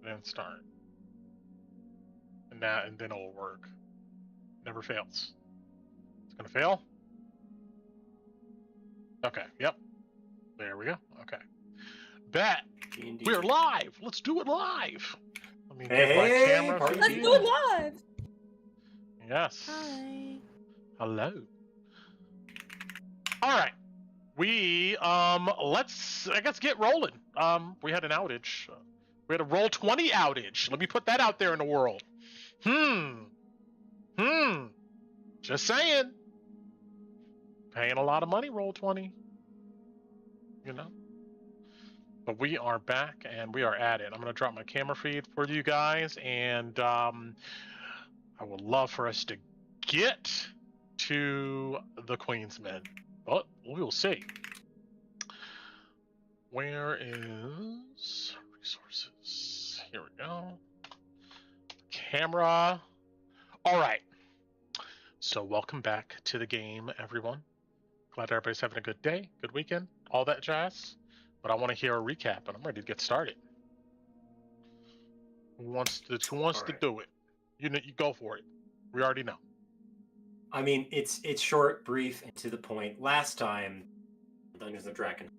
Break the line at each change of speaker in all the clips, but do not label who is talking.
and start. And then it'll work. Never fails. It's gonna fail. Okay, yep. There we go. Okay. Bet.
Indeed.
We're live. Let's do it live. Let me
Hey,
get my
hey,
camera.
party
Let's do it live.
Yes.
Hi.
Hello. All right. We let's get rolling. We had an outage. We had a roll 20 outage. Let me put that out there in the world. Just saying. Paying a lot of money, roll 20. You know. But we are back and we are at it. I'm going to drop my camera feed for you guys, and I would love for us to get to the Queensmen, but we will see. Where is resources? Here we go. Camera. All right. So welcome back to the game, everyone. Glad everybody's having a good day, good weekend, all that jazz. But I want to hear a recap, and I'm ready to get started. Who wants to do it? You go for it. We already know.
I mean, it's short, brief, and to the point. Last time, Dungeons of Drakkenheim,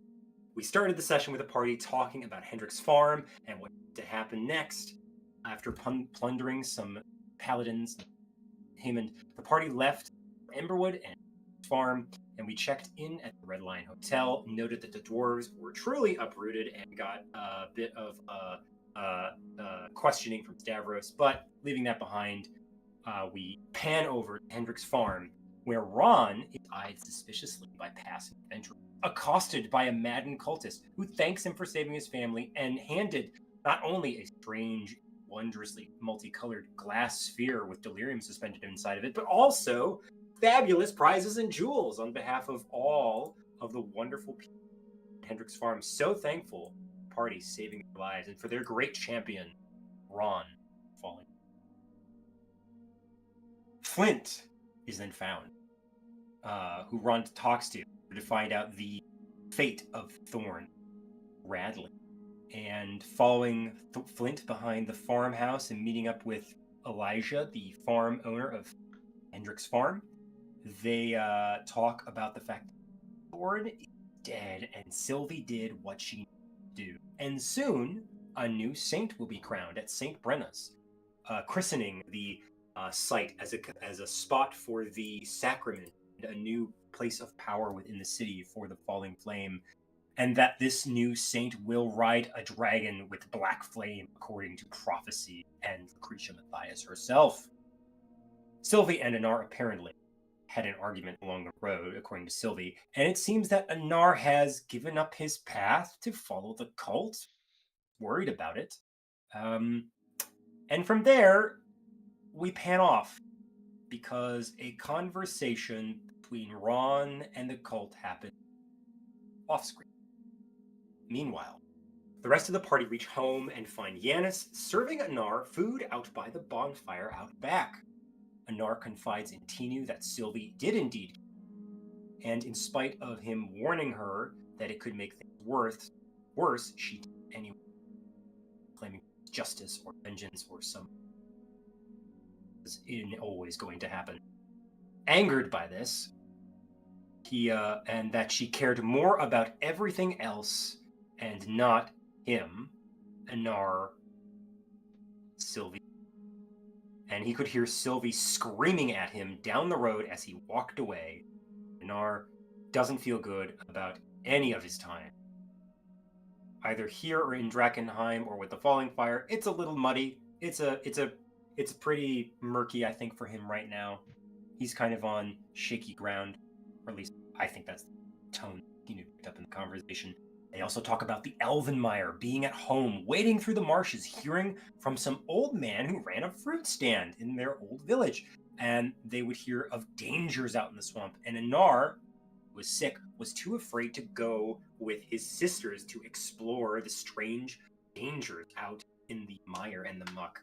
we started the session with a party talking about Hendrik's farm and what to happen next. After plundering some paladins, him and the party left Emberwood and farm, and we checked in at the Red Lion Hotel, noted that the dwarves were truly uprooted, and got a bit of questioning from Stavros. But leaving that behind, we pan over to Hendrik's farm, where Ron is eyed suspiciously by passing adventurers, accosted by a maddened cultist who thanks him for saving his family and handed not only a strange, wondrously multicolored glass sphere with delirium suspended inside of it, but also fabulous prizes and jewels on behalf of all of the wonderful people at Hendrik's farm. So thankful, party saving their lives, and for their great champion, Ron, falling. Flint is then found, who Ron talks to find out the fate of Thorn Radley. And following Flint behind the farmhouse and meeting up with Elijah, the farm owner of Hendrik's farm, they talk about the fact that Thorn is dead and Sylvie did what she needed to do. And soon, a new saint will be crowned at St. Brenna's, christening the site as a spot for the sacrament, a new place of power within the city for the falling flame, and that this new saint will ride a dragon with black flame, according to prophecy and Lucretia Matthias herself. Sylvie and Anar apparently had an argument along the road, according to Sylvie, and it seems that Anar has given up his path to follow the cult, worried about it. And from there, we pan off, because a conversation between Ron and the cult happened off-screen. Meanwhile, the rest of the party reach home and find Yanis serving Anar food out by the bonfire out back. Anar confides in Tinu that Sylvie did indeed, and in spite of him warning her that it could make things worse, she did anyway, claiming justice or vengeance or some is always going to happen. Angered by this, and that she cared more about everything else and not him, Anar, Sylvie. And he could hear Sylvie screaming at him down the road as he walked away. Anar doesn't feel good about any of his time, either here or in Drakkenheim or with the Falling Fire. It's a little muddy. It's pretty murky, I think, for him right now. He's kind of on shaky ground, or at least I think that's the tone he picked up in the conversation. They also talk about the Elvenmire being at home, wading through the marshes, hearing from some old man who ran a fruit stand in their old village. And they would hear of dangers out in the swamp. And Anar, who was sick, was too afraid to go with his sisters to explore the strange dangers out in the mire and the muck,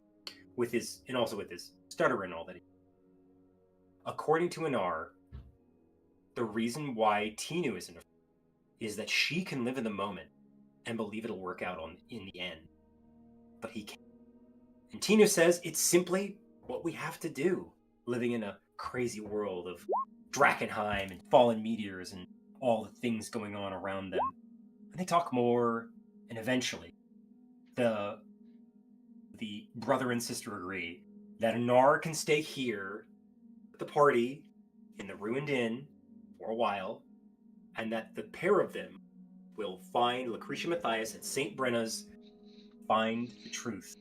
and also with his stutter and all that. According to Anar, the reason why Tinu isn't afraid is that she can live in the moment and believe it'll work out in the end. But he can't. And Tinu says it's simply what we have to do, living in a crazy world of Drakkenheim and fallen meteors and all the things going on around them. And they talk more, and eventually, the brother and sister agree that Anar can stay here at the party in the ruined inn for a while, and that the pair of them will find Lucretia Matthias at St. Brenna's, find the truth,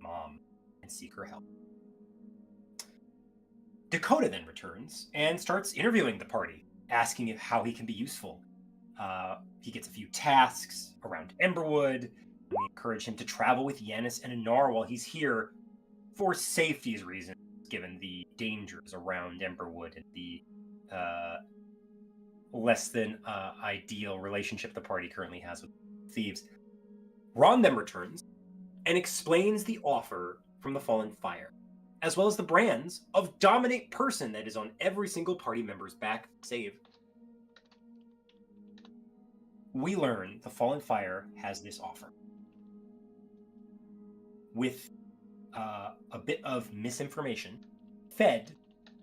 Mom, and seek her help. Dakota then returns and starts interviewing the party, asking how he can be useful. He gets a few tasks around Emberwood. We encourage him to travel with Yanis and Anar while he's here for safety's reasons, given the dangers around Emberwood and the less than ideal relationship the party currently has with thieves. Ron then returns and explains the offer from the Fallen Fire, as well as the brands of Dominate Person that is on every single party member's back save. We learn the Fallen Fire has this offer. With a bit of misinformation fed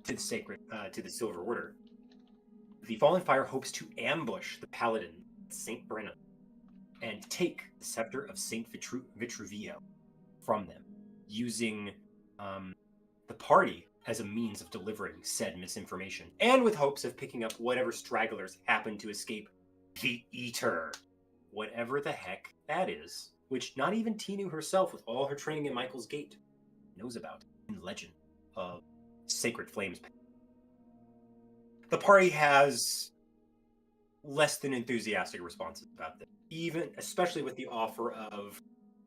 to the Silver Order, the Fallen Fire hopes to ambush the Paladin at St. Brenna and take the Scepter of St. Vitruvio from them, using the party as a means of delivering said misinformation, and with hopes of picking up whatever stragglers happen to escape the Eater, whatever the heck that is, which not even Tinu herself, with all her training in Michael's Gate, knows about in legend of Sacred Flames. The party has less than enthusiastic responses about this, especially with the offer of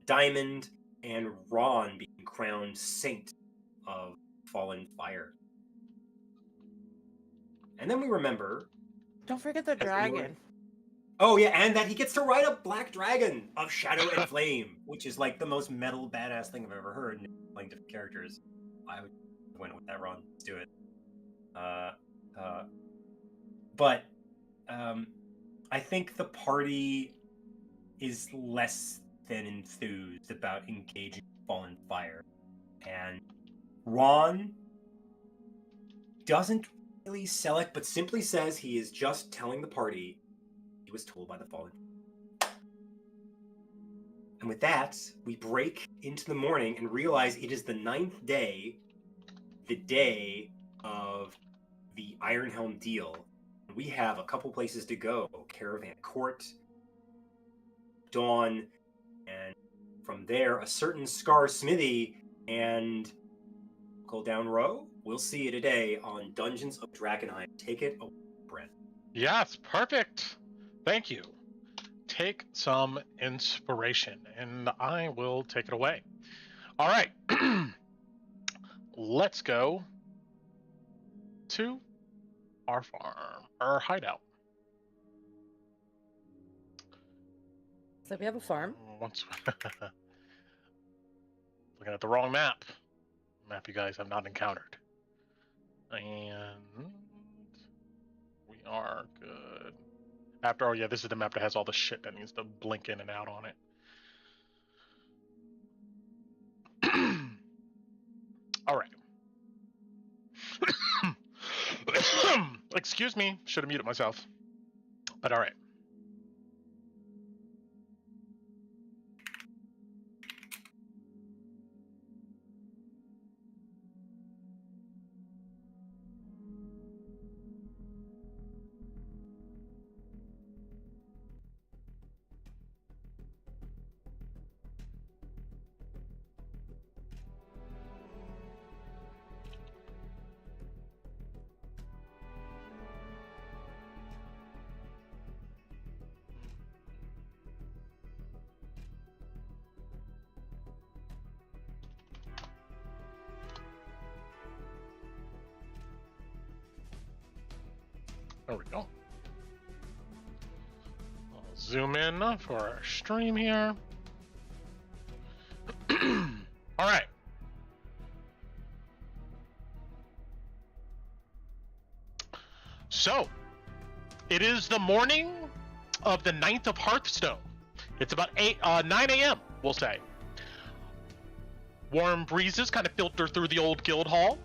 Diamond and Ron being crowned Saint of Fallen Fire. And then we remember...
Don't forget the dragon.
Oh yeah, and that he gets to ride a black dragon of Shadow and Flame, which is like the most metal badass thing I've ever heard. And playing different characters, I would win with that, Ron. Let's do it. But I think the party is less than enthused about engaging Fallen Fire, and Ron doesn't really sell it, but simply says he is just telling the party he was told by the Fallen. And with that, we break into the morning and realize it is the 9th day, the day of the Ironhelm deal. We have a couple places to go: Caravan Court, Dawn, and from there, a certain Scar Smithy, and go down row. We'll see you today on Dungeons of Drakkenheim. Take it away, Brent.
Yes, perfect. Thank you. Take some inspiration, and I will take it away. All right. Let's go to our farm, our hideout.
So we have a farm.
Looking at the wrong map you guys have not encountered, and we are good. Oh yeah, this is the map that has all the shit that needs to blink in and out on it. All right. Excuse me, should have muted myself, but all right. There we go. I'll zoom in for our stream here. All right. So, it is the morning of the 9th of Hearthstone. It's about 9 a.m., we'll say. Warm breezes kind of filter through the old guild hall.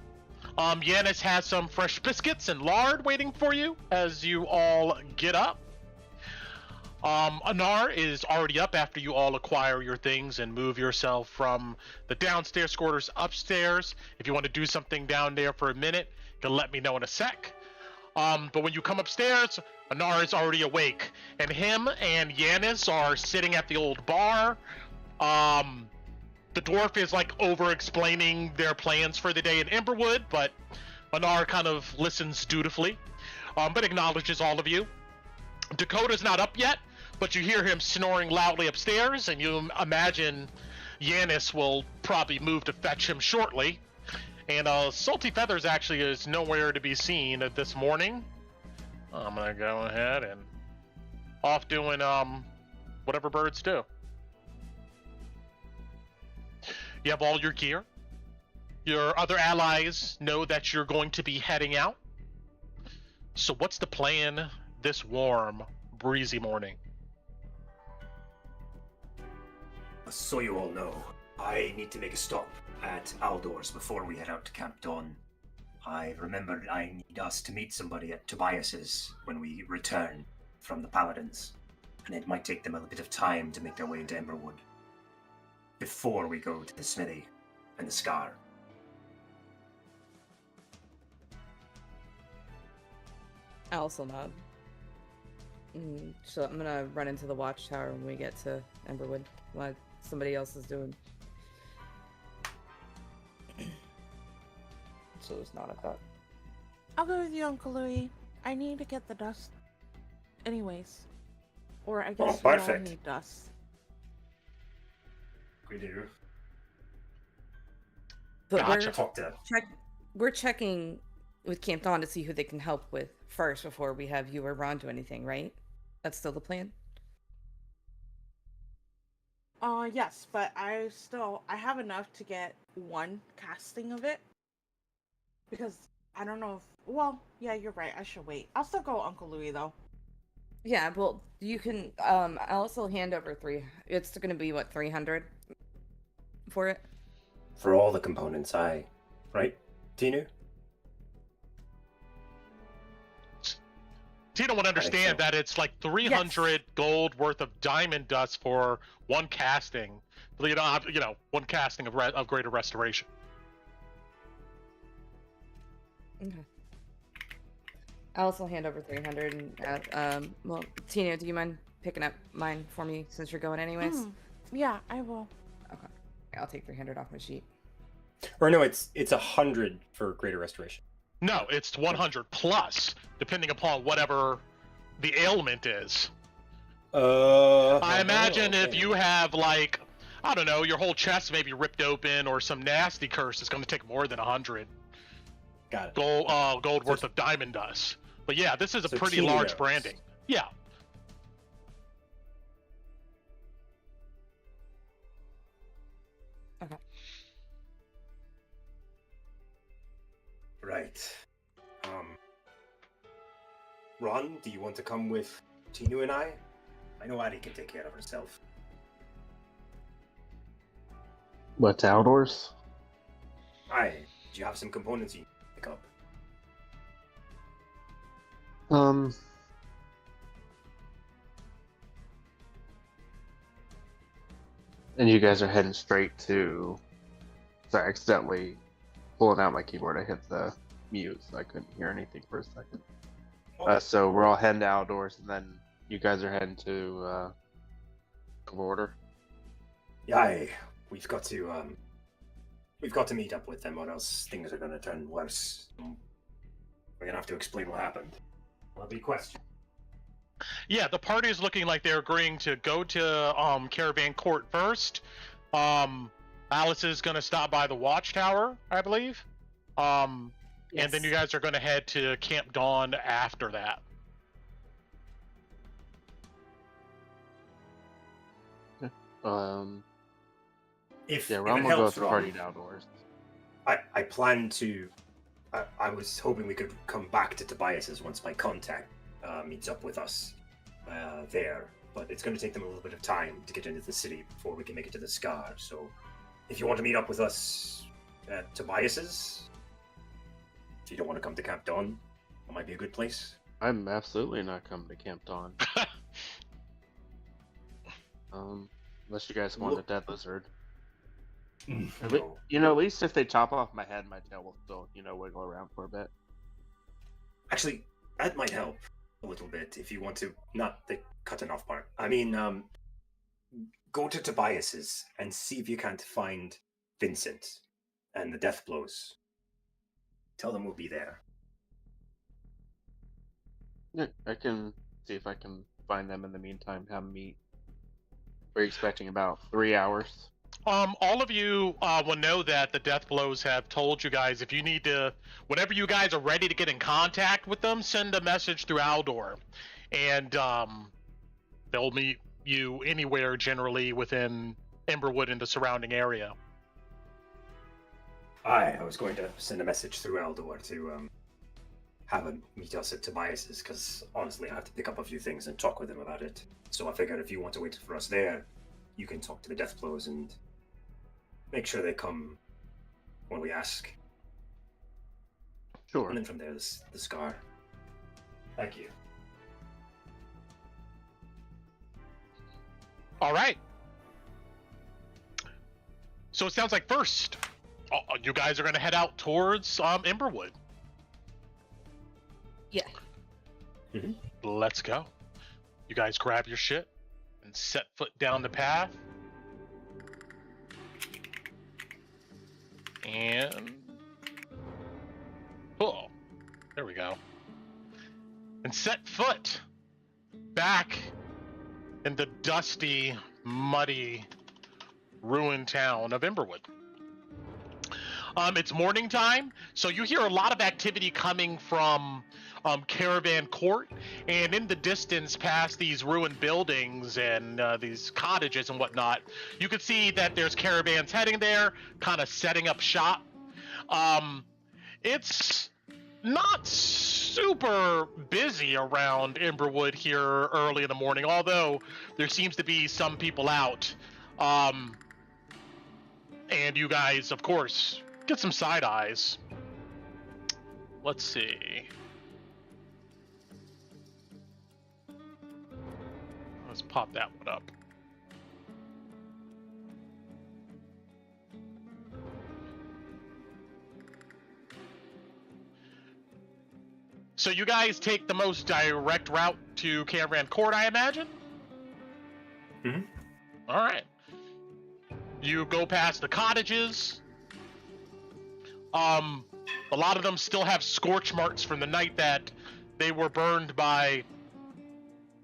Yanis has some fresh biscuits and lard waiting for you as you all get up. Anar is already up after you all acquire your things and move yourself from the downstairs quarters upstairs. If you want to do something down there for a minute, you can let me know in a sec. But when you come upstairs, Anar is already awake, and him and Yanis are sitting at the old bar. The dwarf is like over-explaining their plans for the day in Emberwood, but Anar kind of listens dutifully, but acknowledges all of you. Dakota's not up yet, but you hear him snoring loudly upstairs, and you imagine Yanis will probably move to fetch him shortly. And Salty Feathers actually is nowhere to be seen this morning. I'm gonna go ahead and off doing whatever birds do. You have all your gear. Your other allies know that you're going to be heading out. So what's the plan this warm, breezy morning?
So you all know, I need to make a stop at Aldor's before we head out to Camp Dawn. I remembered I need us to meet somebody at Tobias's when we return from the Paladins, and it might take them a bit of time to make their way into Emberwood before we go to the smithy and the Scar.
I also nod. So I'm gonna run into the watchtower when we get to Emberwood, what somebody else is doing. So it's not a thought.
I'll go with you, Uncle Louis. I need to get the dust. Anyways. Or I guess we all
perfect.
need dust.
We do.
But
Gotcha.
we're checking with Camp Dawn to see who they can help with first before we have you or Ron do anything, right? That's still the plan?
Yes, but I have enough to get one casting of it. Because I don't know if, well, yeah, you're right, I should wait. I'll still go Uncle Louis, though.
Yeah, well, you can, I'll also hand over it's gonna be, what, 300 for it?
For all the components, right, Tinu?
Tina would understand that it's like 300 gold worth of diamond dust for one casting. One casting of Greater Restoration.
Okay. I'll also hand over 300 and, well, Tina, do you mind picking up mine for me since you're going anyways?
Yeah, I will.
Okay. I'll take 300 off my sheet.
Or no, it's 100 for Greater Restoration.
No, it's 100 plus, depending upon whatever the ailment is. I imagine if you have, like, I don't know, your whole chest may be ripped open or some nasty curse, it's going to take more than 100
Got it.
gold worth of diamond dust. But yeah, this is a pretty
Tino
large
knows.
branding. Yeah.
Okay.
Right. Ron, do you want to come with Tinu and I? I know Addie can take care of herself.
What's outdoors?
Aye. Do you have some components you need to pick up?
And you guys are heading straight to... Sorry, accidentally pulling out my keyboard. I hit the mute, so I couldn't hear anything for a second. So we're all heading outdoors, and then you guys are heading to border.
Yeah, aye. We've got to meet up with them, or else things are going to turn worse. We're going to have to explain what happened. That'll be a question.
Yeah, the party is looking like they're agreeing to go to Caravan Court first. Alice is going to stop by the watchtower, I believe.
Yes.
And then you guys are going to head to Camp Dawn after that.
If
Yeah,
it
Ron will go
helps,
to
Ron,
party outdoors.
I plan to. I was hoping we could come back to Tobias's once my contact meets up with us there, but it's going to take them a little bit of time to get into the city before we can make it to the Scar. So if you want to meet up with us at Tobias's, if you don't want to come to Camp Dawn, that might be a good place.
I'm absolutely not coming to Camp Dawn. Unless you guys want a dead lizard.
No.
You know, at least if they chop off my head, my tail will still, wiggle around for a bit.
Actually, that might help a little bit if you want to, not the cutting off part. I mean, go to Tobias's and see if you can't find Vincent and the Death Blows. Tell them we'll be there.
Yeah, I can see if I can find them in the meantime, have them meet. We're expecting about 3 hours.
All of you will know that the Death Blows have told you guys if you need to, whenever you guys are ready to get in contact with them, send a message through Aldor, and they'll meet you anywhere generally within Emberwood and the surrounding area.
I was going to send a message through Aldor to have him meet us at Tobias's, because honestly, I have to pick up a few things and talk with him about it. So I figured if you want to wait for us there, you can talk to the Death Blows and make sure they come when we ask.
Sure.
And then from there, the Scar. Thank you.
All right. So it sounds like first, you guys are going to head out towards Emberwood.
Yeah.
Mm-hmm.
Let's go. You guys grab your shit and set foot down the path. And oh, there we go. And set foot back in the dusty, muddy, ruined town of Emberwood. It's morning time, so you hear a lot of activity coming from Caravan Court, and in the distance past these ruined buildings and these cottages and whatnot, you can see that there's caravans heading there, kind of setting up shop. It's not super busy around Emberwood here early in the morning, although there seems to be some people out. And you guys, of course, get some side eyes. Let's see. Let's pop that one up. So you guys take the most direct route to Caravan Court, I imagine?
Mm-hmm.
All right. You go past the cottages. A lot of them still have scorch marks from the night that they were burned by,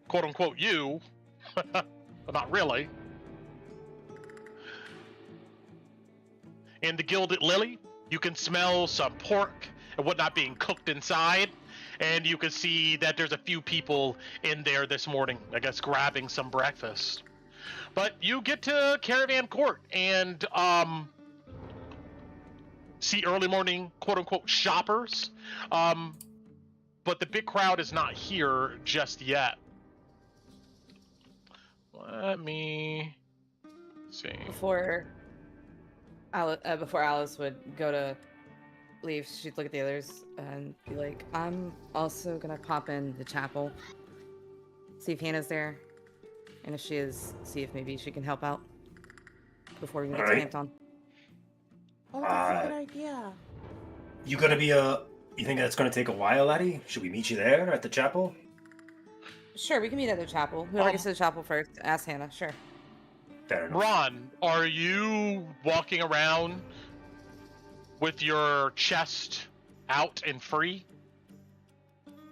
quote unquote, you. But not really. In the Gilded Lily, you can smell some pork and whatnot being cooked inside. And you can see that there's a few people in there this morning, I guess, grabbing some breakfast. But you get to Caravan Court and see early morning, quote unquote, shoppers. But the big crowd is not here just yet. Let me see.
Before Alice would go to leave, she'd look at the others and be like, I'm also gonna pop in the chapel, see if Hannah's there, and if she is, see if maybe she can help out before we get to Camp Dawn.
Oh, that's a good idea.
You think that's gonna take a while, laddie? Should we meet you there at the chapel?
Sure, we can meet at the chapel. Whoever gets to the chapel first, ask Hannah. Sure.
Fair enough.
Ron, are you walking around with your chest out and free?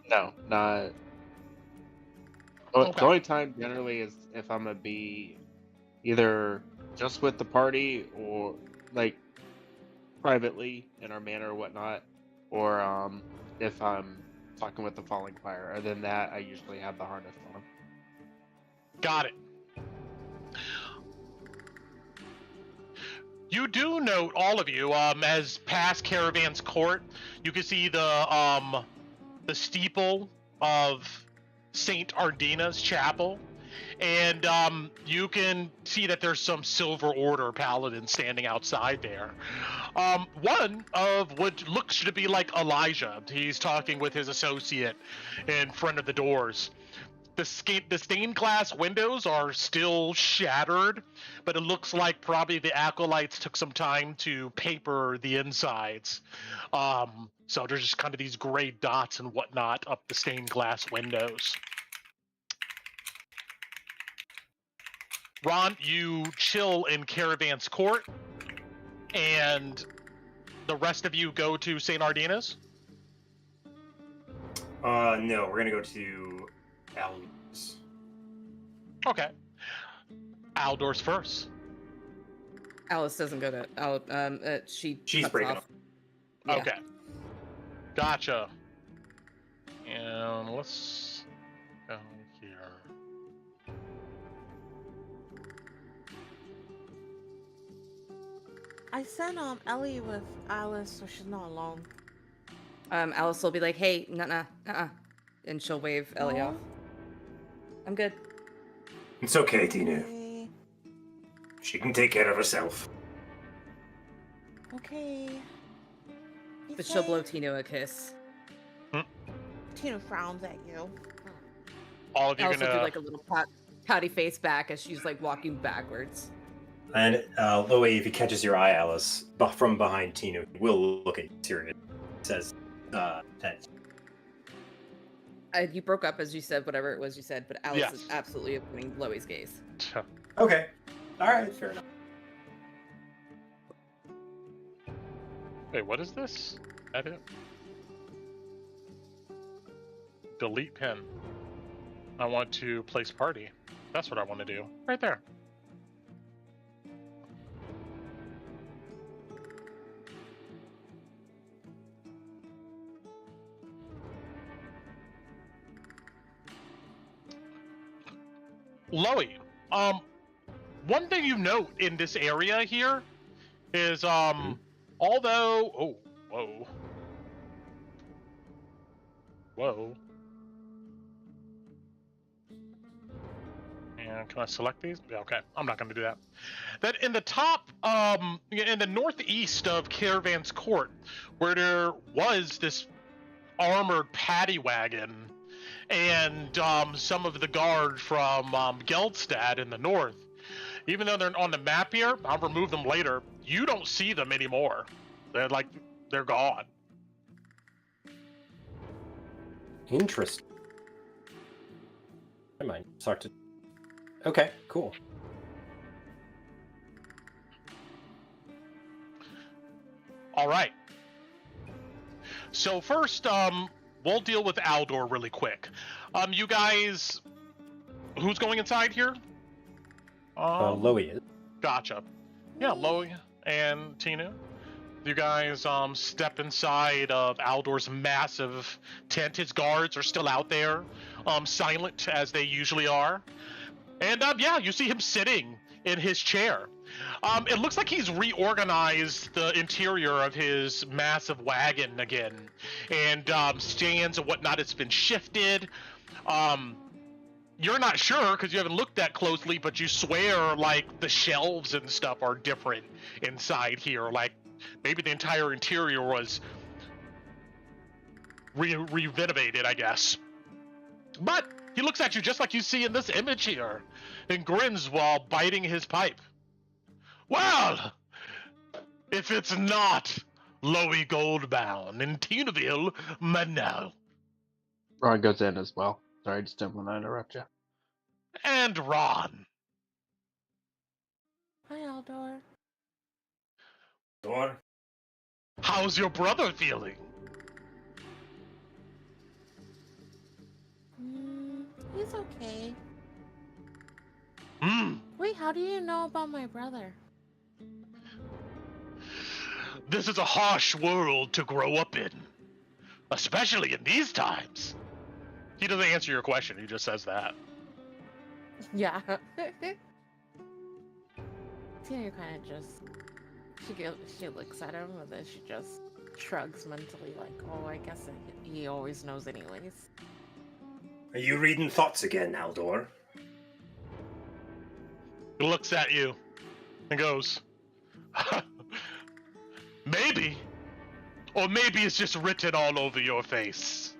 No, not.
Okay.
The only time generally is if I'm gonna be either just with the party or like privately in our manor or whatnot, or if I'm talking with the Falling Fire. Other than that, I usually have the harness on.
Got it. You do note, all of you, as past Caravan's Court, you can see the steeple of Saint Ardina's chapel, and you can see that there's some Silver Order paladins standing outside there. One of what looks to be like Elijah. He's talking with his associate in front of the doors. The stained glass windows are still shattered, but it looks like probably the acolytes took some time to paper the insides. So there's just kind of these gray dots and whatnot up the stained glass windows. Ron, you chill in Caravan's Court, and the rest of you go to St. Ardina's?
No, we're gonna go to Aldor's.
Okay. Aldor's first.
Alice doesn't go to. She's
She's breaking
off. Yeah.
Okay. Gotcha. And let's go here.
I sent Ellie with Alice so she's not alone.
Alice will be like, "Hey, nuh-uh," and she'll wave Ellie off. I'm good.
It's okay, Tina.
Okay.
She can take care of herself.
Okay. Be
But she'll blow
safe.
Tino a kiss.
Tina frowns at you.
All of you
Alice will do
gonna
like a little pouty face back as she's like walking backwards.
And Loey, if he catches your eye, Alice, from behind Tina, will look at you serious. Says, thanks.
You broke up as you said whatever it was you said, but Alice
Yes.
is absolutely avoiding Loey's gaze.
Okay. Alright, fair enough.
Wait, what is this? Edit. Delete pin. I want to place party. That's what I want to do. Right there. Loey, one thing you note in this area here is, although, whoa. And can I select these? Yeah, okay, I'm not going to do that. That in the top, in the northeast of Caravan's Court, where there was this armored paddy wagon and some of the guard from Geldstad in the north, even though they're on the map here, I'll remove them later, you don't see them anymore. They're gone.
Interesting. Never mind. Start to. Okay, cool.
All right. So first, we'll deal with Aldor really quick. You guys, who's going inside here?
Loey is.
Gotcha. Yeah, Loey and Tina. You guys step inside of Aldor's massive tent. His guards are still out there, silent as they usually are. And yeah, you see him sitting in his chair. It looks like he's reorganized the interior of his massive wagon again, and stands and whatnot, it's been shifted. You're not sure because you haven't looked that closely, but you swear like the shelves and stuff are different inside here. Like maybe the entire interior was renovated, I guess. But he looks at you just like you see in this image here, and grins while biting his pipe. Well, if it's not Loey Goldbound in Tinaville, Manel.
Ron goes in as well. Sorry, I just didn't want to interrupt you.
And Ron.
Hi, Aldor.
Door.
How's your brother feeling?
He's okay.
Hmm.
Wait, how do you know about my brother?
This is a harsh world to grow up in. Especially in these times. He doesn't answer your question, he just says that.
Yeah. Tina kind of just she looks at him and then she just shrugs mentally like, oh, I guess he always knows anyways.
Are you reading thoughts again, Aldor?
He looks at you and goes, maybe. Or maybe it's just written all over your face.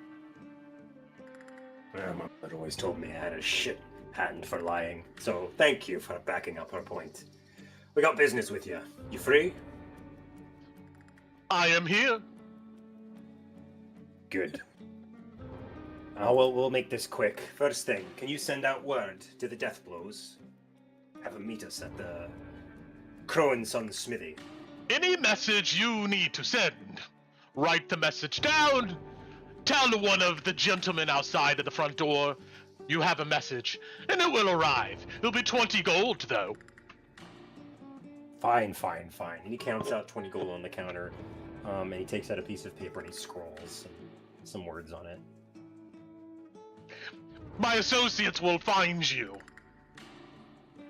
My mother always told me I had a shit hand for lying, so thank you for backing up her point. We got business with you. You free?
I am here.
Good. Well, we'll make this quick. First thing, can you send out word to the Deathblows? Have them meet us at the Crow and Son Smithy.
Any message you need to send, write the message down. Tell one of the gentlemen outside of the front door you have a message, and it will arrive. It'll be 20 gold, though.
Fine. And he counts out 20 gold on the counter, and he takes out a piece of paper and he scrawls some words on it.
My associates will find you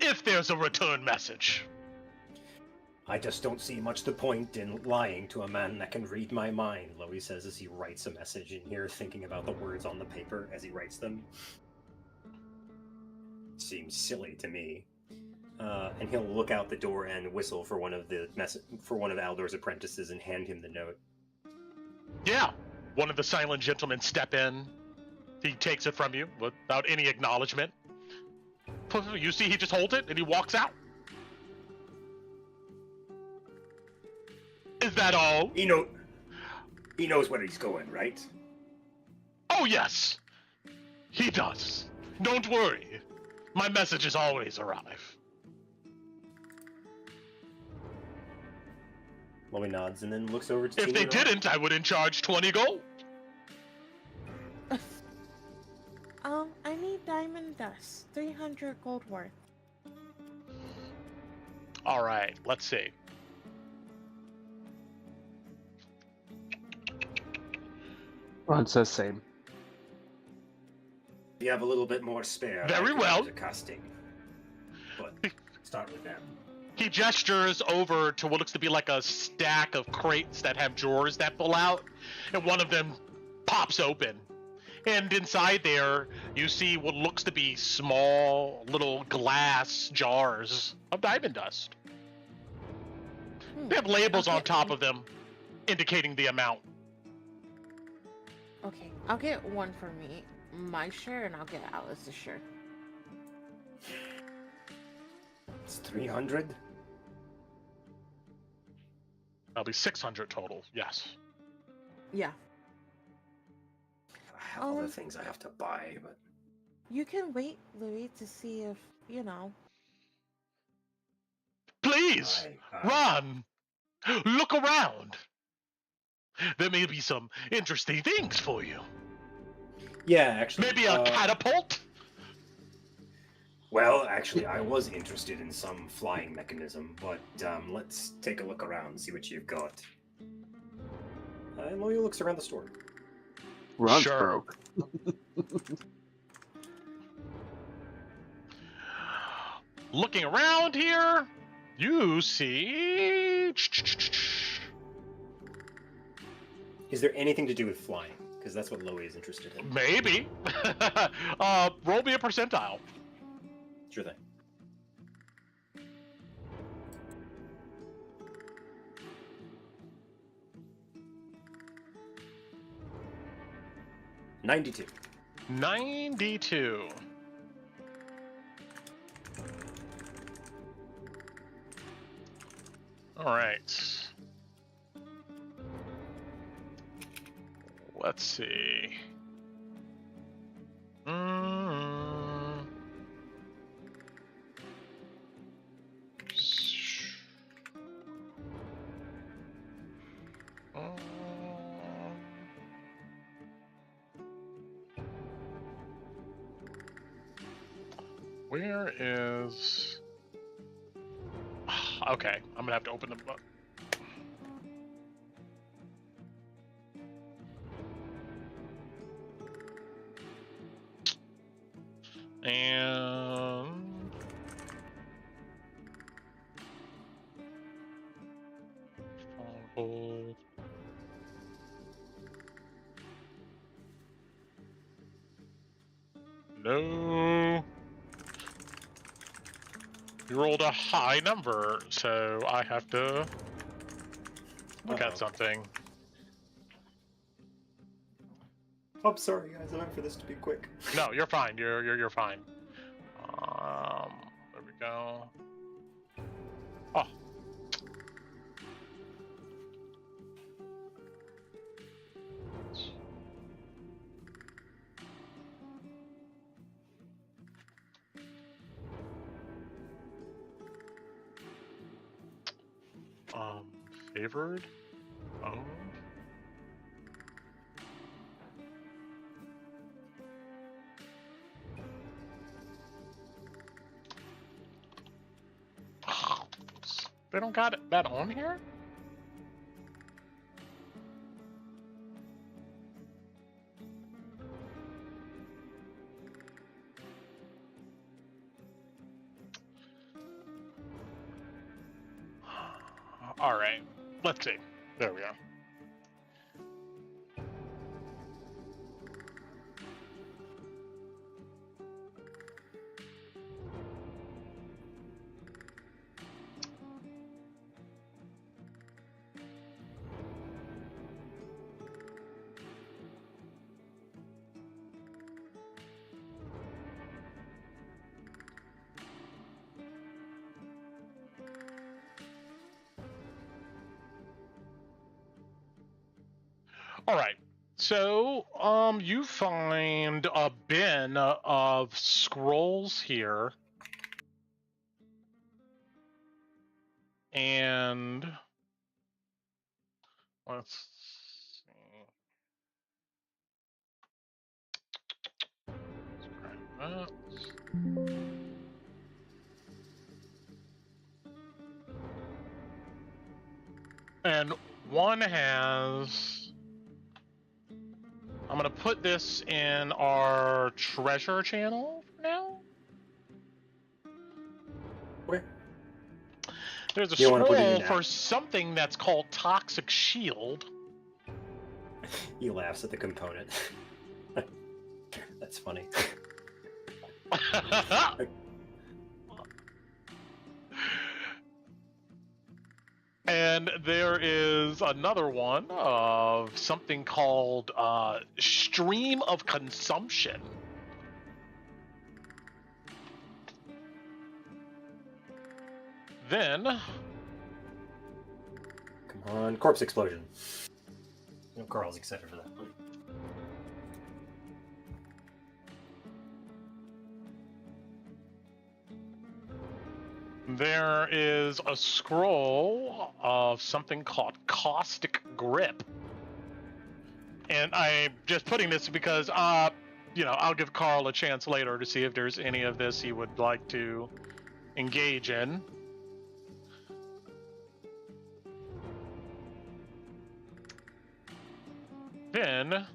if there's a return message.
I just don't see much the point in lying to a man that can read my mind, Lois says as he writes a message in here, thinking about the words on the paper as he writes them. Seems silly to me. And he'll look out the door and whistle for one of Aldor's apprentices and hand him the note.
Yeah, one of the silent gentlemen step in. He takes it from you without any acknowledgement. You see, he just holds it and he walks out. Is that all?
He knows where he's going, right?
Oh, yes. He does. Don't worry. My messages always arrive.
Lois nods and then looks over to
If they didn't, I wouldn't charge 20 gold.
I need diamond dust. 300 gold worth.
All right, let's see.
Ron says same.
You have a little bit more spare.
Very well.
Casting. But start with them.
He gestures over to what looks to be like a stack of crates that have drawers that pull out, and one of them pops open. And inside there, you see what looks to be small, little glass jars of diamond dust. They have labels on top of them indicating the amount.
Okay, I'll get one for me, my share, and I'll get Alice's share.
It's 300?
That'll be 600 total, yes.
Yeah.
I have other things I have to buy, but...
You can wait, Louis, to see if,
Please, run! Look around! There may be some interesting things for you.
Yeah, actually...
Maybe a catapult?
Well, actually, I was interested in some flying mechanism, but let's take a look around and see what you've got. And Loya looks around the store.
Ron's
Sure.
broke.
Looking around here, you see...
Is there anything to do with flying? Because that's what Loya is interested in.
Maybe. Roll me a percentile.
Sure thing. $92.
92. All right. Let's see. Where is... Okay, I'm gonna have to open them up. And... Hold. No. You rolled a high number, so I have to look at something.
I'm sorry, guys. I meant for this to be quick.
No, you're fine. You're fine. There we go. Oh. Favored? Owned? They don't got that on here? All right, let's see. There we are. All right. So, you find a bin of scrolls here. And let's see. Let's grab that. And one has... I'm gonna put this in our treasure channel for now.
Okay.
There's a
You wanna put it in
scroll
now?
for something that's called Toxic Shield.
He laughs at the component. That's funny.
And there is another one of something called Stream of Consumption. Then...
Come on, corpse explosion. I know Carl's excited for that one.
There is a scroll of something called Caustic Grip. And I'm just putting this because, I'll give Carl a chance later to see if there's any of this he would like to engage in. Then,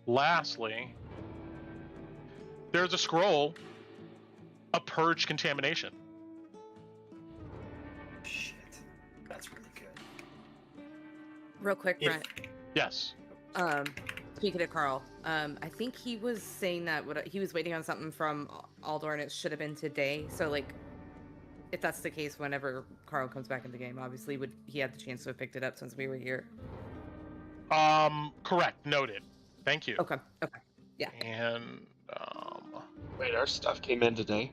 lastly, there's a scroll of Purge Contamination.
Shit. That's really good.
Real quick,
If-
Brent.
Yes.
Speaking of Carl, I think he was saying that he was waiting on something from Aldor and it should have been today. So, like, if that's the case, whenever Carl comes back in the game, obviously, he had the chance to have picked it up since we were here.
Correct. Noted. Thank you.
Okay. Yeah.
And,
Wait, our stuff came in today?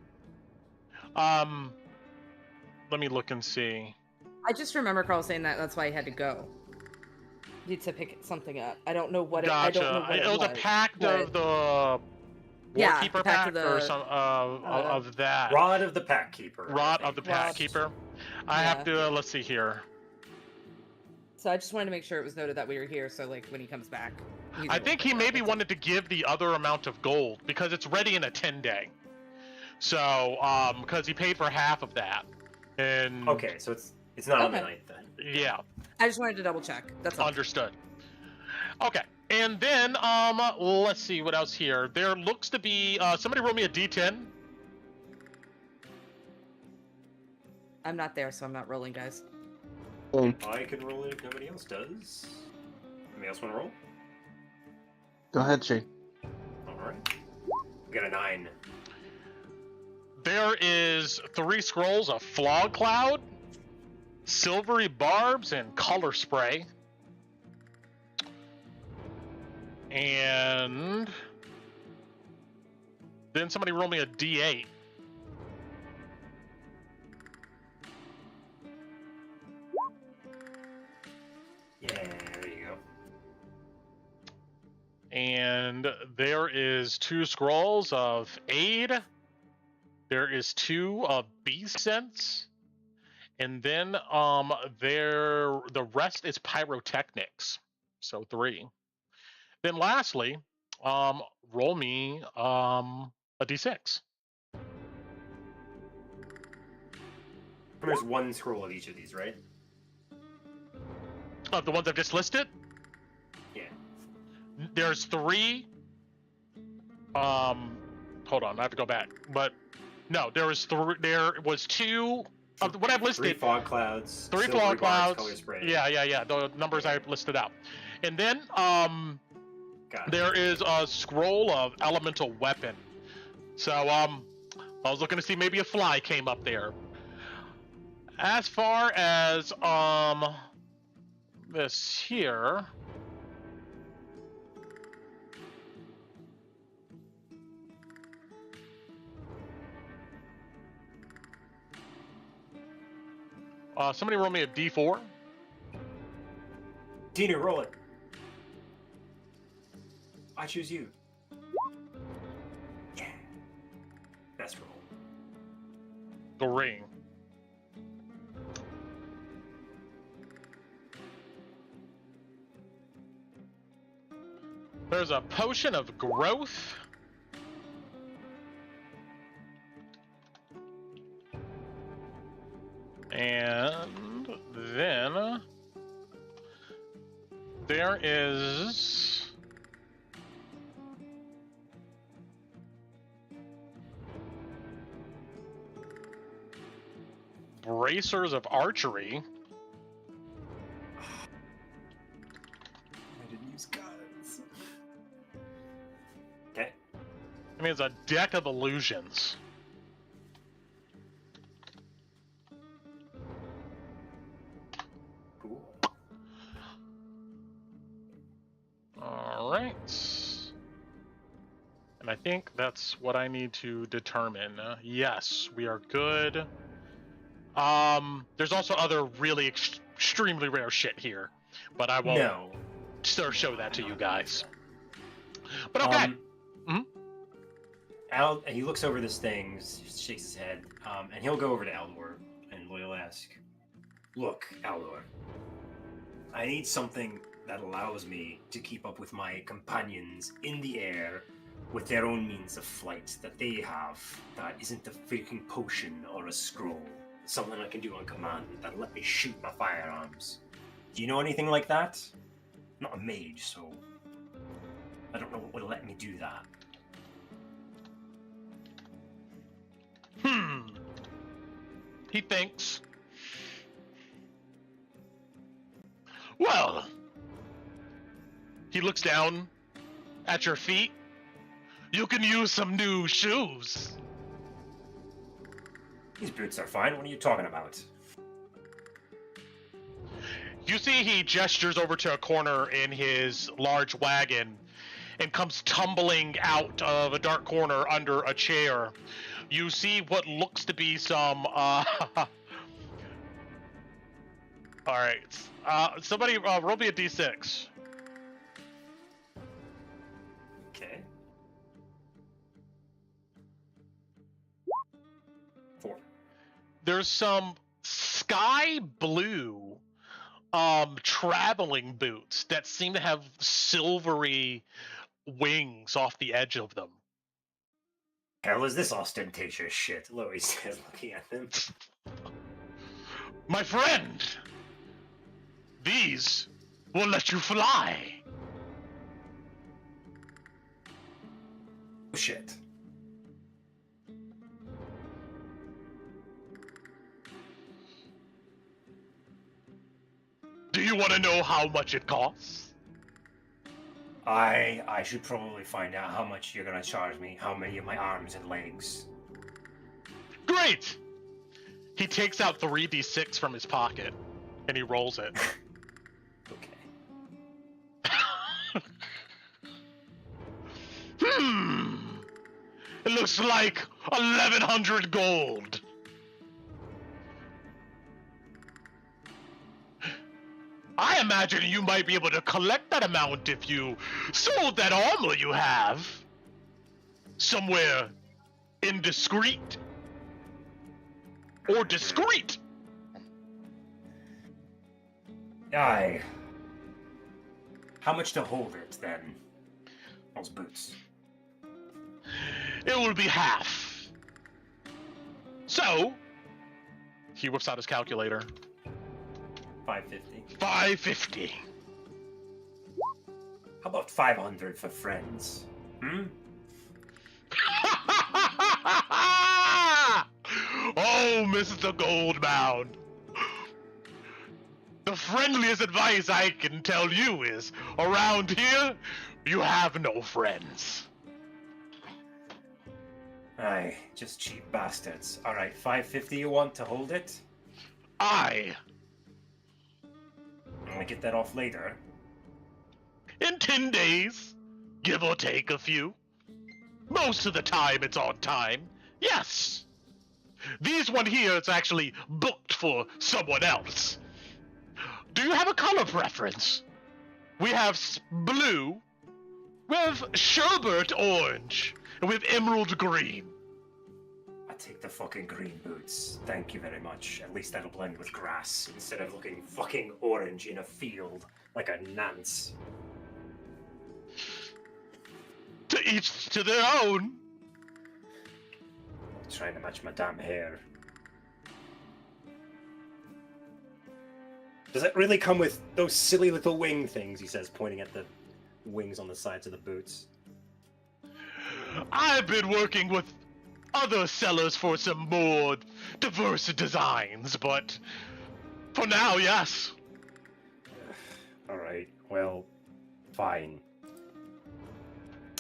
let me look and see.
I just remember Carl saying that. That's why he had to go. He had to pick something up. I don't know what
Gotcha.
I don't know what
it was a pact of the
Yeah,
Warkeeper
the pact
pact
of
or
the-
some of that.
Rod of the Pack Keeper. I
Rod
think.
of the Pact Keeper. I have to let's see here.
So I just wanted to make sure it was noted that we were here. So, like, when he comes back, he's
I
able
think
to
he
pick it up.
maybe
That's
wanted to give the other amount of gold because it's ready in a 10-day. So, because he paid for half of that. And
Okay, so it's not on the
Okay.
9th then.
yeah,
I just wanted to double check. That's all.
understood. Okay. And then let's see what else here. There looks to be somebody roll me a D10.
I'm not there, so I'm not rolling, guys.
I can roll it if nobody else does. Anybody else want to roll?
Go ahead, Shane.
Alright. We got a 9.
There is 3 scrolls of Fog Cloud, Silvery Barbs, and Color Spray. And then somebody roll me a D8.
Yeah, there you go.
And there is 2 scrolls of Aid. There is 2 of Beast Sense. And then the rest is Pyrotechnics. So 3. Then lastly, roll me a D6.
There's 1 scroll of each of these, right?
Of the ones I've just listed?
Yeah.
There's 3. Hold on, I have to go back. But no, there was 2 of what I've listed.
3 fog clouds.
3
silvery
fog
barbs,
clouds.
color spray.
Yeah. The numbers I listed out. And then
Got it.
there is a scroll of elemental weapon. So I was looking to see maybe a fly came up there. As far as this here, somebody roll me a D4.
Dina, roll it. I choose you. Yeah. Best roll.
The ring. There's a potion of growth. And then there is bracers of archery.
I didn't use guns. Okay.
I mean, it's a deck of illusions.
Cool.
All right. And I think that's what I need to determine. Yes, we are good. There's also other really extremely rare shit here, but I won't show that to you guys. But okay.
Al, he looks over this thing, shakes his head, and he'll go over to Aldor, and he'll ask, "Look, Aldor, I need something that allows me to keep up with my companions in the air with their own means of flight that they have that isn't a freaking potion or a scroll. Something I can do on command that'll let me shoot my firearms. Do you know anything like that? I'm not a mage, so I don't know what would let me do that."
He thinks. Well, he looks down at your feet. You can use some new shoes.
These boots are fine. What are you talking about?
You see he gestures over to a corner in his large wagon and comes tumbling out of a dark corner under a chair. You see what looks to be some, Alright. Somebody roll me a d6.
Okay. 4.
There's some sky blue traveling boots that seem to have silvery wings off the edge of them.
Hell is this ostentatious shit? Eloise says, looking at them.
My friend, these will let you fly.
Oh, shit.
Do you want to know how much it costs?
I should probably find out how much you're gonna charge me, how many of my arms and legs.
Great! He takes out 3d6 from his pocket, and he rolls it.
Okay.
It looks like 1,100 gold. I imagine you might be able to collect that amount if you sold that armor you have somewhere indiscreet or discreet.
Aye. How much to hold it then? Those boots.
It will be half. So, he whips out his calculator.
550.
550.
How about 500 for friends? Hmm?
Oh, Mr. Goldmound. The friendliest advice I can tell you is, around here, you have no friends.
Aye, just cheap bastards. Alright, 550 you want to hold it?
I,
I'm gonna get that off later.
in 10 days, give or take a few. Most of the time it's on time. Yes. These one here is actually booked for someone else. Do you have a color preference? We have blue, we have sherbet orange, and we have emerald green.
I take the fucking green boots. Thank you very much. At least that'll blend with grass instead of looking fucking orange in a field like a nance.
To each to their own.
Trying to match my damn hair. Does it really come with those silly little wing things, he says, pointing at the wings on the sides of the boots?
I've been working with other sellers for some more diverse designs, but for now, yes.
Alright, well, fine.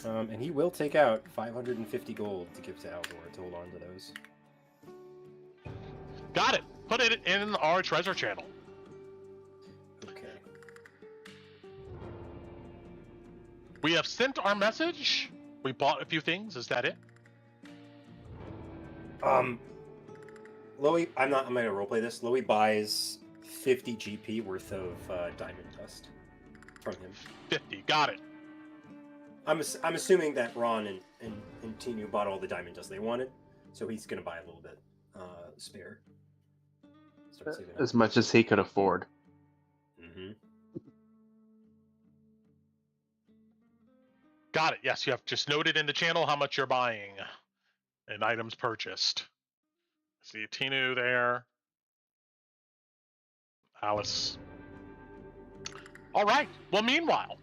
And he will take out 550 gold to give to Aldor to hold on to those.
Got it. Put it in our treasure channel.
Okay.
We have sent our message. We bought a few things. Is that it?
Loey, I'm gonna roleplay this. Loey buys 50 GP worth of diamond dust from him.
50. Got it.
I'm assuming that Ron and Tinu bought all the diamond dust they wanted, so he's gonna buy a little bit spare. Start saving up.
As much as he could afford.
Mm-hmm.
Got it. Yes, you have just noted in the channel how much you're buying and items purchased. See Tinu there. Alice. All right. Well, meanwhile,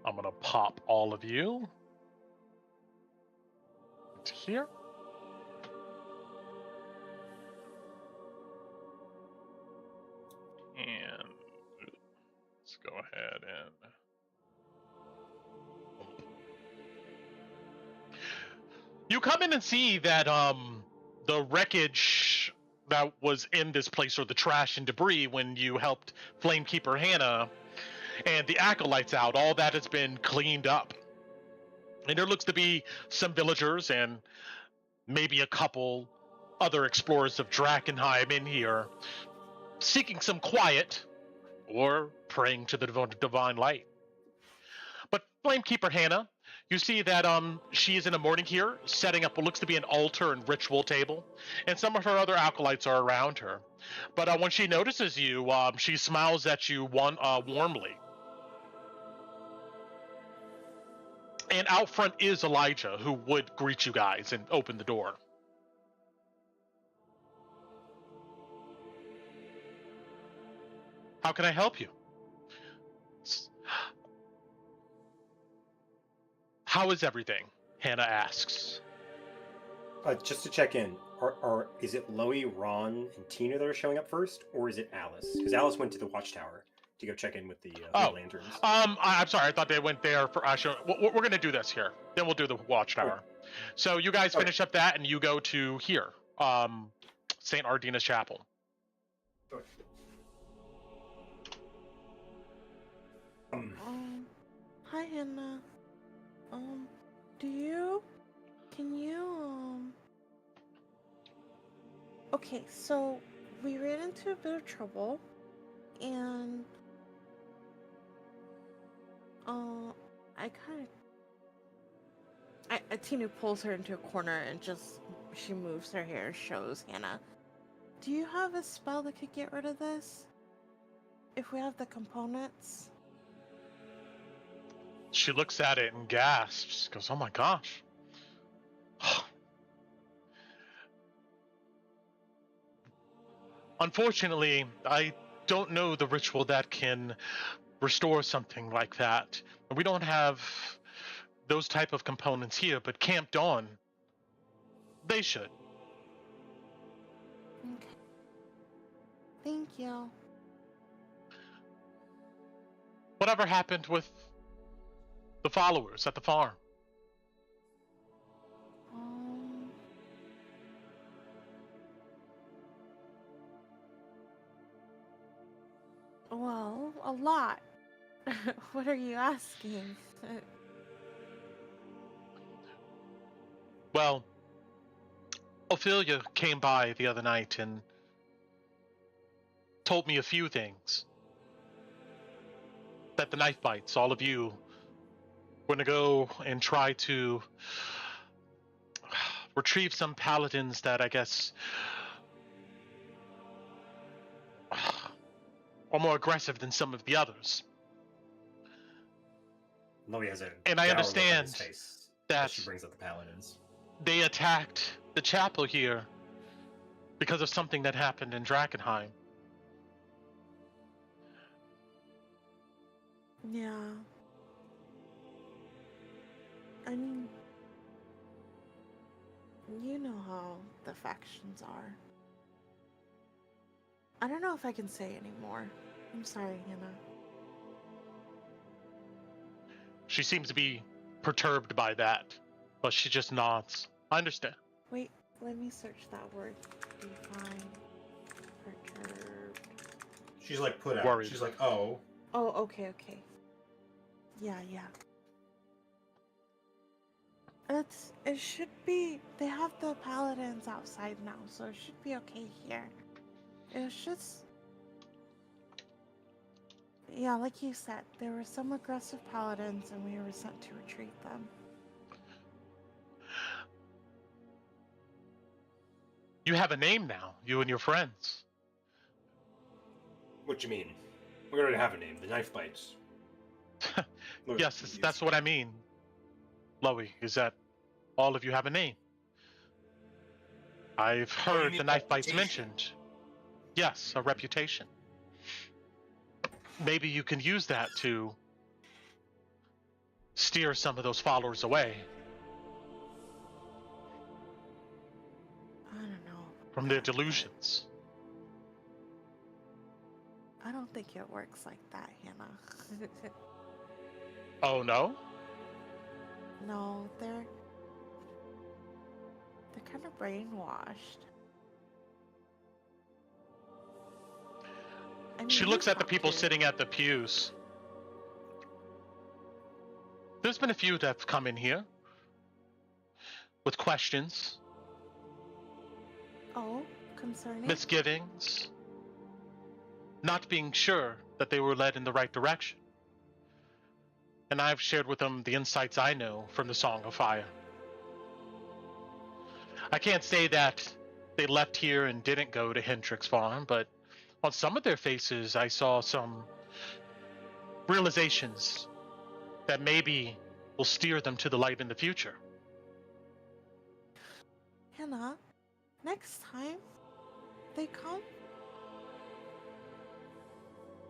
I'm going to pop all of you into here. And let's go ahead and you come in and see that the wreckage that was in this place, or the trash and debris when you helped Flamekeeper Hannah and the acolytes out, all that has been cleaned up. And there looks to be some villagers and maybe a couple other explorers of Drakkenheim in here, seeking some quiet or praying to the divine light. But Flamekeeper Hannah, you see that she is in the morning here, setting up what looks to be an altar and ritual table, and some of her other acolytes are around her. But when she notices you, she smiles at you warmly. And out front is Elijah, who would greet you guys and open the door. How can I help you? How is everything? Hannah asks.
Just to check in, is it Loey, Ron, and Tina that are showing up first, or is it Alice? Because Alice went to the watchtower, to go check in with the
Oh.
lanterns.
I'm sorry. I thought they went there for. We're gonna do this here. Then we'll do the watchtower. So you guys
Okay.
finish up that, and you go to here, Saint Ardina's Chapel.
Okay.
Hi Hannah. Can you Okay, so we ran into a bit of trouble, and Tina pulls her into a corner and she moves her hair, shows Hannah. Do you have a spell that could get rid of this? If we have the components?
She looks at it and gasps. She goes, "Oh my gosh." Unfortunately, I don't know the ritual that can restore something like that. We don't have those type of components here, but Camp Dawn, they should.
Okay. Thank you.
Whatever happened with the followers at the farm?
Well, a lot. What are you asking?
Well, Ophelia came by the other night and told me a few things. That the Knifebites, all of you, were going to go and try to retrieve some paladins that I guess are more aggressive than some of the others.
Lowy has a
And I
dour look on his
understand
face
that
as she brings up the paladins.
they attacked the chapel here because of something that happened in Drakkenheim.
Yeah. I mean, you know how the factions are. I don't know if I can say anymore. I'm sorry, Hannah.
She seems to be perturbed by that, but she just nods. I understand.
Wait, let me search that word. Define perturbed.
She's like put out.
Worried.
She's like, oh.
Oh, okay. Yeah. It should be. They have the paladins outside now, so it should be okay here. It's just. Yeah, like you said, there were some aggressive paladins and we were sent to retrieve them.
You have a name now, you and your friends.
What you mean? We already have a name, the Knifebites.
Yes, that's what I mean. Lowy, is that all of you have a name? I've heard the Knifebites mentioned. Yes, a reputation. Maybe you can use that to steer some of those followers away
I don't know.
from their delusions.
I don't think it works like that, Hannah.
Oh no?
No, they're kind of brainwashed. I mean,
She
we
looks at the
talked
people
to-
sitting at the pews. There's been a few that have come in here with questions,
Oh, concerning?
misgivings, not being sure that they were led in the right direction. And I've shared with them the insights I know from the Song of Fire. I can't say that they left here and didn't go to Hendrick's farm, but on some of their faces I saw some realizations that maybe will steer them to the light in the future.
Hannah, next time they come.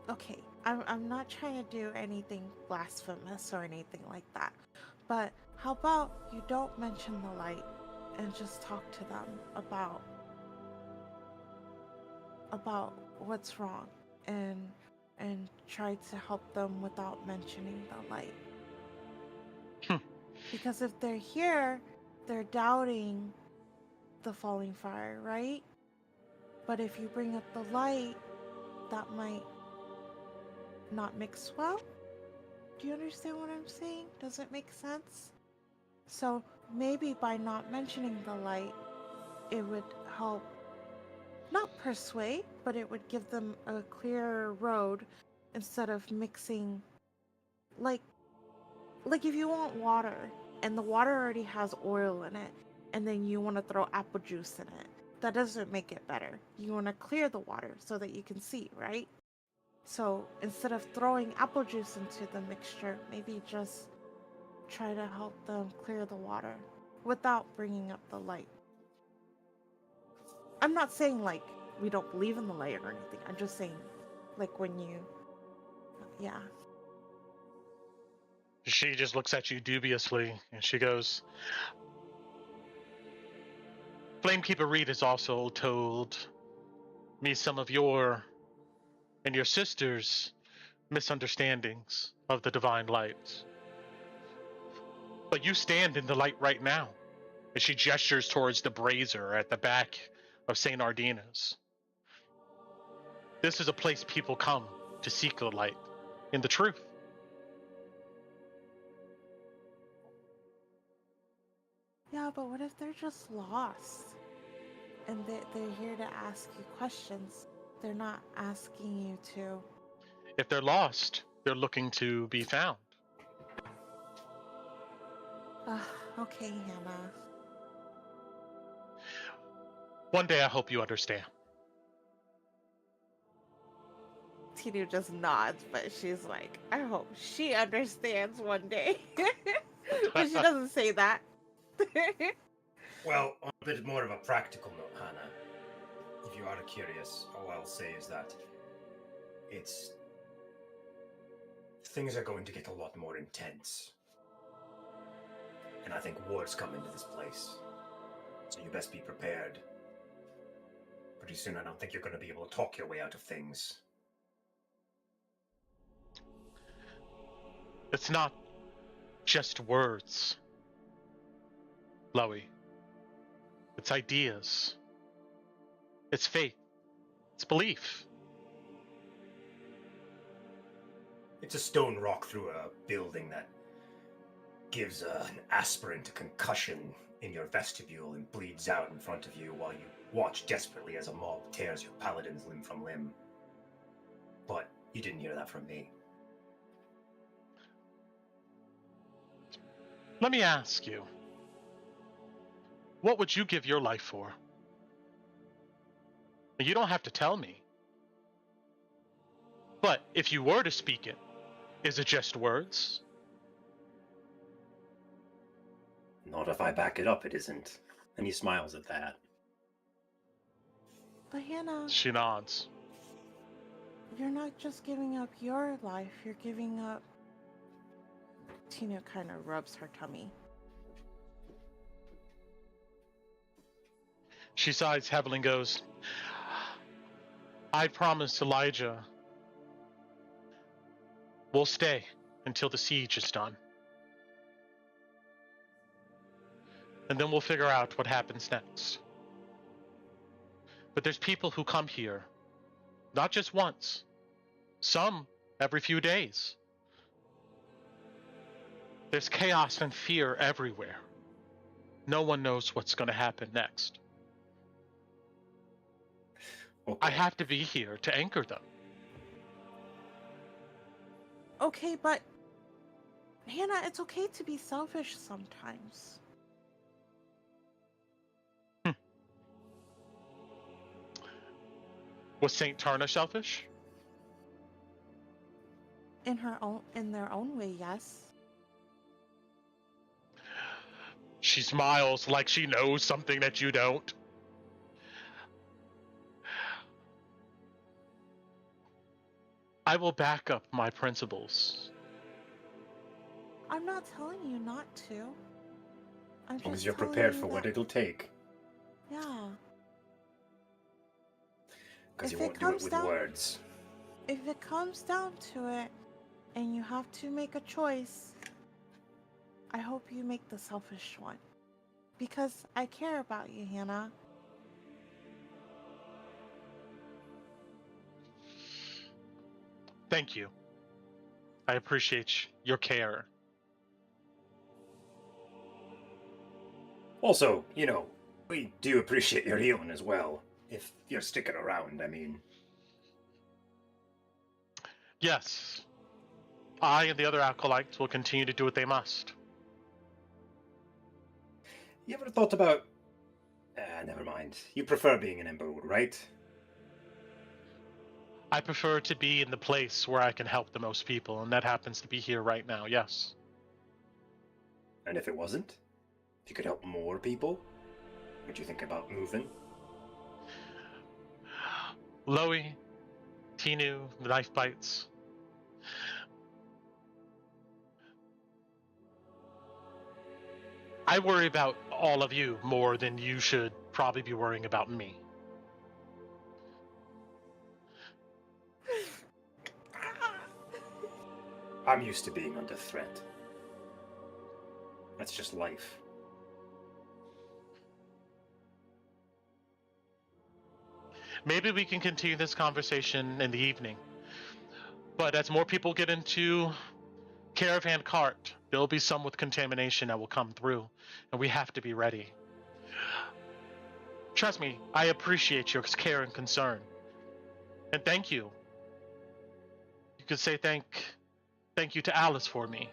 Okay, I'm not trying to do anything blasphemous or anything like that, but how about you don't mention the light and just talk to them about what's wrong and and try to help them without mentioning the light. Because if they're here, they're doubting the falling fire, right? But if you bring up the light, that might not mix well. Do you understand what I'm saying? Does it make sense? So maybe by not mentioning the light, it would help not persuade, but it would give them a clearer road instead of mixing. Like if you want water and the water already has oil in it, and then you want to throw apple juice in it, that doesn't make it better. You want to clear the water so that you can see, right? So instead of throwing apple juice into the mixture, maybe just try to help them clear the water without bringing up the light. I'm not saying like we don't believe in the light or anything. I'm just saying like when you, yeah.
She just looks at you dubiously and she goes, Flamekeeper Reed has also told me some of your and your sister's misunderstandings of the divine light. But you stand in the light right now. And she gestures towards the brazier at the back of St. Ardina's. This is a place people come to seek the light and the truth.
Yeah, but what if they're just lost? And they're here to ask you questions. They're not asking you to.
If they're lost, they're looking to be found.
Okay, Hannah.
One day I hope you understand.
Tinu just nods, but she's like, I hope she understands one day. But she doesn't say that.
Well, on a bit more of a practical note, Hannah, if you are curious, all I'll say is that things are going to get a lot more intense. And I think war's coming to this place. So you best be prepared. Pretty soon I don't think you're going to be able to talk your way out of things.
It's not just words, Loey. It's ideas. It's faith. It's belief.
It's a stone rock through a building that gives an aspirant a concussion in your vestibule and bleeds out in front of you while you watch desperately as a mob tears your paladins limb from limb. But you didn't hear that from me.
Let me ask you, what would you give your life for? You don't have to tell me. But if you were to speak it, is it just words?
Not if I back it up, it isn't. And he smiles at that.
But Hannah,
She nods.
you're not just giving up your life, you're giving up... Tina kind of rubs her tummy.
She sighs heavily and goes, I promised Elijah we'll stay until the siege is done. And then we'll figure out what happens next. But there's people who come here, not just once, some every few days. There's chaos and fear everywhere. No one knows what's going to happen next.
Okay.
I have to be here to anchor them.
Okay, but... Hannah, it's okay to be selfish sometimes.
Was Saint Tarna selfish?
In their own way, yes.
She smiles like she knows something that you don't. I will back up my principles.
I'm not telling you not to. I'm
As long
just
as you're
telling
prepared
you
for what
that-
it'll take.
Yeah.
Because you
If it
won't do it
comes
with
down-
words.
if it comes down to it, and you have to make a choice, I hope you make the selfish one. Because I care about you, Hannah.
Thank you. I appreciate your care.
Also, we do appreciate your healing as well. If you're sticking around, I mean.
Yes. I and the other acolytes will continue to do what they must.
You ever thought about... never mind. You prefer being an Emberwood, right?
I prefer to be in the place where I can help the most people, and that happens to be here right now, yes.
And if it wasn't? If you could help more people? Would you think about moving?
Loey, Tinu, the Knifebites. I worry about all of you more than you should probably be worrying about me.
I'm used to being under threat. That's just life.
Maybe we can continue this conversation in the evening. But as more people get into Caravan Court, there'll be some with contamination that will come through, and we have to be ready. Trust me, I appreciate your care and concern. And thank you. You could say thank you to Alice for me.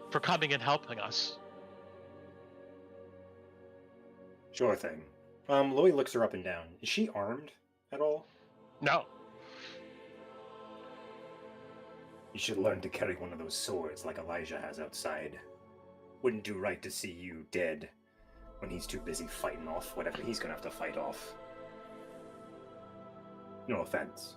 For coming and helping us.
Sure thing. Loey looks her up and down. Is she armed at all?
No.
You should learn to carry one of those swords like Elijah has outside. Wouldn't do right to see you dead when he's too busy fighting off whatever he's gonna have to fight off. No offense.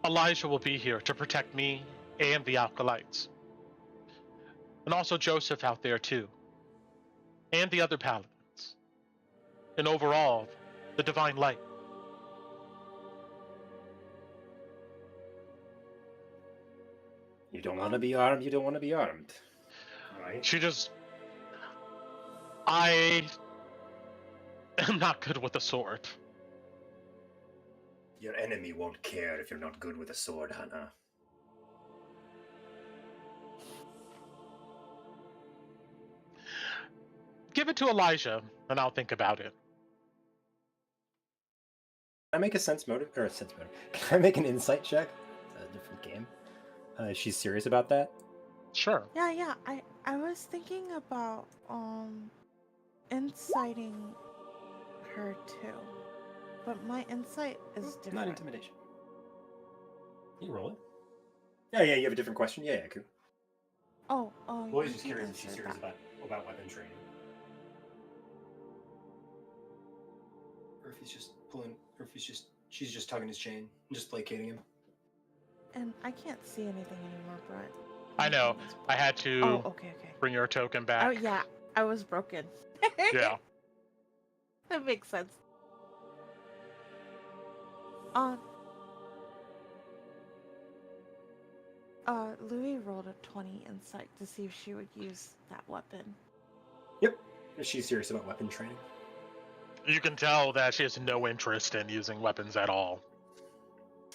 Elijah will be here to protect me and the acolytes. And also Joseph out there too. And the other paladins. And overall, the divine light.
You don't want to be armed, you don't want to be armed. Right?
I am not good with a sword.
Your enemy won't care if you're not good with a sword, Hannah.
Give it to Elijah, and I'll think about it.
Can I make a sense motive? Can I make an insight check? It's a different game. She's serious about that?
Sure.
Yeah. I was thinking about inciting her too. But my insight is different.
Not intimidation. You roll it. Yeah, you have a different question? Yeah, cool.
Oh.
Loey's
you
just
can
curious if she's
answer
serious
that.
about weapon training. Or if she's just tugging his chain and just placating him.
And I can't see anything anymore, Brett.
I know. I had to
Okay.
bring your token back.
Oh, yeah. I was broken.
Yeah.
That makes sense. Louis rolled a 20 insight to see if she would use that weapon.
Yep. She's serious about weapon training.
You can tell that she has no interest in using weapons at all.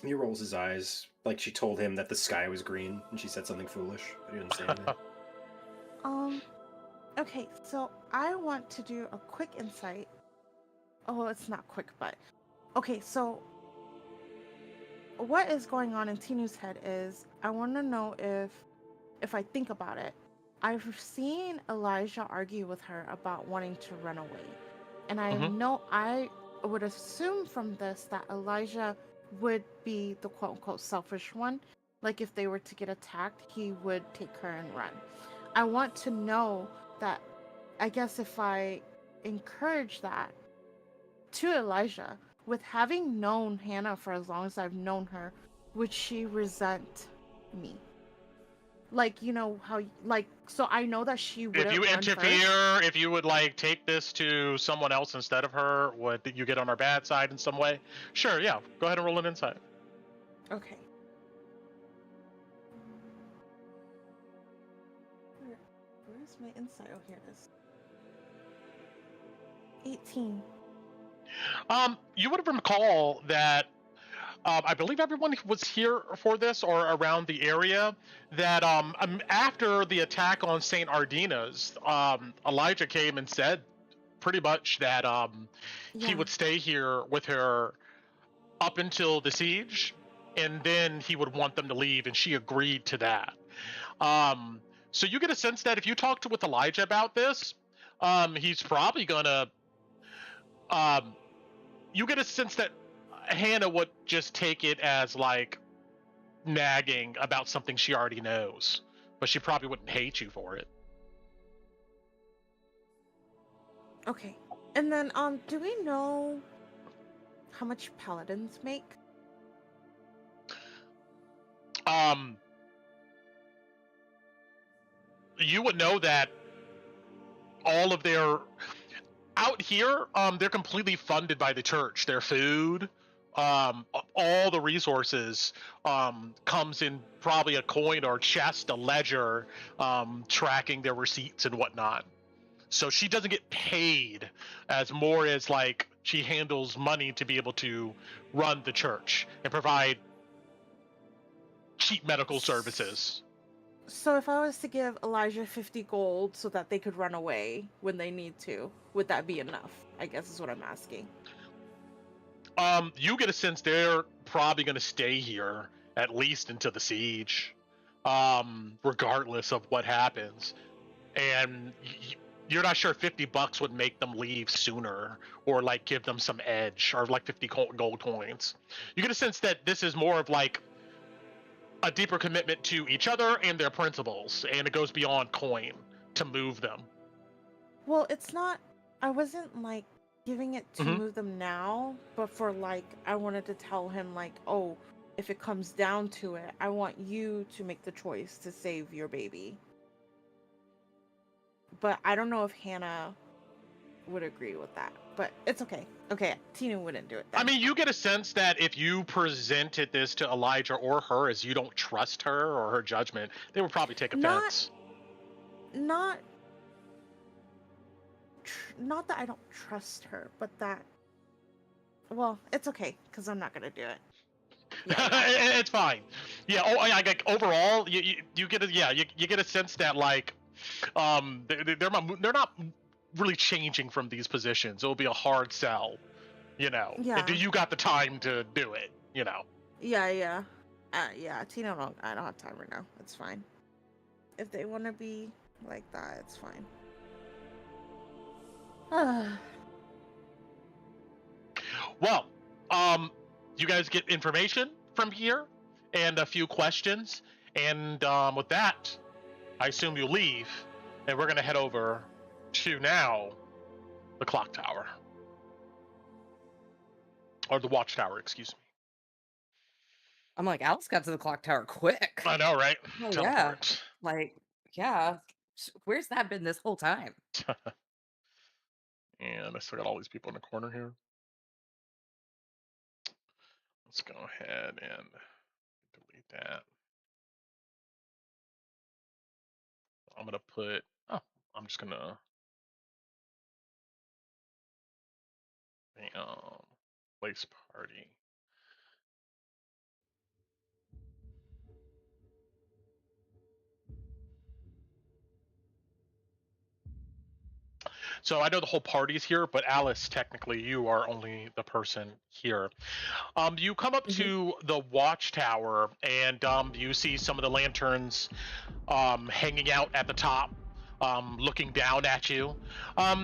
He rolls his eyes, like she told him that the sky was green, and she said something foolish, but he didn't say anything.
Okay, so I want to do a quick insight. Oh, it's not quick, but... Okay, so... What is going on in Tinu's head is, I want to know if I think about it, I've seen Elijah argue with her about wanting to run away. And I know, I would assume from this that Elijah would be the quote-unquote selfish one. Like, if they were to get attacked, he would take her and run. I want to know that, I guess if I encourage that to Elijah, with having known Hannah for as long as I've known her, would she resent me? Like, you know how, like, so I know that she would.
If you interfere, if you would like take this to someone else instead of her, would you get on our bad side in some way? Sure, yeah. Go ahead and roll an insight.
Okay. Where's my insight? Oh, here it is. 18.
You would recall that I believe everyone was here for this or around the area. That after the attack on Saint Ardina's, Elijah came and said pretty much that he
Yeah.
would stay here with her up until the siege, and then he would want them to leave, and she agreed to that. So you get a sense that if you talk with Elijah about this, he's probably gonna. You get a sense that Hannah would just take it as like nagging about something she already knows, but she probably wouldn't hate you for it.
Okay. And then, do we know how much paladins make?
You would know that all of their out here, they're completely funded by the church. Their food, all the resources, comes in probably a coin or chest, a ledger, tracking their receipts and whatnot. So she doesn't get paid as more as like she handles money to be able to run the church and provide cheap medical services.
So if I was to give Elijah 50 gold so that they could run away when they need to, would that be enough? I guess is what I'm asking.
You get a sense they're probably going to stay here at least until the siege, regardless of what happens. And you're not sure $50 would make them leave sooner, or like give them some edge, or like 50 gold coins. You get a sense that this is more of like a deeper commitment to each other and their principles, and it goes beyond coin to move them.
Well, it's not. I wasn't like giving it to
Mhm.
move them now, but for like, I wanted to tell him like, oh, if it comes down to it, I want you to make the choice to save your baby. But I don't know if Hannah would agree with that. But it's okay. Okay, Tina wouldn't do it then.
I mean, you get a sense that if you presented this to Elijah or her as you don't trust her or her judgment, they would probably take offense.
Not that I don't trust her, but that, well, it's okay because I'm not gonna do it. Yeah.
It's fine. Yeah. Oh, like overall, you get a you get a sense that like, they're not really changing from these positions. It'll be a hard sell, you know.
Yeah.
You got the time to do it, you know.
Yeah. Tina, I don't have time right now. It's fine. If they want to be like that, it's fine.
Well, you guys get information from here and a few questions, and with that, I assume you leave, and we're gonna head over to now the clock tower, or the watchtower, excuse me.
I'm like, Alice got to the clock tower quick.
I know, right?
Oh, yeah.
Teleport.
Like, yeah. Where's that been this whole time?
And I still got all these people in the corner here. Let's go ahead and delete that. I'm gonna put, I'm just gonna place party. So I know the whole party's here, but Alice, technically, you are only the person here. You come up to the watchtower, and you see some of the lanterns hanging out at the top, looking down at you.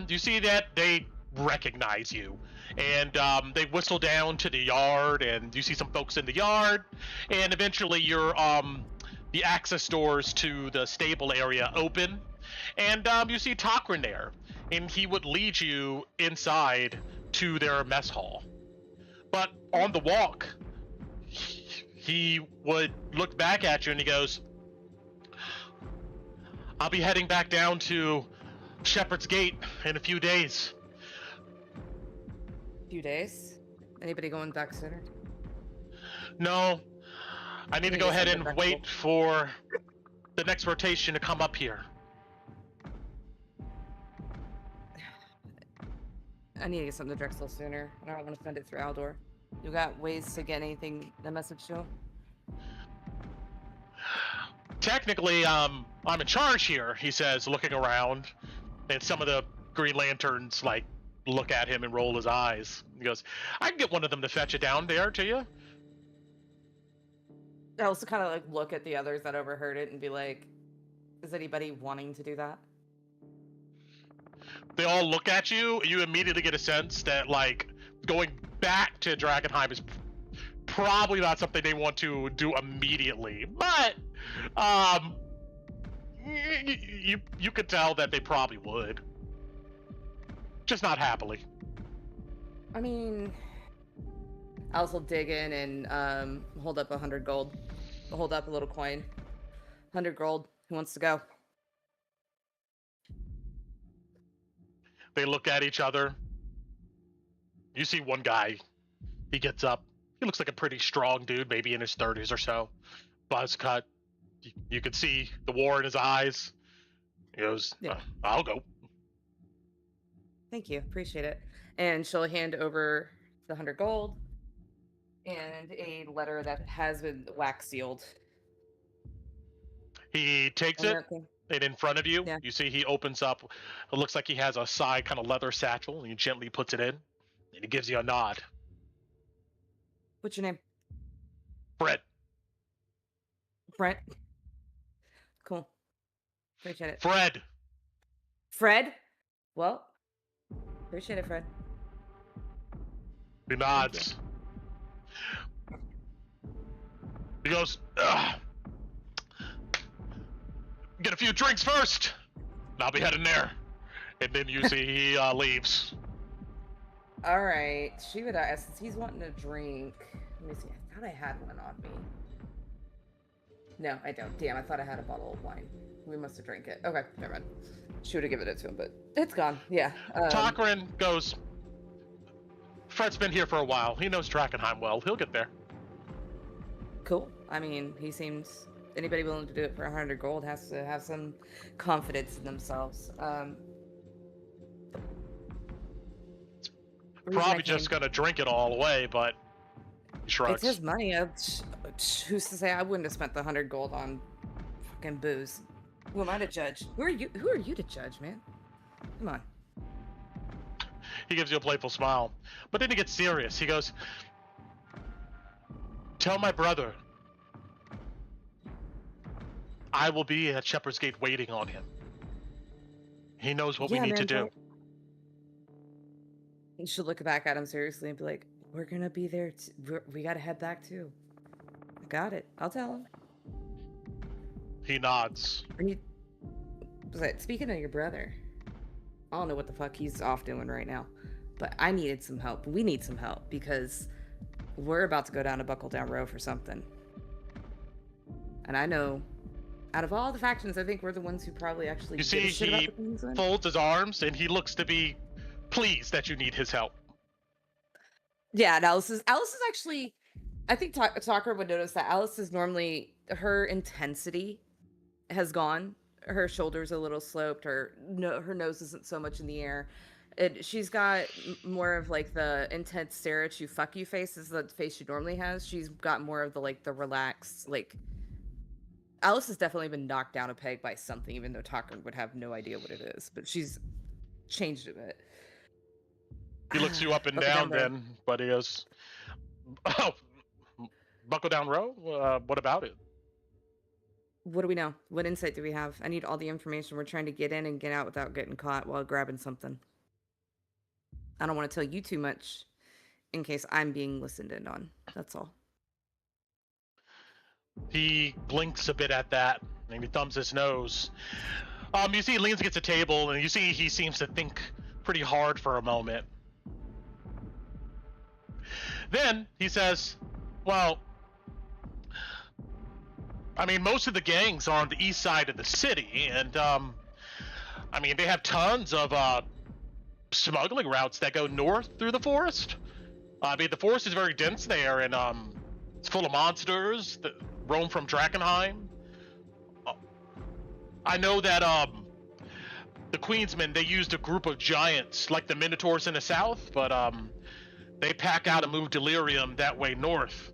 You see that they recognize you, and they whistle down to the yard, and you see some folks in the yard, and eventually the access doors to the stable area open, and you see Taqren there, and he would lead you inside to their mess hall. But on the walk, he would look back at you and he goes, I'll be heading back down to Shepherd's Gate in a few days.
Few days. Anybody going back sooner?
No, I need to
Need
go
to
ahead
send
and
it back
wait for the next rotation to come up here.
I need to get something to Drexel sooner. I don't want to send it through Aldor. You got ways to get anything, the message to him?
Technically, I'm in charge here, he says, looking around, and some of the Green Lanterns, like, look at him and roll his eyes. He goes, I can get one of them to fetch it down there to you.
I also kind of like look at the others that overheard it and be like, is anybody wanting to do that?
They all look at you. You immediately get a sense that, like, going back to Drakkenheim is probably not something they want to do immediately. But, you could tell that they probably would. Just not happily.
I mean, I also dig in and hold up 100 gold. Hold up a little coin. 100 gold. Who wants to go?
They look at each other. You see one guy. He gets up. He looks like a pretty strong dude, maybe in his 30s or so. Buzz cut. You can see the war in his eyes. He goes,
Yeah.
I'll go.
Thank you. Appreciate it. And she'll hand over the 100 gold and a letter that has been wax sealed.
He takes it, and in front of you,
Yeah.
you see he opens up. It looks like he has a side kind of leather satchel, and he gently puts it in, and he gives you a nod.
What's your name?
Fred.
Brent. Cool. Appreciate it.
Fred.
Fred? Well, appreciate it, Fred.
He nods. He goes, ugh. Get a few drinks first. And I'll be heading there. And then you see he leaves.
All right. She would ask, since he's wanting a drink. Let me see. I thought I had one on me. No, I don't. Damn, I thought I had a bottle of wine. We must have drank it. Okay, never mind. She would have given it to him, but it's gone. Yeah.
Taqren goes, Fred's been here for a while. He knows Drakkenheim well. He'll get there.
Cool. I mean, he seems... Anybody willing to do it for 100 gold has to have some confidence in themselves.
Probably just gonna drink it all away, but he shrugs.
It's his money. Who's to say I wouldn't have spent the 100 gold on fucking booze? Who am I to judge? Who are you to judge, man? Come on.
He gives you a playful smile, but then he gets serious. He goes, tell my brother I will be at Shepherd's Gate waiting on him. He knows what we need to do.
You should look back at him seriously and be like, we're gonna be there. We gotta head back too. I got it. I'll tell him.
He nods.
Speaking of your brother, I don't know what the fuck he's off doing right now, but I needed some help. We need some help because we're about to go down a Buckle Down Row for something. And I know, out of all the factions, I think we're the ones who probably actually.
You see, he folds his arms and he looks to be pleased that you need his help.
Yeah, and Alice is actually. I think Talker would notice that Alice is normally, her intensity has gone. Her shoulders a little sloped. Her nose isn't so much in the air. She's got more of like the intense stare at you, fuck you face is the face she normally has. She's got more of the relaxed, like. Alice has definitely been knocked down a peg by something, even though Taqren would have no idea what it is. But she's changed a bit.
He looks you up and down then, but he goes, oh, Buckle Down Row? What about it?
What do we know? What insight do we have? I need all the information. We're trying to get in and get out without getting caught while grabbing something. I don't want to tell you too much in case I'm being listened in on. That's all.
He blinks a bit at that, and he thumbs his nose. You see he leans against a table, and you see he seems to think pretty hard for a moment. Then he says, well, I mean, most of the gangs are on the east side of the city, and I mean, they have tons of smuggling routes that go north through the forest. I mean, the forest is very dense there, and it's full of monsters that roam from Drakkenheim. I know that the Queensmen, they used a group of giants like the Minotaurs in the south, but they pack out and move Delirium that way north.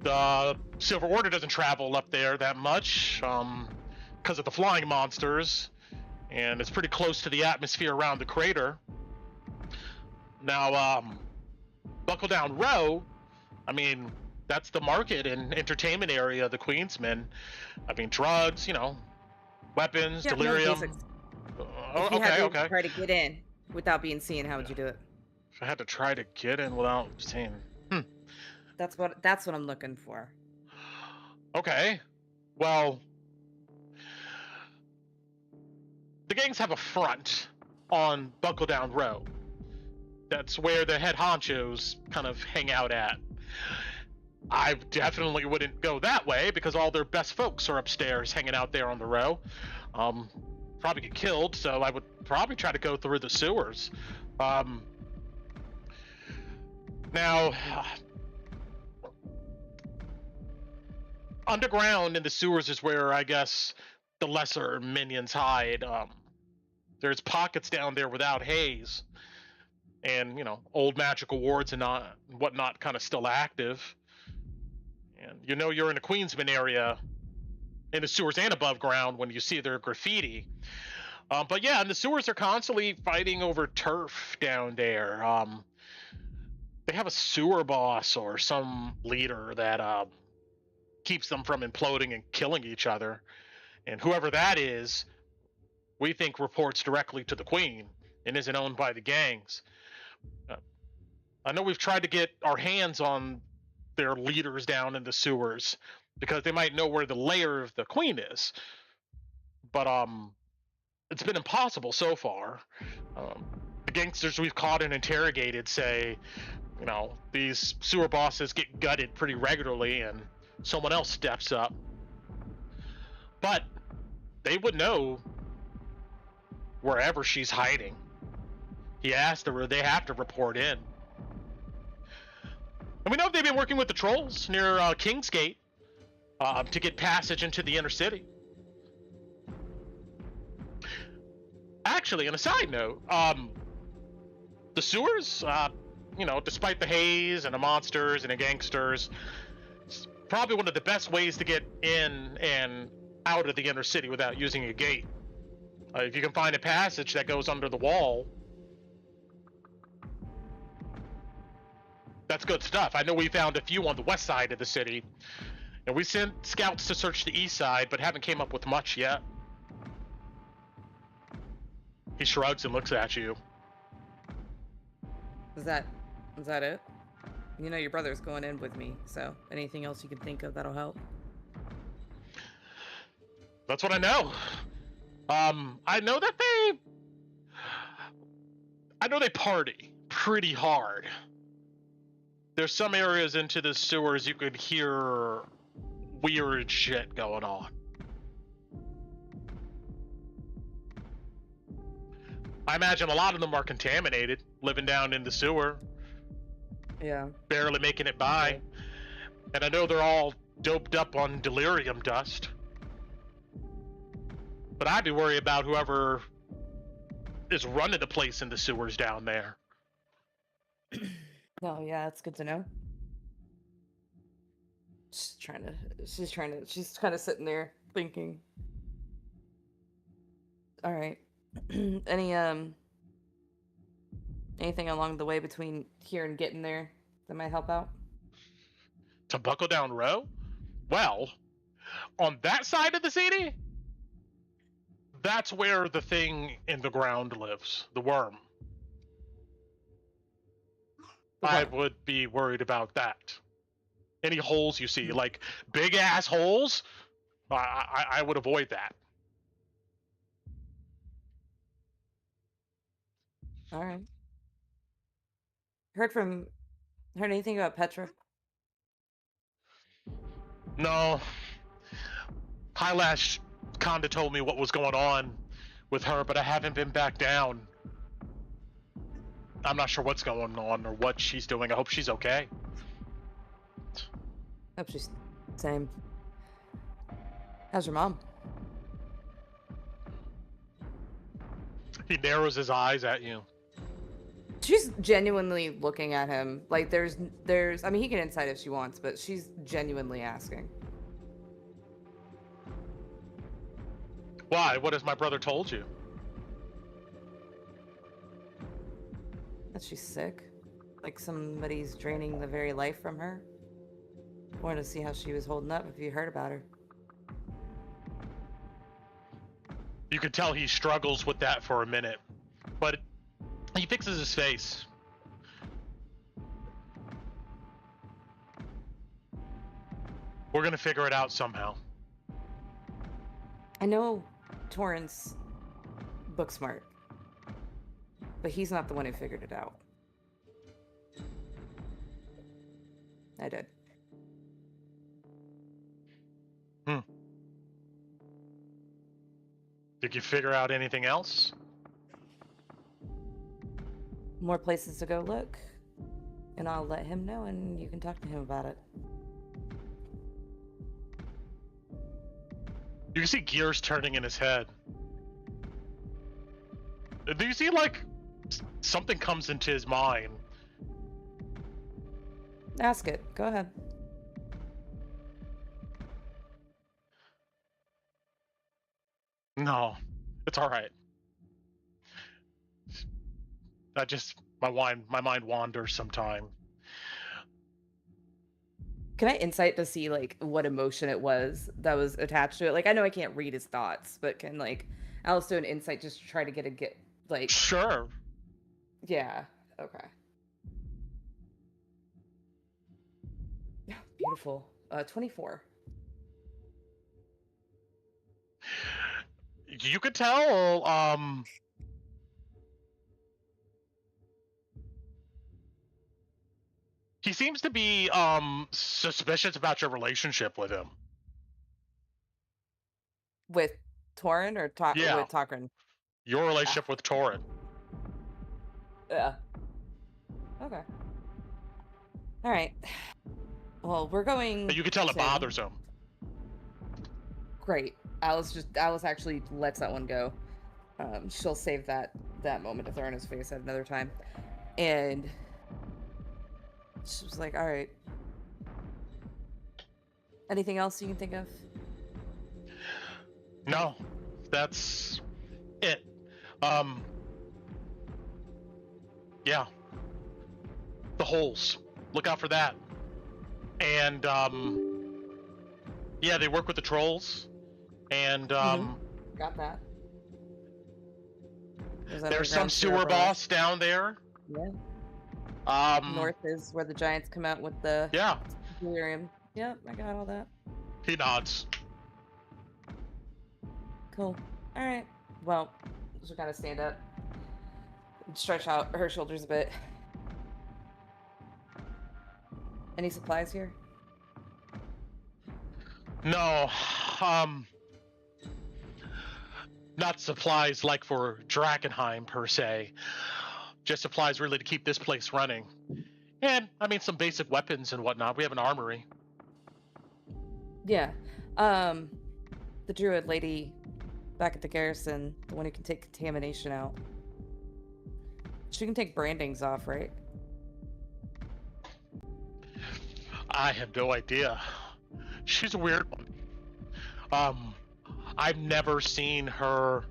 The Silver Order doesn't travel up there that much because of the flying monsters, and it's pretty close to the atmosphere around the crater. Now, Buckle Down Row, I mean, that's the market and entertainment area of the Queensmen. I mean, drugs, you know, weapons,
Yeah, no
delirium.
basics.
Oh,
If you had
okay.
to try to get in without being seen, how would you do it?
If I had to try to get in without seeing,
That's what I'm looking for.
okay. Well, the gangs have a front on Buckle Down Row. That's where the head honchos kind of hang out at. I definitely wouldn't go that way because all their best folks are upstairs hanging out there on the row. Probably get killed, so I would probably try to go through the sewers. Now, underground in the sewers is where I guess the lesser minions hide. There's pockets down there without haze, and you know, old magical wards and whatnot kind of still active. And you know you're in the Queensman area, in the sewers and above ground when you see their graffiti. But yeah, and the sewers are constantly fighting over turf down there. They have a sewer boss or some leader that keeps them from imploding and killing each other. And whoever that is, we think reports directly to the Queen and isn't owned by the gangs. I know we've tried to get our hands on their leaders down in the sewers because they might know where the lair of the Queen is. But it's been impossible so far. The gangsters we've caught and interrogated say, you know, these sewer bosses get gutted pretty regularly and someone else steps up. But they would know wherever she's hiding. He asked her, they have to report in. And we know they've been working with the trolls near Kingsgate to get passage into the inner city. Actually, on a side note, the sewers, you know, despite the haze and the monsters and the gangsters, it's probably one of the best ways to get in and out of the inner city without using a gate. If you can find a passage that goes under the wall, that's good stuff. I know we found a few on the west side of the city, and we sent scouts to search the east side, but haven't came up with much yet. He shrugs and looks at you.
Is that it? You know your brother's going in with me, so anything else you can think of that'll help?
That's what I know. I know they party pretty hard. There's some areas into the sewers you could hear weird shit going on. I imagine a lot of them are contaminated, living down in the sewer.
Yeah.
Barely making it by. And I know they're all doped up on delirium dust. But I'd be worried about whoever is running the place in the sewers down there.
Oh, yeah, that's good to know. She's kind of sitting there thinking. All right. Anything along the way between here and getting there that might help out?
To Buckle Down Row? Well, on that side of the city, that's where the thing in the ground lives, the worm. I would be worried about that. Any holes you see, like big ass holes, I would avoid that.
All right. Heard anything about Petra?
No. Hylash kinda told me what was going on with her, but I haven't been back down. I'm not sure what's going on or what she's doing. I hope she's okay.
Hope she's same. How's your mom?
He narrows his eyes at you.
She's genuinely looking at him. Like there's I mean he can insight if she wants, but she's genuinely asking.
Why? What has my brother told you?
That she's sick. Like somebody's draining the very life from her. Wanted to see how she was holding up if you heard about her.
You could tell he struggles with that for a minute, but he fixes his face. We're gonna figure it out somehow.
I know Torrance book smart, but he's not the one who figured it out. I did.
Did you figure out anything else?
More places to go look, and I'll let him know, and you can talk to him about it.
You can see gears turning in his head. Do you see, like, something comes into his mind?
Ask it. Go ahead.
No, it's all right. My mind wanders sometime.
Can I insight to see like what emotion it was that was attached to it? Like I know I can't read his thoughts, but can like Alice do an insight just to try to get like
Sure.
Yeah. Okay. Beautiful. 24.
You could tell, he seems to be, suspicious about your relationship with him.
With Torin or
Yeah.
with Taqren?
Your relationship with Torin.
Yeah. Okay. All right. Well, we're going.
But you can tell it
to-
bothers him.
Great. Alice actually lets that one go. She'll save that moment to throw in his face at another time. And she was like, all right. Anything else you can think of?
No, that's it. Yeah. The holes. Look out for that. And, yeah, they work with the trolls. And,
Got that.
there's some sewer boss down there.
Yeah. North is where the giants come out with the
Yeah.
delirium. Yep, I got all that.
He nods.
Cool. All right. Well, she'll kind of stand up and stretch out her shoulders a bit. Any supplies here?
No, not supplies like for Drakkenheim per se. Just supplies really to keep this place running. And, I mean, some basic weapons and whatnot. We have an armory.
Yeah. The druid lady back at the garrison, the one who can take contamination out. She can take brandings off, right?
I have no idea. She's a weird one. I've never seen her.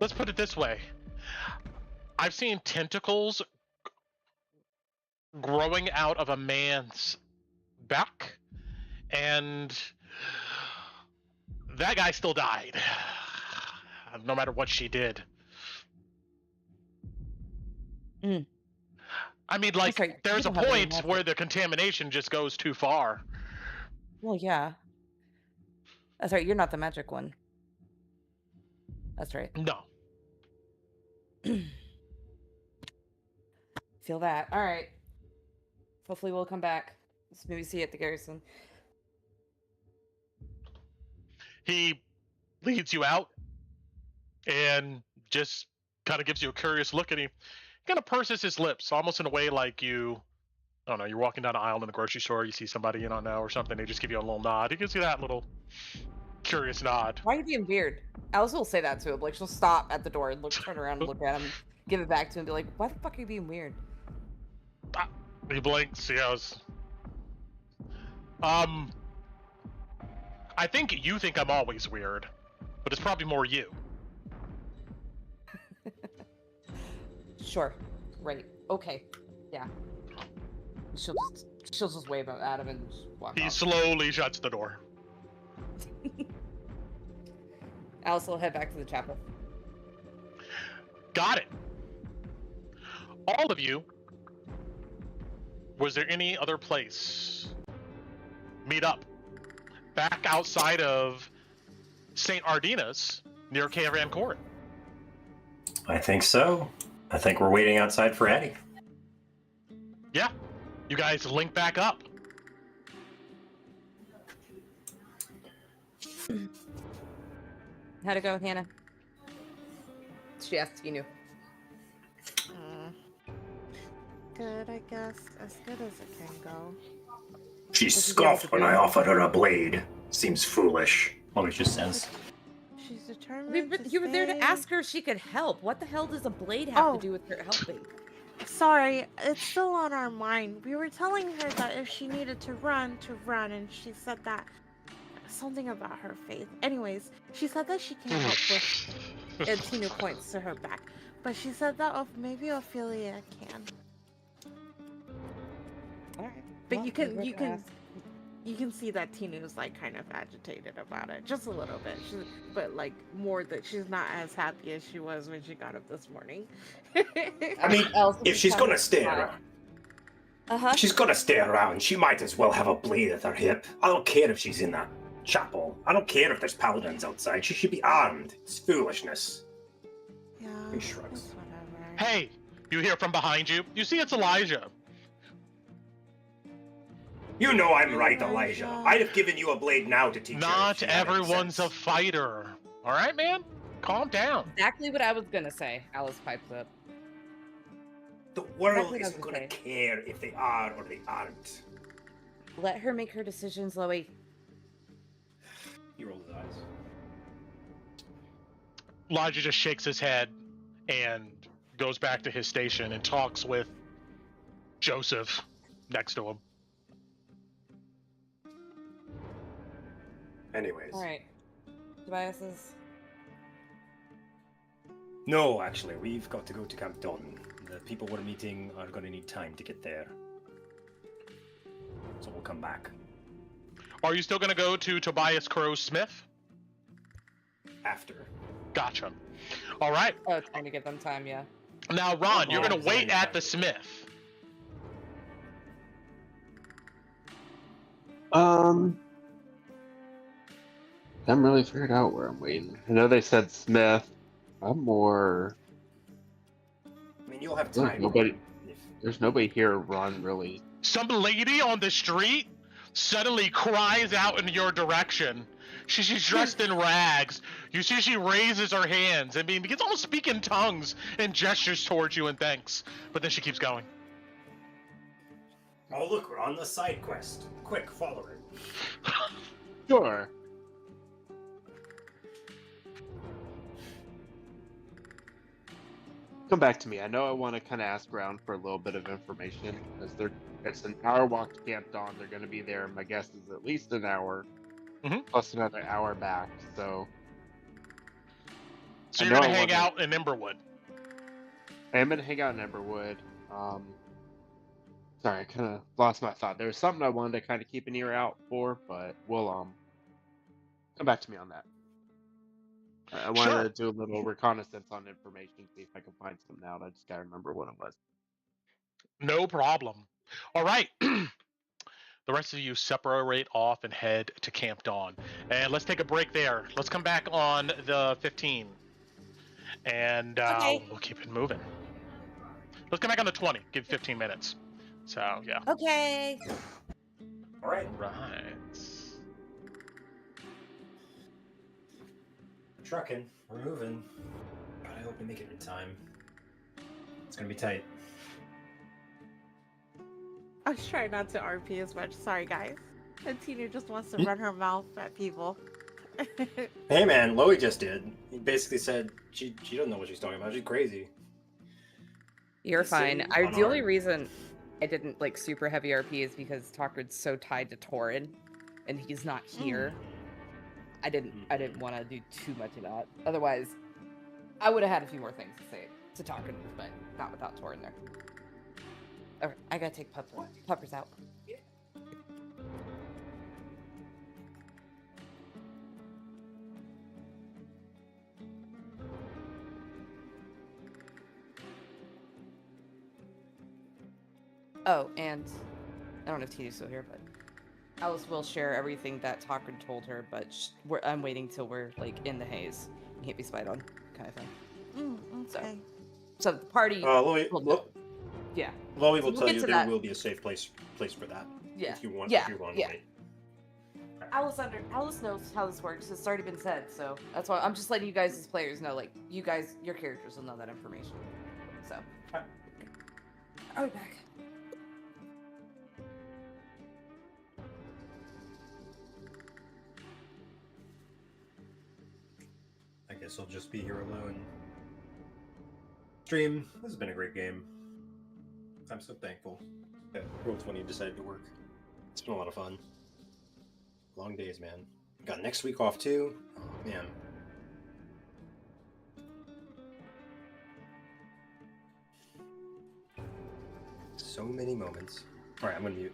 Let's put it this way. I've seen tentacles growing out of a man's back, and that guy still died. No matter what she did.
Mm.
I mean, like,
Sorry,
there's
you
a
don't have any
point
magic.
where the contamination just goes too far.
Well, yeah. That's right, you're not the magic one. That's right.
No.
Feel that. All right. Hopefully we'll come back. Let's maybe see you at the garrison.
He leads you out and just kind of gives you a curious look, and he kind of purses his lips, almost in a way like I don't know, you're walking down an aisle in the grocery store, you see somebody you don't know or something, they just give you a little nod. He gives you that little curious nod.
Why are you being weird? Alice will say that to him. Like, she'll stop at the door and turn around and look at him, give it back to him, and be like, why the fuck are you being weird?
He blinks, he goes, I think you think I'm always weird, but it's probably more you.
Sure. Right. Okay. Yeah. She'll just wave at him and just walk
He
off.
slowly shuts the door.
Alice will head back to the chapel.
Got it. All of you, was there any other place? Meet up. Back outside of St. Ardina's, near Caravan Court.
I think so. I think we're waiting outside for Eddie.
Yeah. You guys link back up.
How'd it go with Hannah? She asked you knew.
Good, I guess. As good as it can go.
She
Does he
scoffed
get
when
the
I
blade?
offered her a blade. Seems foolish. Eloise just says.
She's determined.
You were there to
stay.
ask her if she could help. What the hell does a blade have
Oh.
to do with her helping?
Sorry, it's still on our mind. We were telling her that if she needed to run, and she said that something about her faith. Anyways, she said that she can't help with, and Tina points to her back. But she said that maybe Ophelia can.
All right.
But
Well,
you can see that Tina's like kind of agitated about it, just a little bit. But like more that she's not as happy as she was when she got up this morning.
I mean, if she's gonna stay around, she's gonna stay around. She might as well have a blade at her hip. I don't care if she's in that chapel. I don't care if there's paladins outside. She should be armed. It's foolishness.
Yeah,
He shrugs.
it's whatever.
Hey, you hear from behind you. You see it's Elijah.
You know I'm right, Elijah. I'd have given you a blade now to teach her.
Not
if she had any
everyone's a
sense.
fighter. All right, man? Calm down.
Exactly what I was gonna say. Alice pipes up.
The world
Exactly what I
isn't
was
gonna
gonna
care if they are or they aren't.
Let her make her decisions, Loie.
He rolled his eyes.
Elijah just shakes his head and goes back to his station and talks with Joseph next to him.
Anyways.
All right. Tobias is.
No, actually, we've got to go to Camp Don. The people we're meeting are going to need time to get there. So we'll come back.
Are you still going to go to Tobias Crow Smith?
After.
Gotcha. All right.
Oh, trying to give them time, yeah.
Now, Ron, you're
Oh,
going to wait
sorry.
at the Smith.
I'm really figured out where I'm waiting. I know they said Smith. I'm more.
I mean, you'll have
Look,
time.
nobody-
If-
There's nobody here. Ron really.
Some lady on the street suddenly cries out in your direction. She's dressed in rags. You see she raises her hands and begins almost speak in tongues and gestures towards you and thanks. But then she keeps going.
Oh, look, we're on the side quest. Quick, follow her.
Sure. Come back to me. I know I want to kind of ask around for a little bit of information because it's an hour walk to Camp Dawn. They're going to be there. My guess is at least an hour, plus another hour back. So
So
I
you're
know
going to
I
hang
wanna-
out in Emberwood.
I am going to hang out in Emberwood. Sorry, I kind of lost my thought. There was something I wanted to kind of keep an ear out for, but we'll come back to me on that. I wanted
Sure.
to do a little reconnaissance on information, see if I can find something out. I just gotta remember what it was.
No problem. All right. The rest of you separate off and head to Camp Dawn. And let's take a break there. Let's come back on the 15. And
Okay.
we'll keep it moving. Let's come back on the 20. Give 15 minutes. So, yeah.
Okay.
All right.
Right.
trucking. We're moving. God, I hope we make it in time. It's gonna be tight.
I was trying not to RP as much. Sorry, guys. And Tina just wants to run her mouth at people.
Hey man, Loie just did. He basically said she doesn't know what she's talking about. She's crazy.
You're
He's
fine.
sitting
The only
unarmed.
reason I didn't like super heavy RP is because Taqren's so tied to Torin, and he's not here. I didn't want to do too much of that. Otherwise, I would have had a few more things to say to Taqren, but not without Torin there. Okay, I gotta take puppers out. Oh, and I don't know if Tina's still here, but Alice will share everything that Taqren told her, but I'm waiting till we're like in the haze and can't be spied on, kind of thing.
Okay.
So the party.
Loie,
Yeah.
Loie
So
will
we'll
tell
get
you
to
there
that.
will be a safe place for that.
Yeah.
If you want,
Yeah.
if you want
Yeah.
to wait.
Alice knows how this works. It's already been said, so that's why I'm just letting you guys as players know. Like, you guys, your characters will know that information. So. I'll be back.
I guess I'll just be here alone. Stream, this has been a great game. I'm so thankful that Roll20 decided to work. It's been a lot of fun. Long days, man. Got next week off too. Oh, man. So many moments. Alright, I'm gonna mute.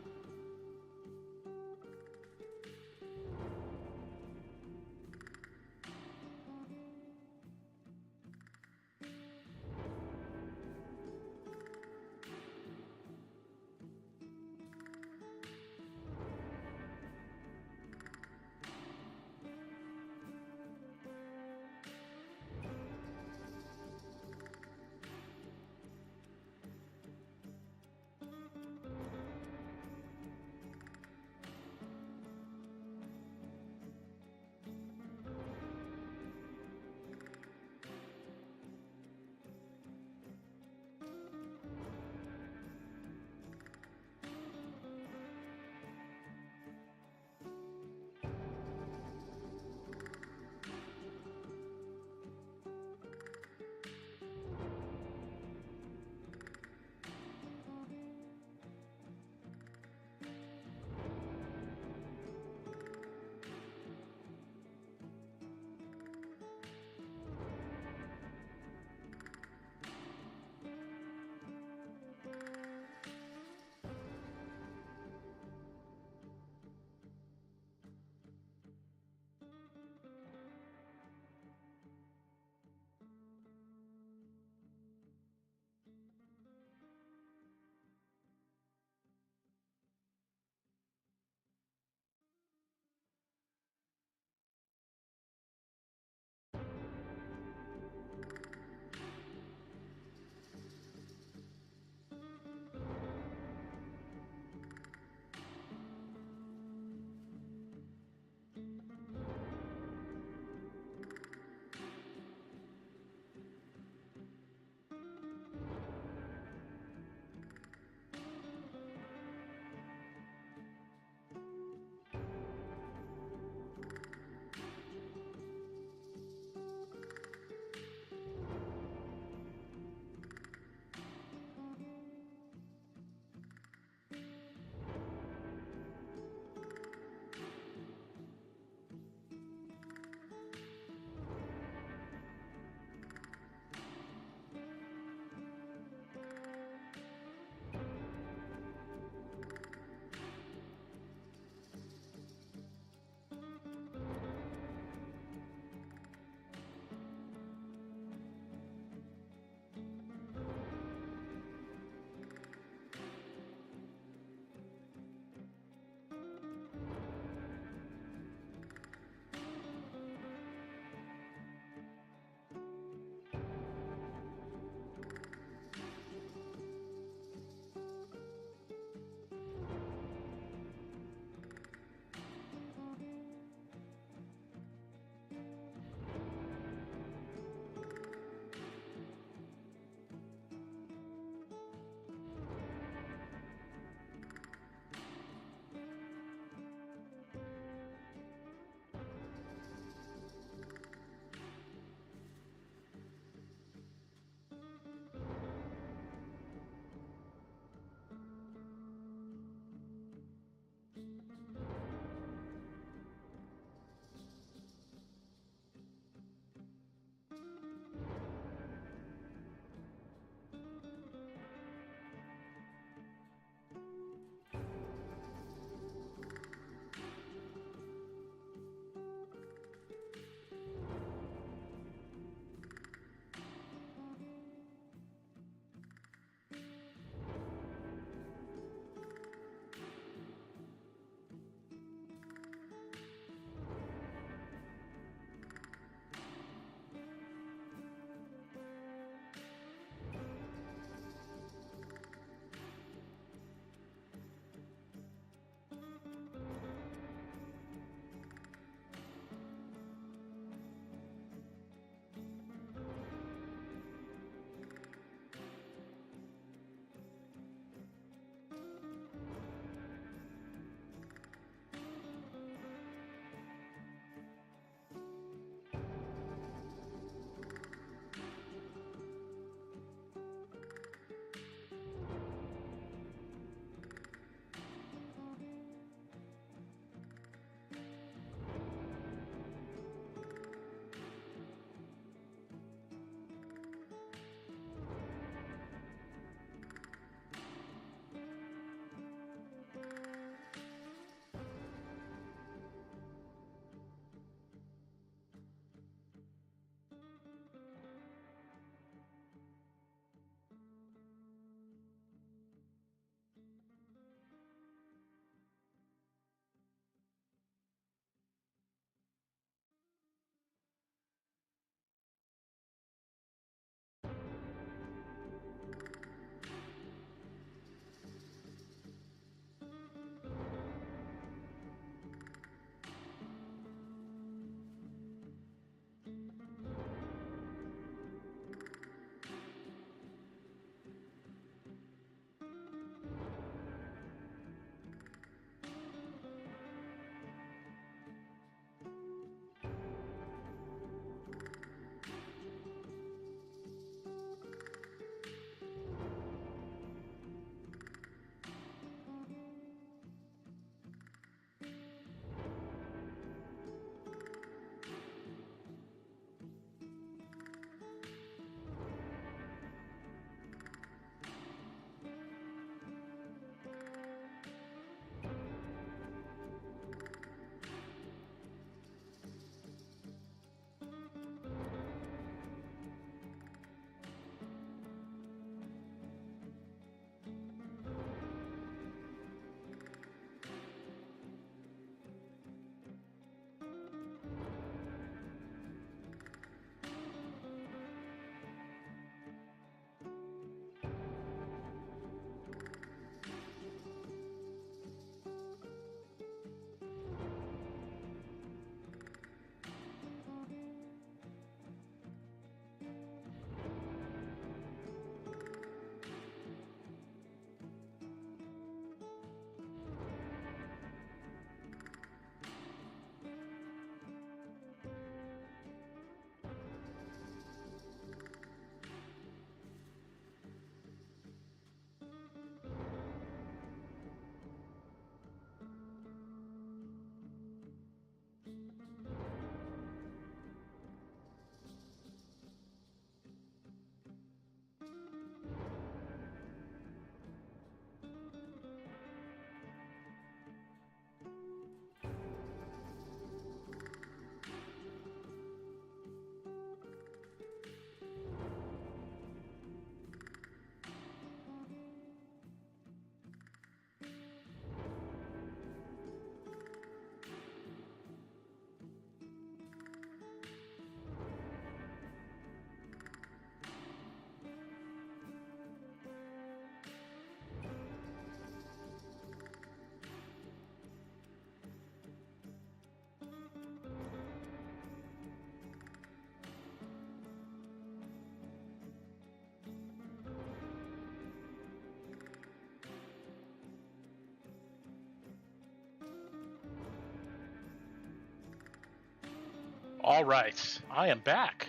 All right, I am back.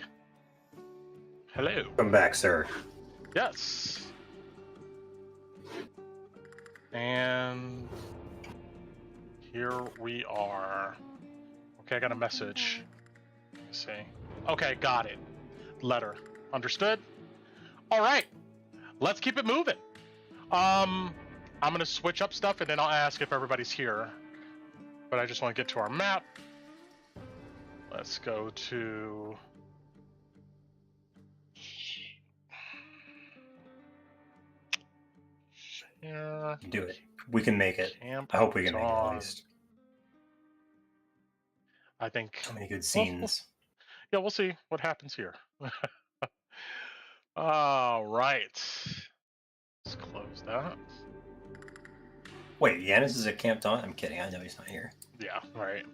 Hello.
Come back, sir.
Yes. And here we are. Okay, I got a message. Let's see. Okay, got it. Letter. Understood? All right. Let's keep it moving. I'm gonna switch up stuff and then I'll ask if everybody's here. But I just want to get to our map. Let's go to... Here.
Do it. We can make it.
Camp
I hope we can make it at
Dawn.
least.
I think...
So many good scenes.
Yeah, we'll see what happens here. All right. Let's close that.
Wait, Yanis is at Camp Dawn? I'm kidding. I know he's not here.
Yeah, right.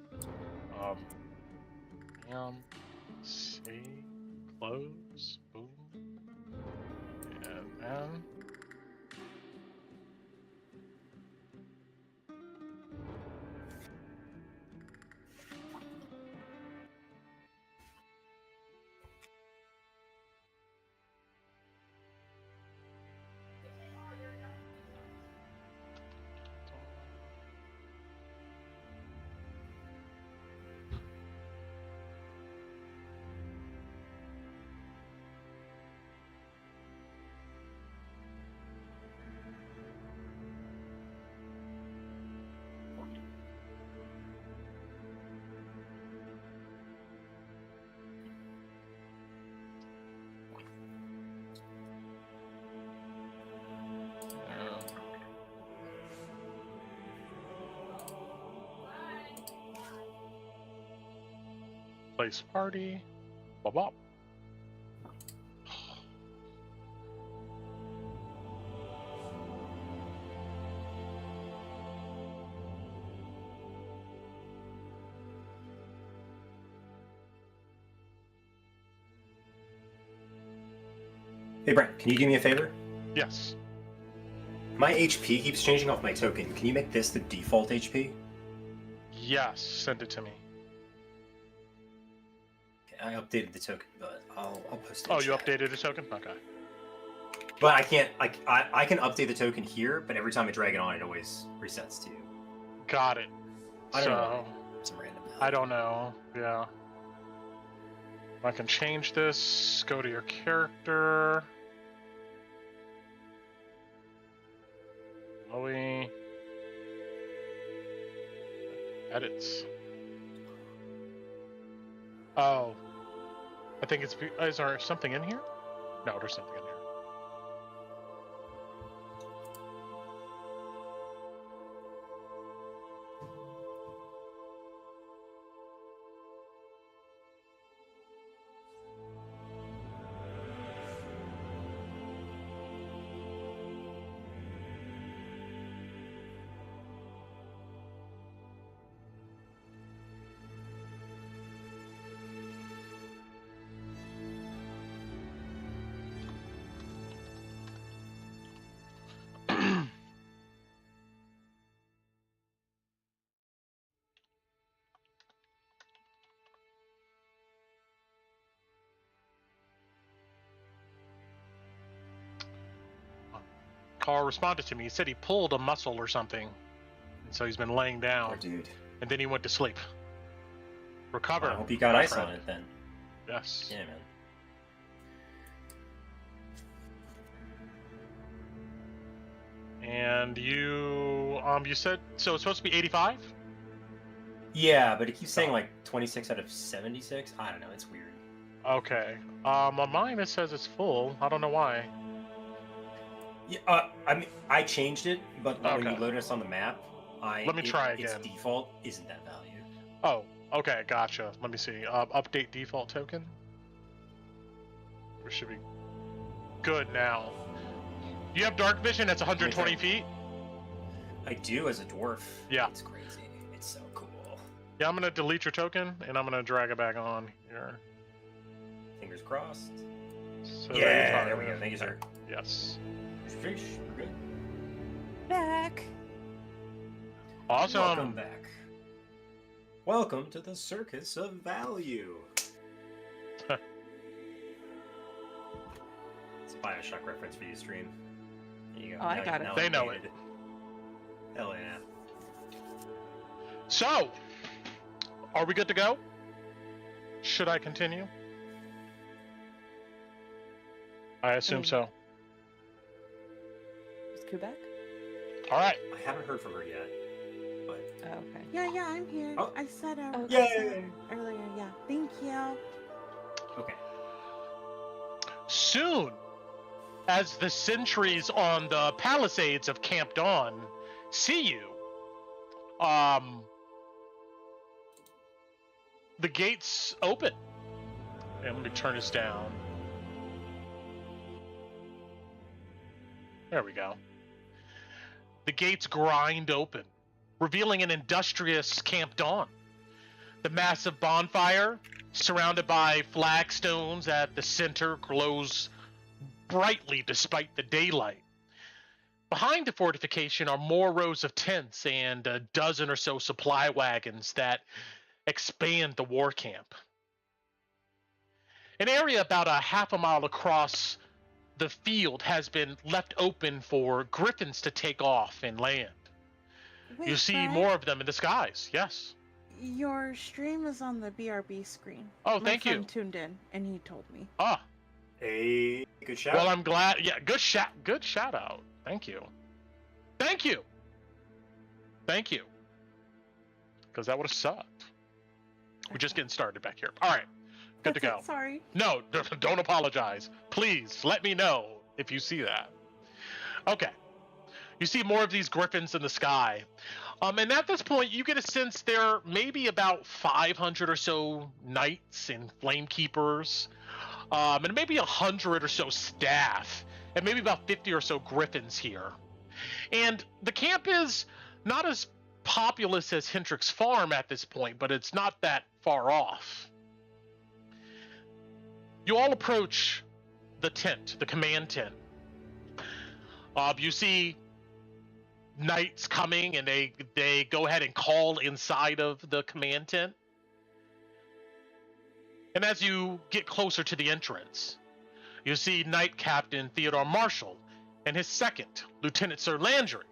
See, close, boom, and then place party. Bop bop.
Hey, Brent, can you do me a favor?
Yes.
My HP keeps changing off my token. Can you make this the default HP?
Yes. Send it to me.
Okay, I updated the token, but I'll post it.
Oh,
in
you
chat.
updated the token? Okay.
But I can't. I can update the token here, but every time I drag it on, it always resets to you.
Got it.
I don't
So,
know. Some random.
I don't know. Yeah. I can change this. Go to your character. Chloe. Edits. Oh. I think it's... Is there something in here? No, there's something in here. Carl responded to me. He said he pulled a muscle or something. And so he's been laying down.
Oh, dude.
And then he went to sleep. Recover.
I hope you got
my
ice
friend.
on it then.
Yes.
Yeah, man.
And you said, so it's supposed to be 85?
Yeah, but it keeps saying like 26 out of 76. I don't know. It's weird.
Okay. On mine it says it's full. I don't know why.
Yeah, I mean, I changed it, but when
Okay.
you load us on the map,
Let me try
Its
again.
default isn't that value.
Oh, okay, gotcha. Let me see. Update default token. We should be good now. You have dark vision that's 120 feet?
I do as a dwarf.
Yeah.
It's crazy. It's so cool.
Yeah, I'm gonna delete your token and I'm gonna drag it back on here.
Fingers crossed.
So
Yeah,
85.
there we go. Thank you, sir.
Yes.
Fish, we're good.
Back.
Awesome.
Welcome back. Welcome to the Circus of Value. Bioshock reference for you, stream. There you go.
Oh, I got it.
now
They
I'm
know
dated. Hell yeah.
So, are we good to go? Should I continue? I assume so.
Is Kubek?
All right.
I haven't heard from her yet. But
Oh, okay.
Yeah, I'm here.
Oh.
I said
Oh,
I said earlier. Yeah. Thank you.
okay.
Soon, as the sentries on the palisades of Camp Dawn see you, the gates open. And let me turn this down. There we go. The gates grind open, revealing an industrious Camp Dawn. The massive bonfire, surrounded by flagstones at the center, glows brightly despite the daylight. Behind the fortification are more rows of tents and a dozen or so supply wagons that expand the war camp. An area about a half a mile across the field has been left open for griffins to take off and land.
Wait,
You see
Fred,
more of them in the skies, yes.
Your stream is on the BRB screen.
Oh,
My
thank you.
friend tuned in and he told me.
Ah,
A good shout.
well, I'm glad. Yeah, good shout out. Thank you. Thank you. Thank you. Because that would have sucked. We're just getting started back here. All right, good to
That's
go.
it, sorry.
No, don't apologize. Please let me know if you see that. Okay. You see more of these griffins in the sky. And at this point, you get a sense there may be about 500 or so knights and flamekeepers, and maybe 100 or so staff, and maybe about 50 or so griffins here. And the camp is not as populous as Hendrick's farm at this point, but it's not that far off. You all approach the tent, the command tent. You see knights coming, and they go ahead and call inside of the command tent. And as you get closer to the entrance, you see Knight Captain Theodore Marshall and his second, Lieutenant Sir Landry,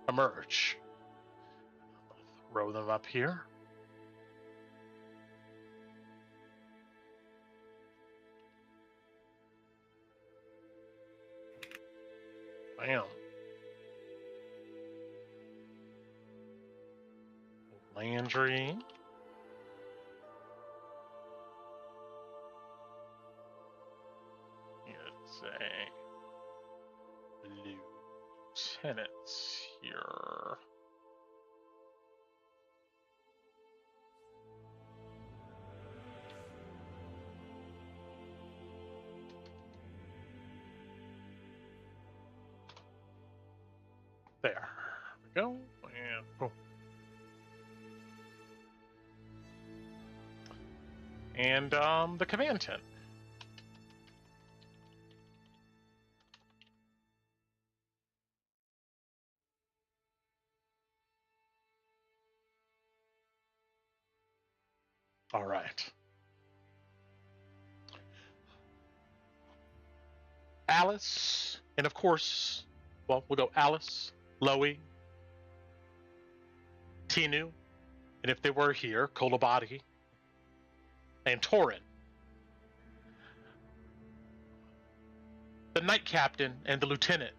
emerge. Throw them up here. Bam. Landry. It's a lieutenant here. There we go, and boom. And the command tent. All right. Alice, and of course, well, we'll go Alice, Loie, Tinu, and if they were here, Kolabadi, and Torin. The Knight Captain and the Lieutenant,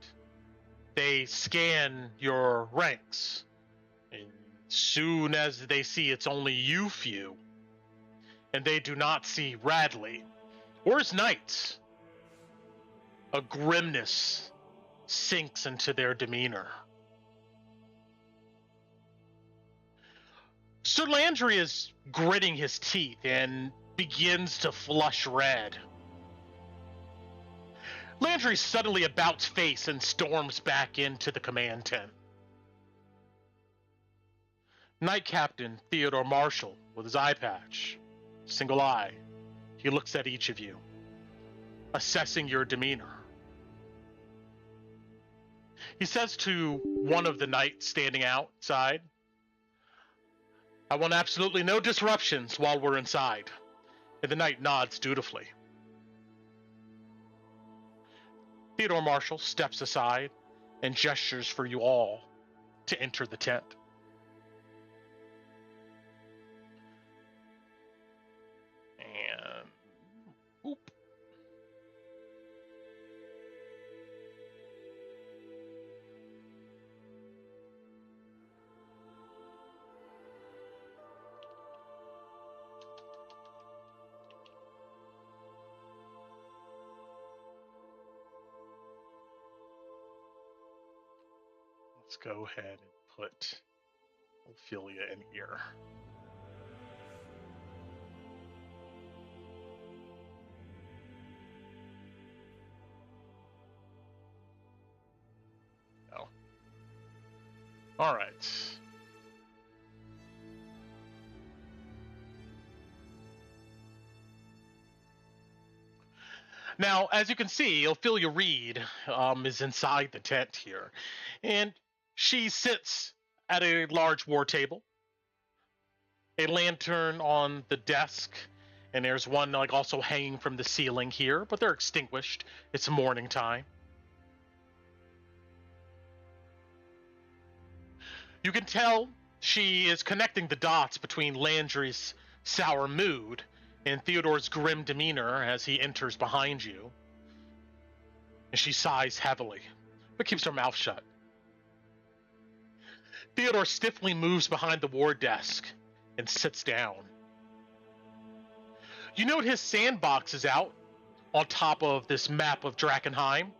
they scan your ranks, and soon as they see it's only you few, and they do not see Radley or his knights, a grimness sinks into their demeanor. Sir Landry is gritting his teeth and begins to flush red. Landry suddenly abouts face and storms back into the command tent. Knight Captain Theodore Marshall, with his eye patch, single eye, he looks at each of you, assessing your demeanor. He says to one of the knights standing outside, "I want absolutely no disruptions while we're inside." And the knight nods dutifully. Theodore Marshall steps aside and gestures for you all to enter the tent. And whoop. Let's go ahead and put Ophelia in here. Oh. All right. Now, as you can see, Ophelia Reed is inside the tent here, and she sits at a large war table, a lantern on the desk, and there's one like also hanging from the ceiling here, but they're extinguished. It's morning time. You can tell she is connecting the dots between Landry's sour mood and Theodore's grim demeanor as he enters behind you. And she sighs heavily, but keeps her mouth shut. Theodore stiffly moves behind the war desk and sits down. You note his sandbox is out on top of this map of Drakkenheim.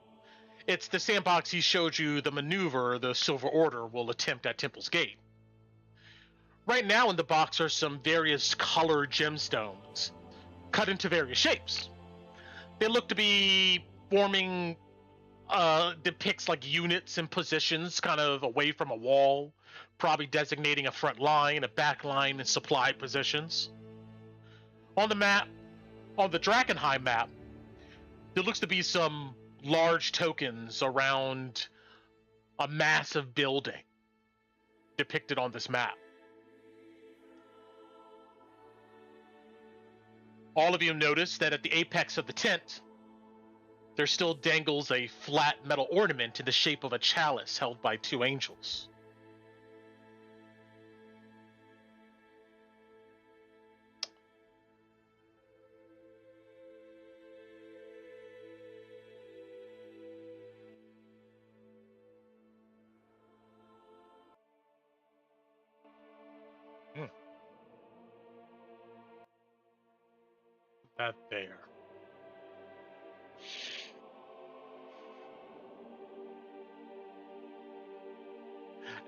It's the sandbox he showed you the maneuver the Silver Order will attempt at Temple's Gate. Right now in the box are some various colored gemstones, cut into various shapes. They look to be forming, depicts like units and positions kind of away from a wall, probably designating a front line, a back line, and supply positions. On the map, on the Drakkenheim map, there looks to be some large tokens around a massive building depicted on this map. All of you notice that at the apex of the tent, there still dangles a flat metal ornament in the shape of a chalice held by two angels. That there.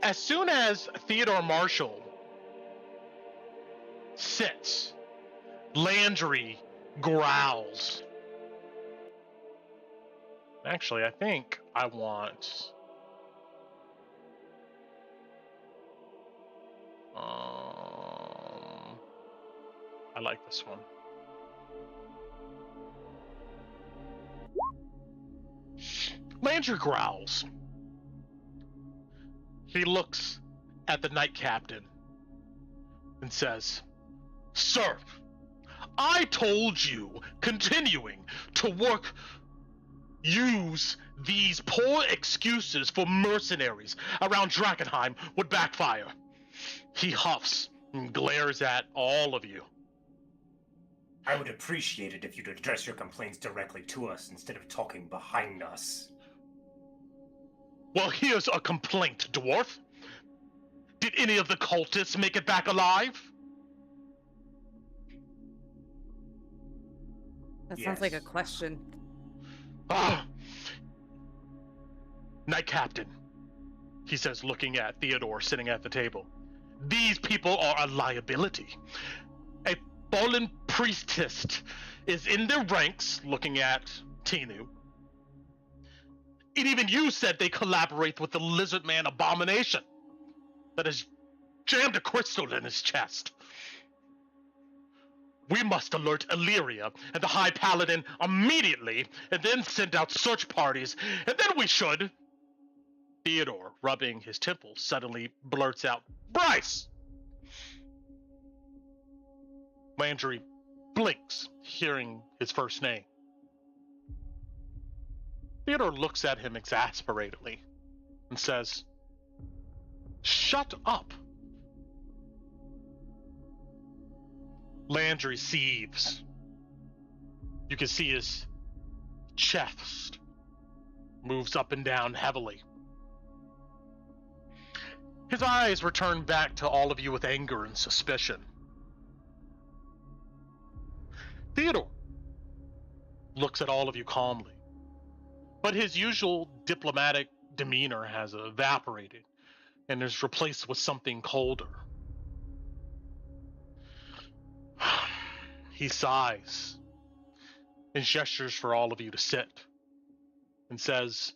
As soon as Theodore Marshall sits, Landry growls. Actually, I think I want... I like this one. Landry growls. He looks at the Knight Captain and says, "Sir, I told you continuing to use these poor excuses for mercenaries around Drakkenheim would backfire." He huffs and glares at all of you.
I would appreciate it if you'd address your complaints directly to us instead of talking behind us.
Well, here's a complaint, dwarf. Did any of the cultists make it back alive?
That sounds like a
Yes.
question.
Ah! Knight Captain, he says, looking at Theodore sitting at the table. These people are a liability. A fallen priestess is in their ranks, looking at Tinu. And even you said they collaborate with the lizard man abomination that has jammed a crystal in his chest. We must alert Illyria and the High Paladin immediately, and then send out search parties, and then we should... Theodore, rubbing his temples, suddenly blurts out, "Bryce!" Landry blinks, hearing his first name. Theodore looks at him exasperatedly and says, "Shut up." Landry seethes. You can see his chest moves up and down heavily. His eyes return back to all of you with anger and suspicion. Theodore looks at all of you calmly, but his usual diplomatic demeanor has evaporated and is replaced with something colder. He sighs and gestures for all of you to sit and says,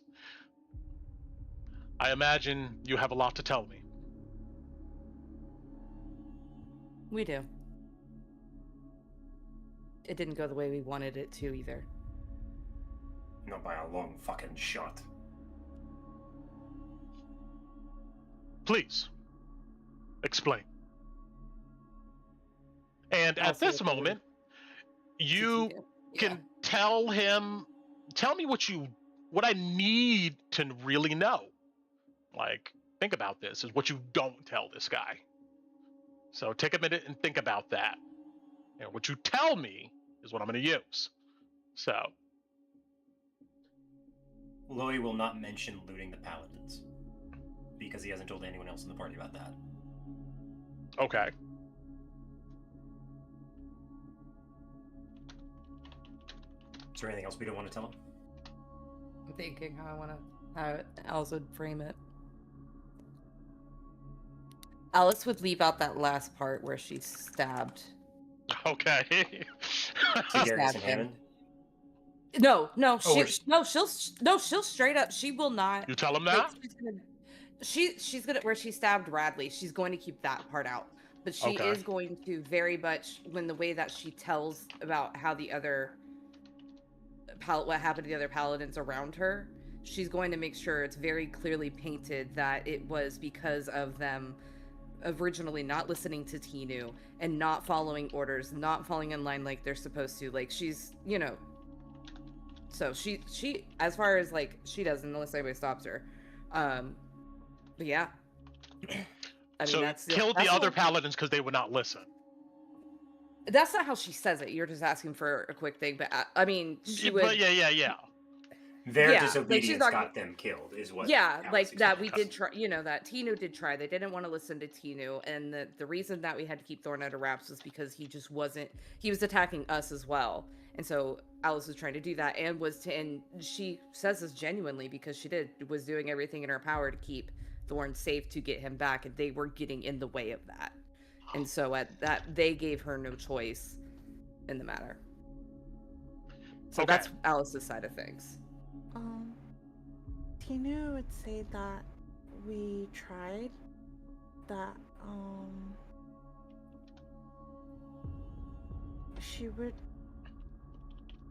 "I imagine you have a lot to tell me."
We do. It didn't go the way we wanted it to either.
Not by a long fucking shot.
Please, explain. And at this moment, you can tell him, tell me what I need to really know. Like, think about this, is what you don't tell this guy. So take a minute and think about that. And what you tell me is what I'm going to use. So.
Loey will not mention looting the paladins, because he hasn't told anyone else in the party about that.
Okay.
Is there anything else we don't want to tell him?
I'm thinking how Alice would frame it. Alice would leave out that last part where she stabbed.
Okay.
Garrison Hammond?
She'll straight up. She will not.
You tell him that?
She's gonna where she stabbed Radley. She's going to keep that part out, but she is going to very much when the way that she tells about how the other what happened to the other paladins around her. She's going to make sure it's very clearly painted that it was because of them originally not listening to Tinu and not following orders, not falling in line like they're supposed to. Like she's, so she as far as like she doesn't unless anybody stops her. But yeah. I mean,
so killed the other paladins because they would not listen.
That's not how she says it. You're just asking for a quick thing, but I mean, she would.
But yeah.
Their disobedience got them killed, is what.
Yeah, like that we did try. That Tinu did try. They didn't want to listen to Tinu, and the reason that we had to keep Thorn under wraps was because he just wasn't. He was attacking us as well, and so Alice was trying to do that, and she says this genuinely because she was doing everything in her power to keep Thorn safe to get him back, and they were getting in the way of that, and so at that they gave her no choice in the matter. So that's Alice's side of things.
Tinu would say that we tried, that she would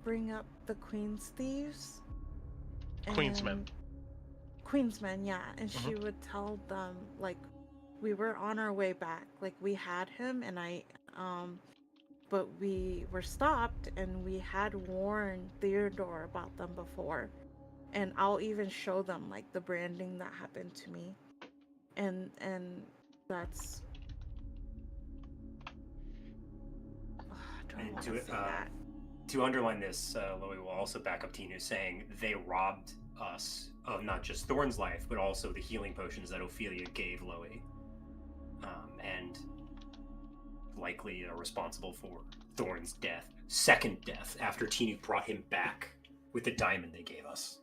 bring up the Queen's thieves.
Queensmen,
yeah, and she would tell them like we were on our way back, like we had him, and but we were stopped, and we had warned Theodore about them before. And I'll even show them like the branding that happened to me, and that's.
To underline this, Loey will also back up Tinu, saying they robbed us of not just Thorn's life, but also the healing potions that Ophelia gave Loey, and likely are responsible for Thorn's second death after Tinu brought him back with the diamond they gave us.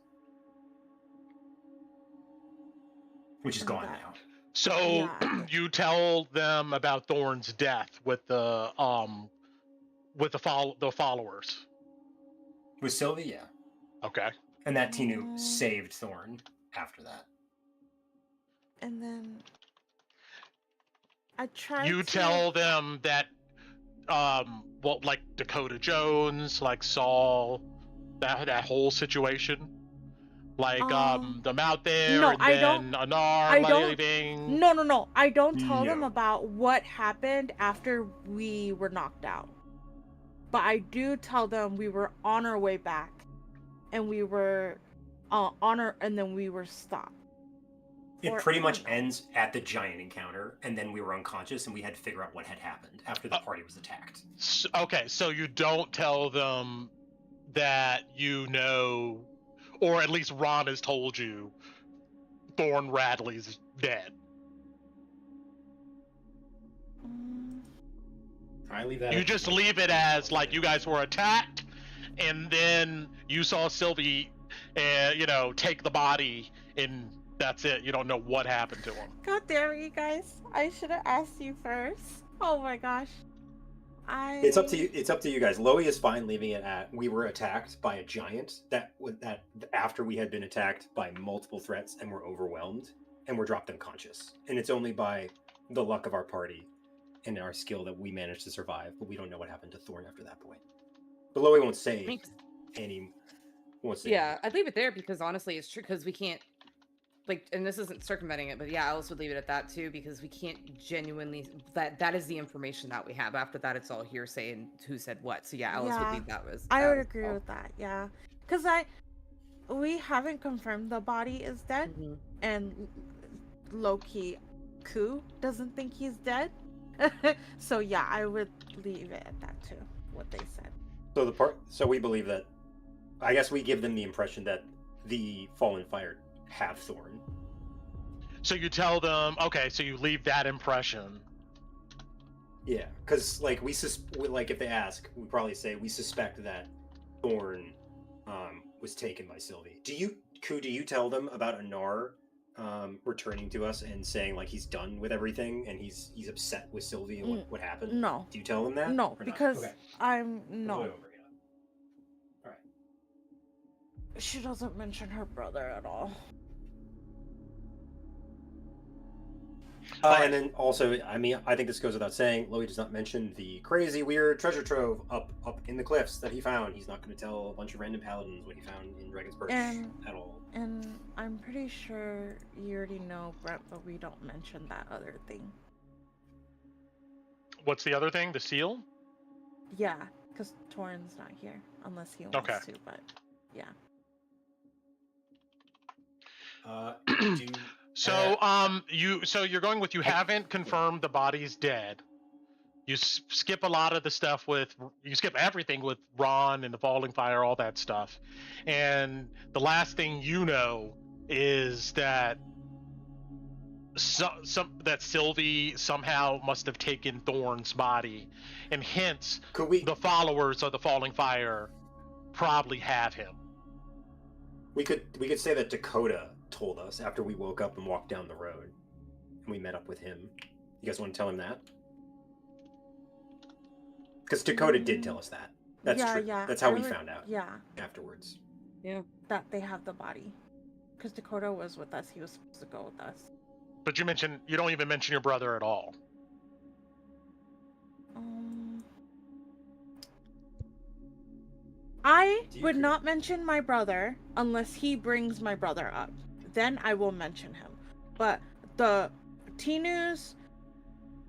Which is gone now.
So you tell them about Thorn's death with the followers.
With Sylvie, yeah.
Okay.
And that Tinu saved Thorn after that.
And then I tried.
You tell them that, like Dakota Jones, like Saul, that whole situation. Like them out there,
no,
and
I
then
don't,
Anar leaving.
No. I don't tell them about what happened after we were knocked out. But I do tell them we were on our way back, and we were honor, and then we were stopped.
It
Or-
pretty
I
much
don't know.
ends at the giant encounter, and then we were unconscious, and we had to figure out what had happened after the party was attacked.
Okay, so you don't tell them that you know, or at least Ron has told you, Thorn Radley's dead.
Mm,
I leave that.
You
at
just
you.
leave it as like you guys were attacked, and then you saw Sylvie, take the body, and that's it. You don't know what happened to him.
God damn it, you guys! I should have asked you first. Oh my gosh.
It's up to you. It's up to you guys. Loey is fine leaving it at we were attacked by a giant. That after we had been attacked by multiple threats and were overwhelmed and were dropped unconscious. And it's only by the luck of our party and our skill that we managed to survive. But we don't know what happened to Thorn after that point. But Loey won't say any. Won't say.
Yeah, I'd leave it there because honestly, it's true because we can't. And this isn't circumventing it, but yeah, Alice would leave it at that too because we can't genuinely. That is the information that we have. After that, it's all hearsay and who said what. So yeah, Alice would leave that as.
I would agree with that. Yeah, because we haven't confirmed the body is dead,
Mhm.
and low-key, Ku doesn't think he's dead. So yeah, I would leave it at that too. What they said.
So we believe that. I guess we give them the impression that the Fallen Fire have Thorn.
So you tell them, okay, so you leave that impression.
Yeah, because if they ask, we probably say we suspect that Thorn was taken by Sylvie. Do you tell them about Anar returning to us and saying like he's done with everything and he's upset with Sylvie and what happened?
No.
Do you tell them that?
No,
or not?
because
Okay.
I'm
We'll
no.
go over it. All right.
She doesn't mention her brother at all.
And then also, I think this goes without saying, Loey does not mention the crazy, weird treasure trove up in the cliffs that he found. He's not going to tell a bunch of random paladins what he found in Dragon's Perch at all.
And I'm pretty sure you already know, Brett, but we don't mention that other thing.
What's the other thing? The seal?
Yeah, because Torrin's not here, unless he wants to, but yeah.
So you're going with you haven't confirmed the body's dead. You skip a lot of the stuff you skip everything with Ron and the Falling Fire, all that stuff, and the last thing you know is that that Sylvie somehow must have taken Thorn's body, and hence the followers of the Falling Fire probably have him.
We could say that Dakota told us after we woke up and walked down the road and we met up with him. You guys want to tell him that? Because Dakota did tell us that. That's true.
Yeah.
That's how we found out.
Yeah.
Afterwards.
Yeah.
That they have the body. Because Dakota was with us. He was supposed to go with us.
But you don't even mention your brother at all.
I would not mention my brother unless he brings my brother up. Then I will mention him. But the Tinu's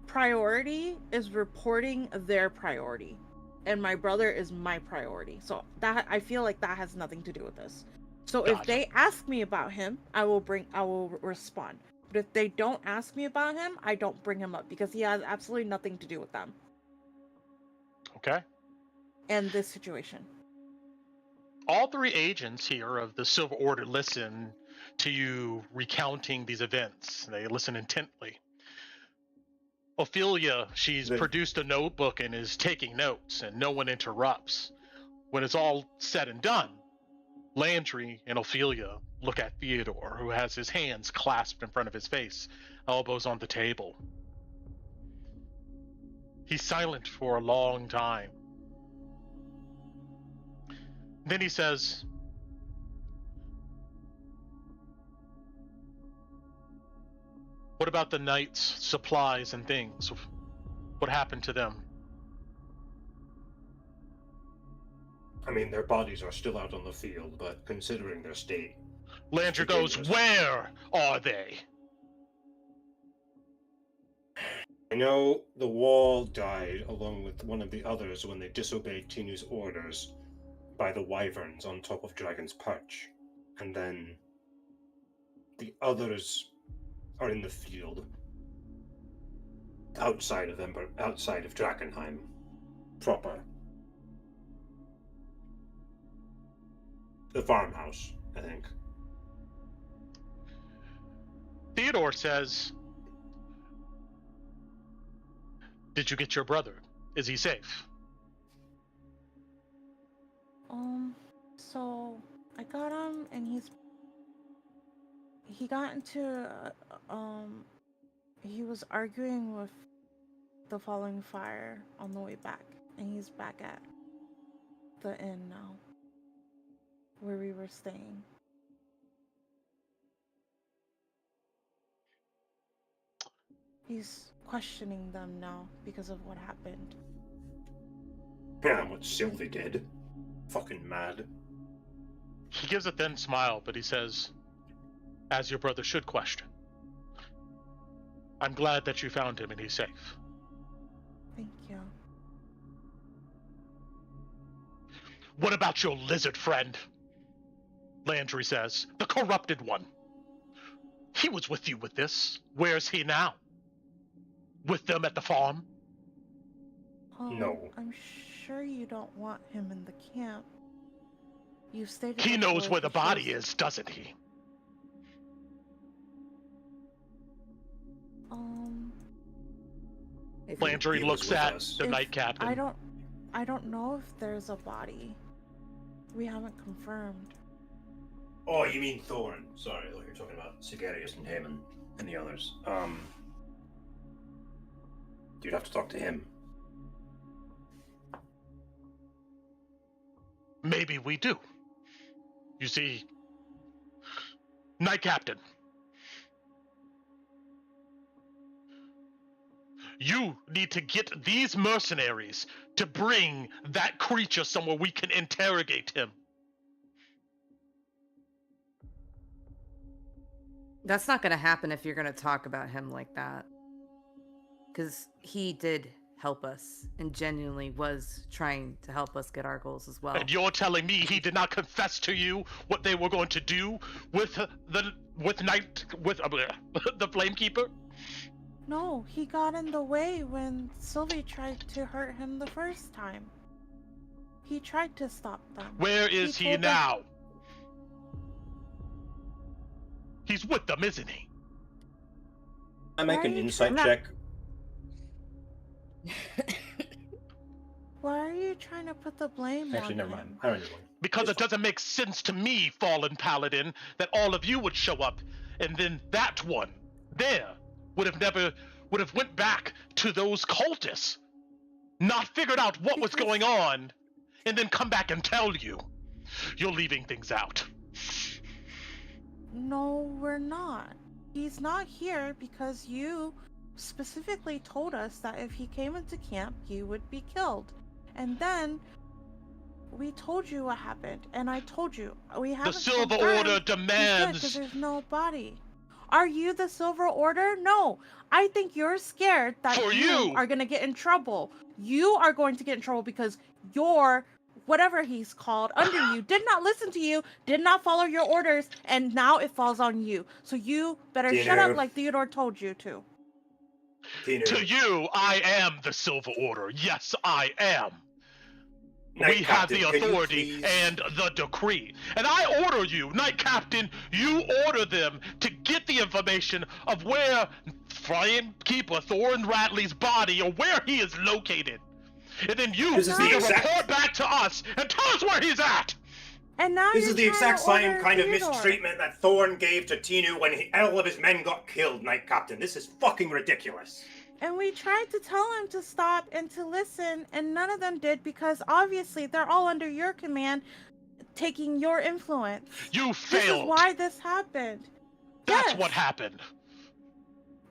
priority is reporting their priority. And my brother is my priority. So that I feel like that has nothing to do with this. So if they ask me about him, I will respond. But if they don't ask me about him, I don't bring him up because he has absolutely nothing to do with them.
Okay.
And this situation.
All three agents here of the Silver Order listen to you recounting these events. They listen intently. Ophelia, she's produced a notebook and is taking notes, and no one interrupts. When it's all said and done, Landry and Ophelia look at Theodore, who has his hands clasped in front of his face, elbows on the table. He's silent for a long time. Then he says, "What about the knight's supplies and things? What happened to them?"
I mean, their bodies are still out on the field, but considering their state...
Landry goes, "Where are they?"
I know the wall died along with one of the others when they disobeyed Tinu's orders by the wyverns on top of Dragon's Perch. and then the others are in the field outside of Drakkenheim proper. The farmhouse, I think.
Theodore says, "Did you get your brother? Is he safe?"
So I got him, and he got into he was arguing with the falling fire on the way back, and he's back at the inn now, where we were staying. He's questioning them now because of what happened.
Yeah, what Sylvie did. Fucking mad.
He gives a thin smile, but he says, "As your brother should question. I'm glad that you found him and he's safe."
Thank you.
"What about your lizard friend?" Landry says, "The corrupted one. He was with you with this. Where's he now? With them at the farm?"
No.
I'm sure you don't want him in the camp. You've stated
He
before
knows where the
he
body
shows-
is, doesn't he?
If
Landry
he was
looks
with
at
us.
the
If-
night captain.
I don't know if there's a body. We haven't confirmed.
Oh, you mean Thorn. Sorry, I thought you were talking about Sigarius and Haman and the others. You'd have to talk to him.
Maybe we do. You see, Night Captain, you need to get these mercenaries to bring that creature somewhere we can interrogate him.
That's not going to happen if you're going to talk about him like that. Because he did help us and genuinely was trying to help us get our goals as well.
And you're telling me he did not confess to you what they were going to do with the Flamekeeper?
No, he got in the way when Sylvie tried to hurt him the first time. He tried to stop them.
Where is he
told them-
now? He's with them, isn't he?
I make an
Right,
insight
I'm not-
check.
Why are you trying to put the blame
Actually,
on
never
him?
mind. I don't need one.
Because
It's
it doesn't make sense to me, Fallen Paladin, that all of you would show up, and then that one there would have went back to those cultists, not figured out what was
Because-
going on, and then come back and tell you. You're leaving things out.
No, we're not. He's not here because you specifically told us that if he came into camp, he would be killed. And then we told you what happened, and I told you we
The
haven't
Silver
confirmed
Order
he's dead 'cause
demands.
there's no body. Are you the Silver Order? No. I think you're scared that
For
you
you.
are going to get in trouble. You are going to get in trouble because your whatever he's called under you did not listen to you, did not follow your orders, and now it falls on you. So you better shut up
Dinner.
like Theodore told you to.
Tinu,
To you, I am the Silver Order. Yes, I am.
Night
We have
Captain,
the
can you
authority
please-
and the decree. And I order you, Night Captain, you order them to get the information of where Flamekeeper Thorn Radley's body or where he is located. And then you
This is the
need to
exact-
report back to us and tell us where he's at.
And now
This
you're
is the
trying
exact
to
same
order
kind of
Theodore.
mistreatment that Thorn gave to Tinu when all of his men got killed, Night Captain. This is fucking ridiculous.
And we tried to tell him to stop and to listen, and none of them did because obviously they're all under your command, taking your influence.
You
This
failed.
is why this happened.
That's
Yes.
what happened.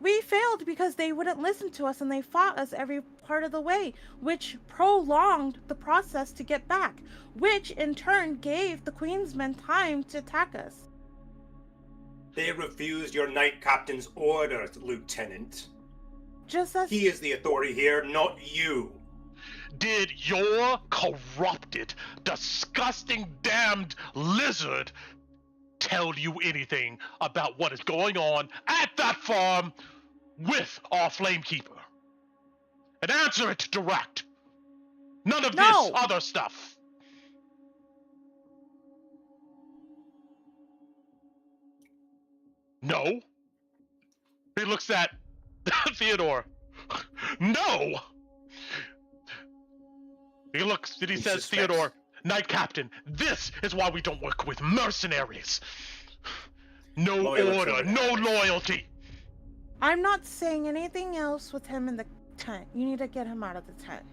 We failed because they wouldn't listen to us and they fought us every part of the way, which prolonged the process to get back, which in turn gave the Queensmen time to attack us.
They refused your Night Captain's orders, Lieutenant.
Just as
He is the authority here, not you.
Did your corrupted, disgusting, damned lizard tell you anything about what is going on at that farm with our Flamekeeper. And answer it direct. None of
No.
this other stuff. No. He looks at Theodore. No. He looks and he says,
suspects.
Theodore, Knight Captain, this is why we don't work with mercenaries. No
Loyalty.
order, no loyalty.
I'm not saying anything else with him in the tent. You need to get him out of the tent.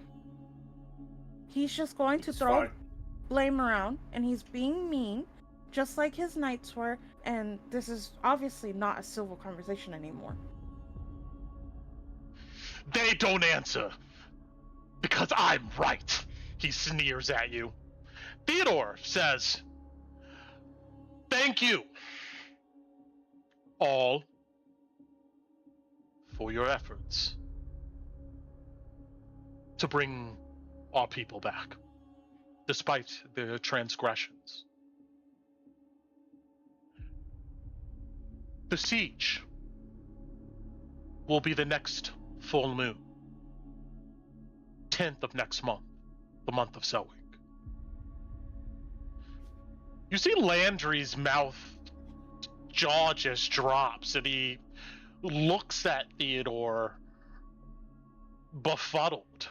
He's just going to
It's
throw
fine.
blame around, and he's being mean, just like his knights were, and this is obviously not a civil conversation anymore.
They don't answer. Because I'm right. He sneers at you. Theodore says, thank you all for your efforts to bring our people back, despite their transgressions. The siege will be the next full moon, 10th of next month, the month of sowing. You see Landry's mouth jaw just drops, and he looks at Theodore befuddled.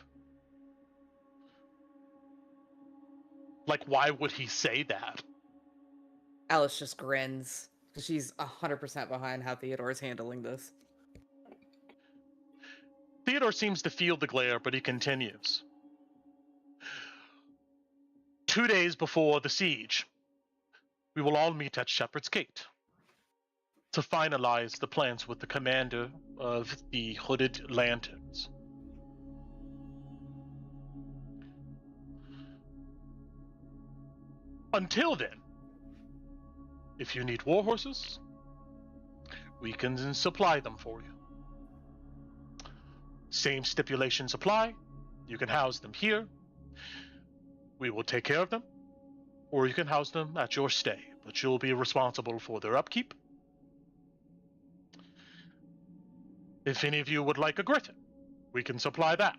Like, why would he say that?
Alice just grins. She's 100% behind how Theodore's handling this.
Theodore seems to feel the glare, but he continues. 2 days before the siege, we will all meet at Shepherd's Gate to finalize the plans with the commander of the Hooded Lanterns. Until then, if you need war horses, we can supply them for you. Same stipulations apply. You can house them here. We will take care of them. Or you can house them at your stay, but you'll be responsible for their upkeep. If any of you would like a griffin, we can supply that.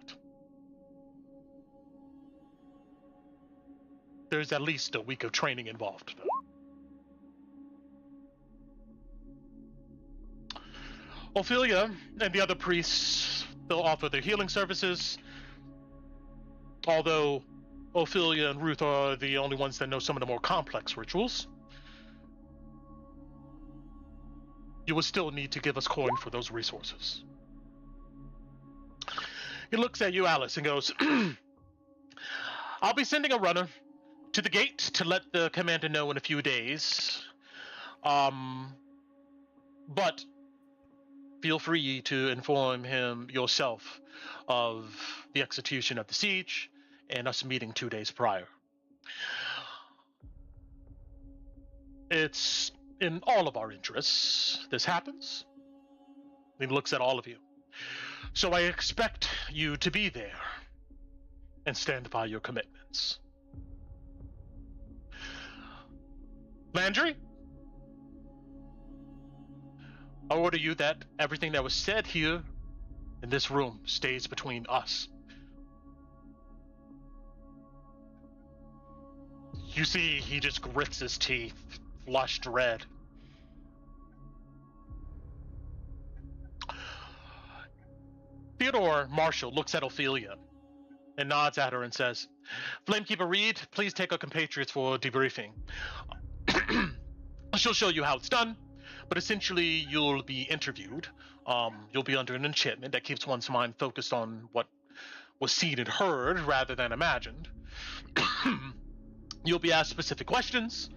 There's at least a week of training involved, though. Ophelia and the other priests, they'll offer their healing services. Although Ophelia and Ruth are the only ones that know some of the more complex rituals, you will still need to give us coin for those resources. He looks at you, Alice, and goes, I'll be sending a runner to the gate to let the commander know in a few days. But feel free to inform him yourself of the execution of the siege and us meeting 2 days prior. It's in all of our interests this happens. He looks at all of you. So I expect you to be there and stand by your commitments. Landry, I order you that everything that was said here in this room stays between us. You see, he just grits his teeth, flushed red. Theodore Marshall looks at Ophelia and nods at her and says, Flamekeeper Reed, please take our compatriots for debriefing. She'll show you how it's done, but essentially you'll be interviewed. You'll be under an enchantment that keeps one's mind focused on what was seen and heard rather than imagined. You'll be asked specific questions.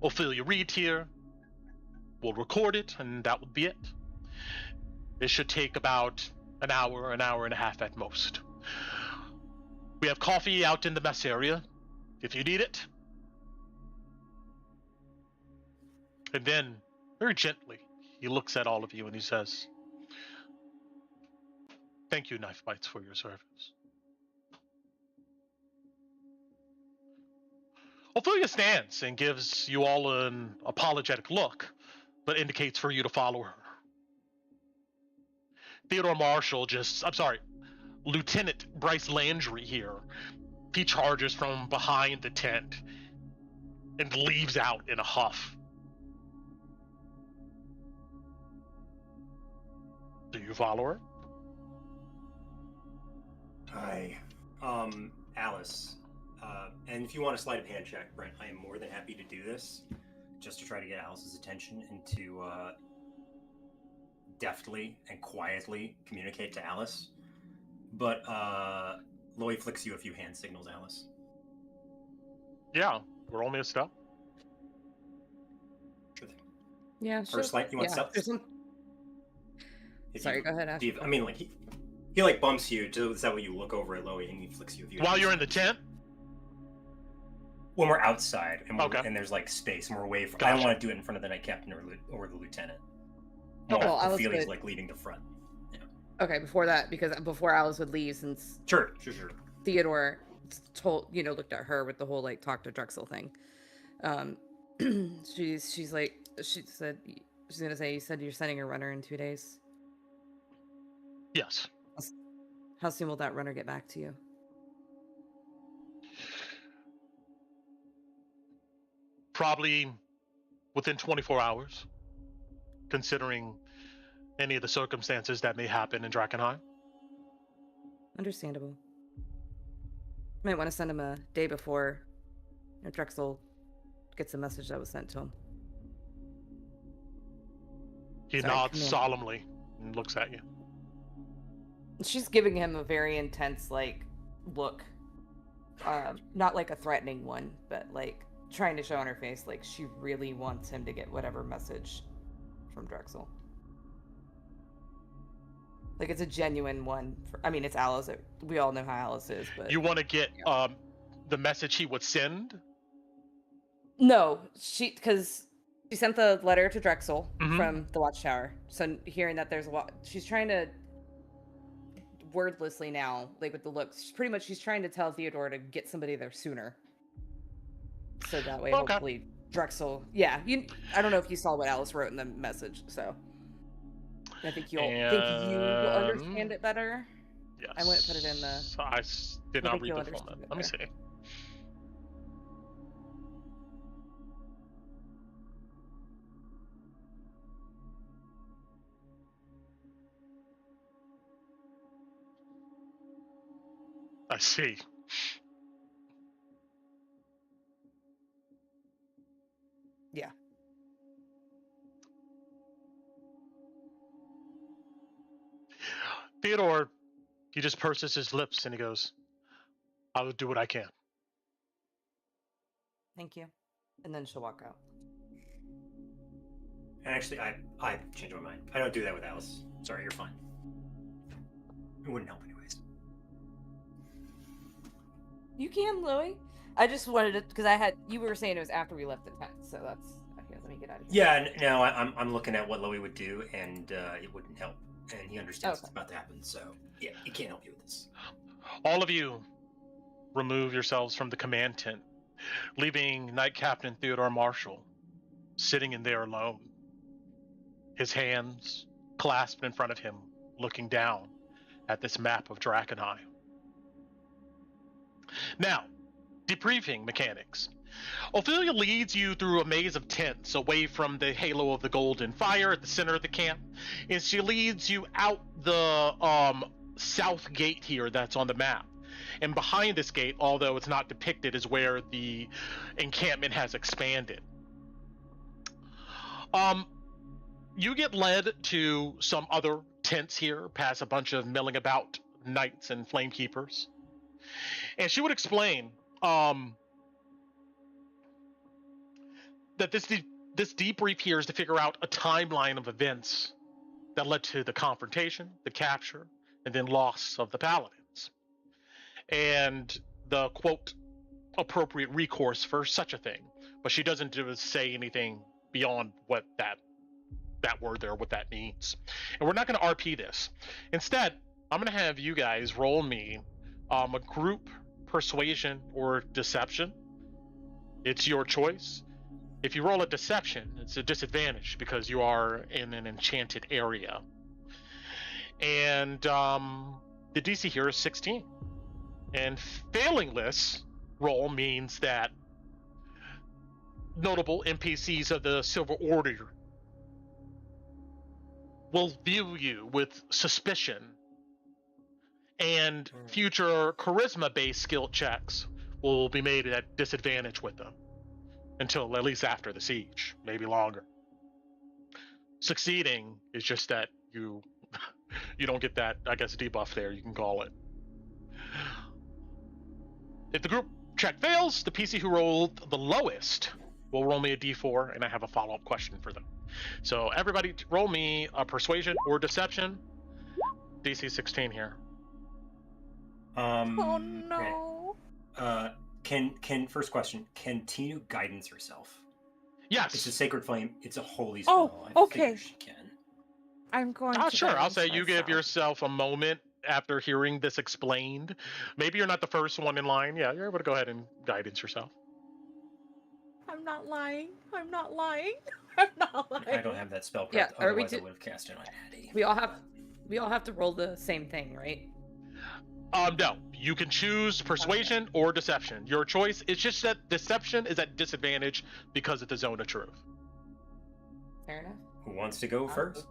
Ophelia Reed here will record it, and that would be it. It should take about an hour and a half at most. We have coffee out in the mess area if you need it. And then, very gently, he looks at all of you and he says, thank you, Knifebites, for your service. Ophelia stands and gives you all an apologetic look, but indicates for you to follow her. Theodore Marshall Lieutenant Bryce Landry here, he charges from behind the tent and leaves out in a huff. Do you follow her?
Hi. Alice. And if you want a sleight of hand check, Brent, I am more than happy to do this, just to try to get Alice's attention and to deftly and quietly communicate to Alice. But Loey flicks you a few hand signals, Alice.
Yeah, roll me a step.
Sure thing.
Yeah, sure.
First, you want stealth?
Sorry, go ahead. Ash.
I mean, like he like bumps you. Is that what you look over at Loey and he flicks you a few?
While you're in the tent?
When we're outside and,
Okay.
There's like space and we're away from.
Gotcha.
I don't want to do it in front of the night captain or the lieutenant.
Okay. Well,
Ophelia's like leading the front. Yeah.
Okay, before that, because before Alice would leave, since
Sure.
Theodore looked at her with the whole like talk to Drexel thing. She said she's gonna say, you said you're sending a runner in 2 days.
Yes.
How soon will that runner get back to you?
Probably within 24 hours, considering any of the circumstances that may happen in Drakkenheim.
Understandable. Might want to send him a day before Drexel gets the message that was sent to him.
He
Sorry,
nods
come in.
solemnly and looks at you.
She's giving him a very intense, like, look. Not like a threatening one, but like trying to show on her face, like she really wants him to get whatever message from Drexel. Like it's a genuine one. It's Alice. We all know how Alice is, but
You want to get the message he would send?
no, because she sent the letter to Drexel
Mhm.
from the Watchtower. So hearing that there's she's trying to wordlessly now, like with the looks. She's trying to tell Theodore to get somebody there sooner. So that way,
Okay.
hopefully, Drexel. Yeah, I don't know if you saw what Alice wrote in the message, so I think you'll understand it better.
Yes.
I wouldn't put it in the.
I did not
think
read
you'll
the
understand
format.
it
Let me
better.
see. I see.
Yeah.
Theodore, he just purses his lips and he goes, I will do what I can.
Thank you. And then she'll walk out.
And actually, I changed my mind. I don't do that with Alice. Sorry, you're fine. It wouldn't help anyways.
You can, Louie. I just wanted it because you were saying it was after we left the tent, so that's okay. Let me get out of here.
Yeah, no, I'm looking at what Loey would do, and it wouldn't help. And he understands
Okay.
what's about to happen, so yeah, he can't help you with this.
All of you remove yourselves from the command tent, leaving Knight Captain Theodore Marshall sitting in there alone, his hands clasped in front of him, looking down at this map of Drakkenheim. Now, debriefing mechanics. Ophelia leads you through a maze of tents away from the halo of the golden fire at the center of the camp, and she leads you out the south gate here that's on the map. And behind this gate, although it's not depicted, is where the encampment has expanded. You get led to some other tents here, past a bunch of milling about knights and flamekeepers. And she would explain that this debrief here is to figure out a timeline of events that led to the confrontation, the capture, and then loss of the paladins, and the quote appropriate recourse for such a thing. But she doesn't say anything beyond what that word there, what that means. And we're not going to RP this. Instead, I'm going to have you guys roll me a group persuasion or deception It's your choice. If you roll a deception, it's a disadvantage because you are in an enchanted area. And the DC here is 16. And failing this roll means that notable NPCs of the Silver Order will view you with suspicion, and future charisma-based skill checks will be made at disadvantage with them until at least after the siege, maybe longer. Succeeding is just that you don't get that, I guess, debuff there, you can call it. If the group check fails, the PC who rolled the lowest will roll me a d4, and I have a follow-up question for them. So everybody roll me a persuasion or deception. DC 16 here.
Oh no.
Okay. Can first question, can Tinu guidance herself?
Yes.
It's a sacred flame. It's a holy
Oh,
spell. I
okay.
figure she can.
I'm going to
Sure. I'll
guidance
say you give
myself.
yourself a moment after hearing this explained. Maybe you're not the first one in line. Yeah, you're able to go ahead and guidance yourself.
I'm not lying. I'm not lying. I'm not lying.
I don't have that spell
Yeah,
prep.
are we
Otherwise, I
do-
would have cast it on Hattie.
We all have to roll the same thing, right?
No. You can choose persuasion or deception. Your choice. It's just that deception is at disadvantage because of the zone of truth.
Fair enough.
Who wants to go first?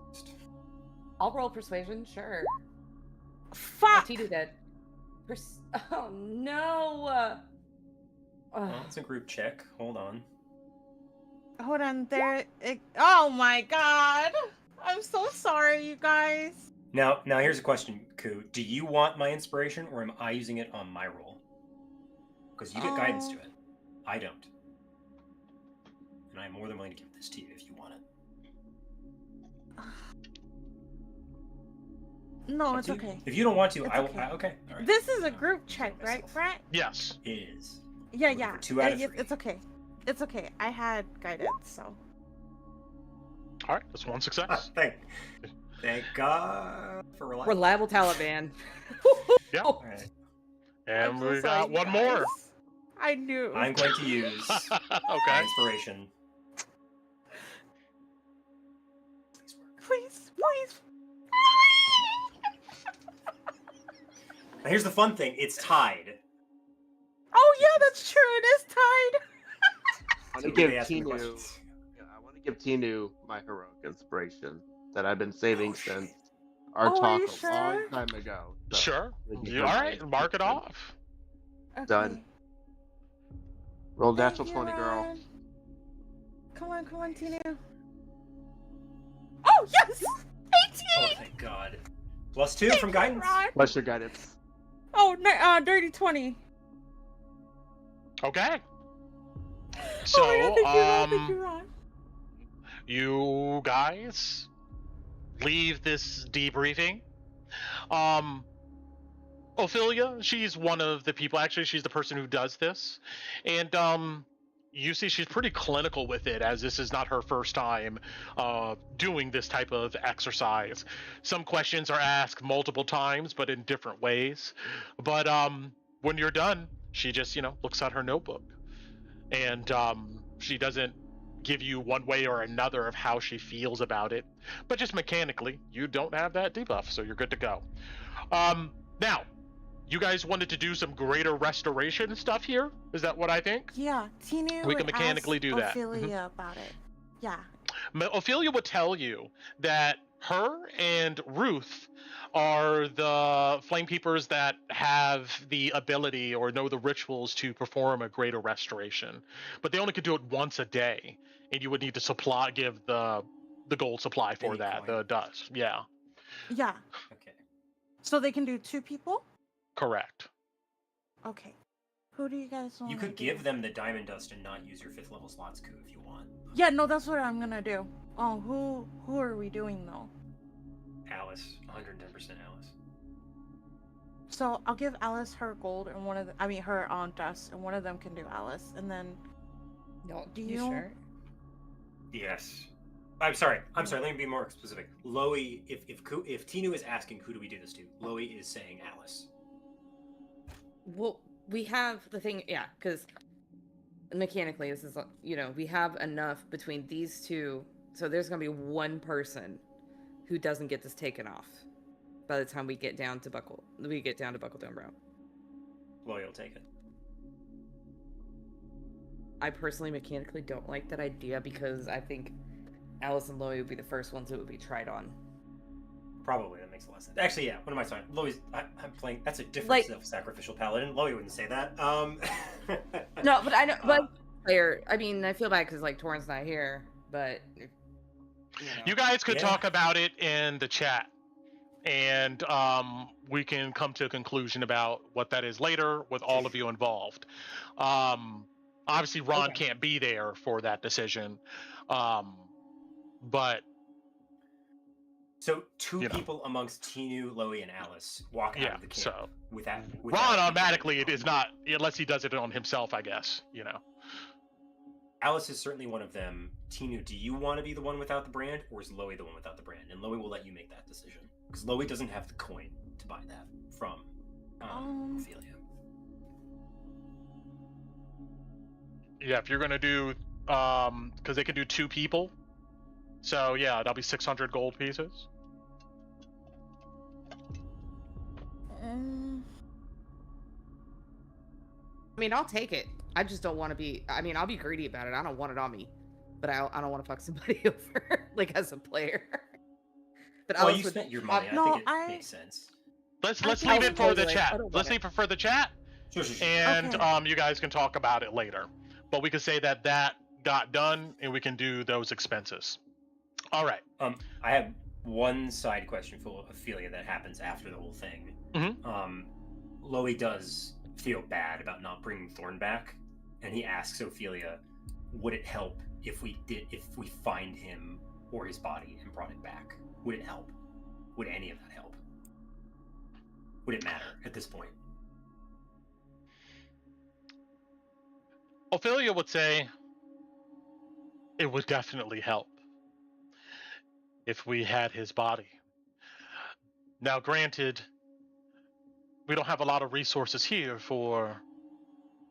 I'll roll persuasion, sure.
Fuck.
Tito did. Oh no.
Well, it's a group check. Hold on.
Hold on. Oh my god. I'm so sorry, you guys.
Now here's a question, Ku. Do you want my inspiration, or am I using it on my roll? Because you get guidance to it. I don't. And I'm more than willing to give this to you if you want it.
No,
Up
it's
to you.
okay.
If you don't want to,
It's
I will.
okay.
Okay. All right.
This is a
I'll
group
control
check, right,
myself.
Brett?
Yes.
It is.
Yeah,
Looking
yeah.
for 2 out of 3.
It's okay. It's okay. I had guidance, so.
All right. That's one success.
Thank God for
Reliable Taliban.
Yeah.
All right.
And
I'm so
we
sorry,
got
you
one more.
guys. I knew.
I'm going to use my
Okay.
inspiration.
Please, please.
Now here's the fun thing. It's tied.
Oh yeah, that's true. It is tied.
I want
So
to give
really ask me
Tinu.
questions.
Yeah, I want to give Tinu my heroic inspiration that I've been saving
Oh, shit.
since our
Oh, are
talk
you
a
sure?
long time ago. So,
Sure.
thank you
You,
for
all
my
right. Mark it
inspiration.
off.
Okay.
Done. Roll
Thank
natural
you,
20, girl.
Ron. Come on, Tinu. Oh yes, 18.
Oh, thank God. +2
Thank
from
you,
guidance.
Ron.
What's your guidance?
Oh, no, dirty 20.
Okay. So,
oh, yeah, thank you, Ron.
you guys leave this debriefing. Ophelia, she's one of the people. Actually, she's the person who does this, and you see she's pretty clinical with it, as this is not her first time doing this type of exercise. Some questions are asked multiple times, but in different ways. But when you're done, she just looks at her notebook, and she doesn't give you one way or another of how she feels about it, but just mechanically, you don't have that debuff, so you're good to go. Now, you guys wanted to do some greater restoration stuff here? Is that what I think?
Yeah, Tinu
We can
would
mechanically
ask
do that.
Ophelia about it. Yeah.
Ophelia would tell you that her and Ruth are the Flamekeepers that have the ability or know the rituals to perform a greater restoration, but they only could do it once a day, and you would need to give the gold supply for
Any
that,
coin.
the dust. Yeah,
Yeah.
Okay.
So they can do 2 people?
correct.
Okay. Who do you guys want?
You could give them the diamond dust and not use your 5th level slots, Ku, if you want.
Yeah, no, that's what I'm gonna do. Oh, who are we doing though?
Alice, 110% Alice.
So I'll give Alice her gold and her dust, and one of them can do Alice, and then
No,
Do
you
you-
sure?
Yes. I'm sorry. Let me be more specific. Loey, if Tinu is asking who do we do this to, Loey is saying Alice.
Well, we have the thing, yeah, because mechanically, this is, we have enough between these two, so there's gonna be one person who doesn't get this taken off by the time we get down to Buckle Dome Road.
Loy will take it.
I personally mechanically don't like that idea because I think Alice and Loy would be the first ones it would be tried on.
Probably, that makes a lot of sense. Actually, yeah, what am I saying? Loy's, I'm playing, that's a different
Like-
self-sacrificial paladin. Loy wouldn't say that.
No, but I know, but player. I mean, I feel bad because like Torrance not here, but
You guys could
Yeah.
talk about it in the chat, and we can come to a conclusion about what that is later with all of you involved. Obviously, Ron
Okay.
can't be there for that decision, but
So two
You know.
people amongst Tinu, Loey, and Alice walk out
yeah.
of the camp
So
without
Ron automatically it is not unless he does it on himself, I guess.
Alice is certainly one of them. Tinu, do you want to be the one without the brand, or is Loey the one without the brand? And Loey will let you make that decision because Loey doesn't have the coin to buy that from Ophelia.
Yeah, if you're gonna do, because they can do 2 people, so yeah, that'll be 600 gold pieces.
I mean, I'll take it. I just don't want to be. I mean, I'll be greedy about it. I don't want it on me, but I don't want to fuck somebody over, like as a player. But
Well,
Alice
you
would-
spent your money.
No,
I think it
I-
makes sense.
Let's
I
leave
think
it for the
totally.
chat.
I don't want
Let's
it.
leave it for the chat,
Sure.
and
Okay.
you guys can talk about it later. But we can say that got done, and we can do those expenses. All right.
I have one side question for Ophelia that happens after the whole thing.
Mhm.
Loey does feel bad about not bringing Thorn back, and he asks Ophelia, "Would it help if we find him or his body and brought it back? Would it help? Would any of that help? Would it matter at this point?"
Ophelia would say it would definitely help if we had his body. Now, granted, we don't have a lot of resources here for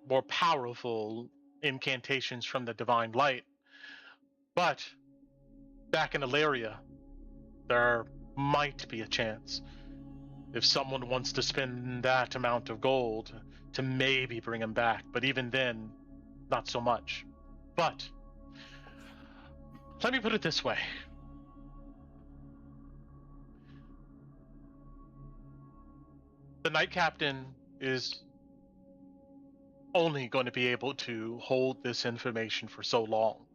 more powerful incantations from the divine light, but back in Ilaria, there might be a chance if someone wants to spend that amount of gold to maybe bring him back, but even then, not so much. But let me put it this way. The Knight Captain is only going to be able to hold this information for so long.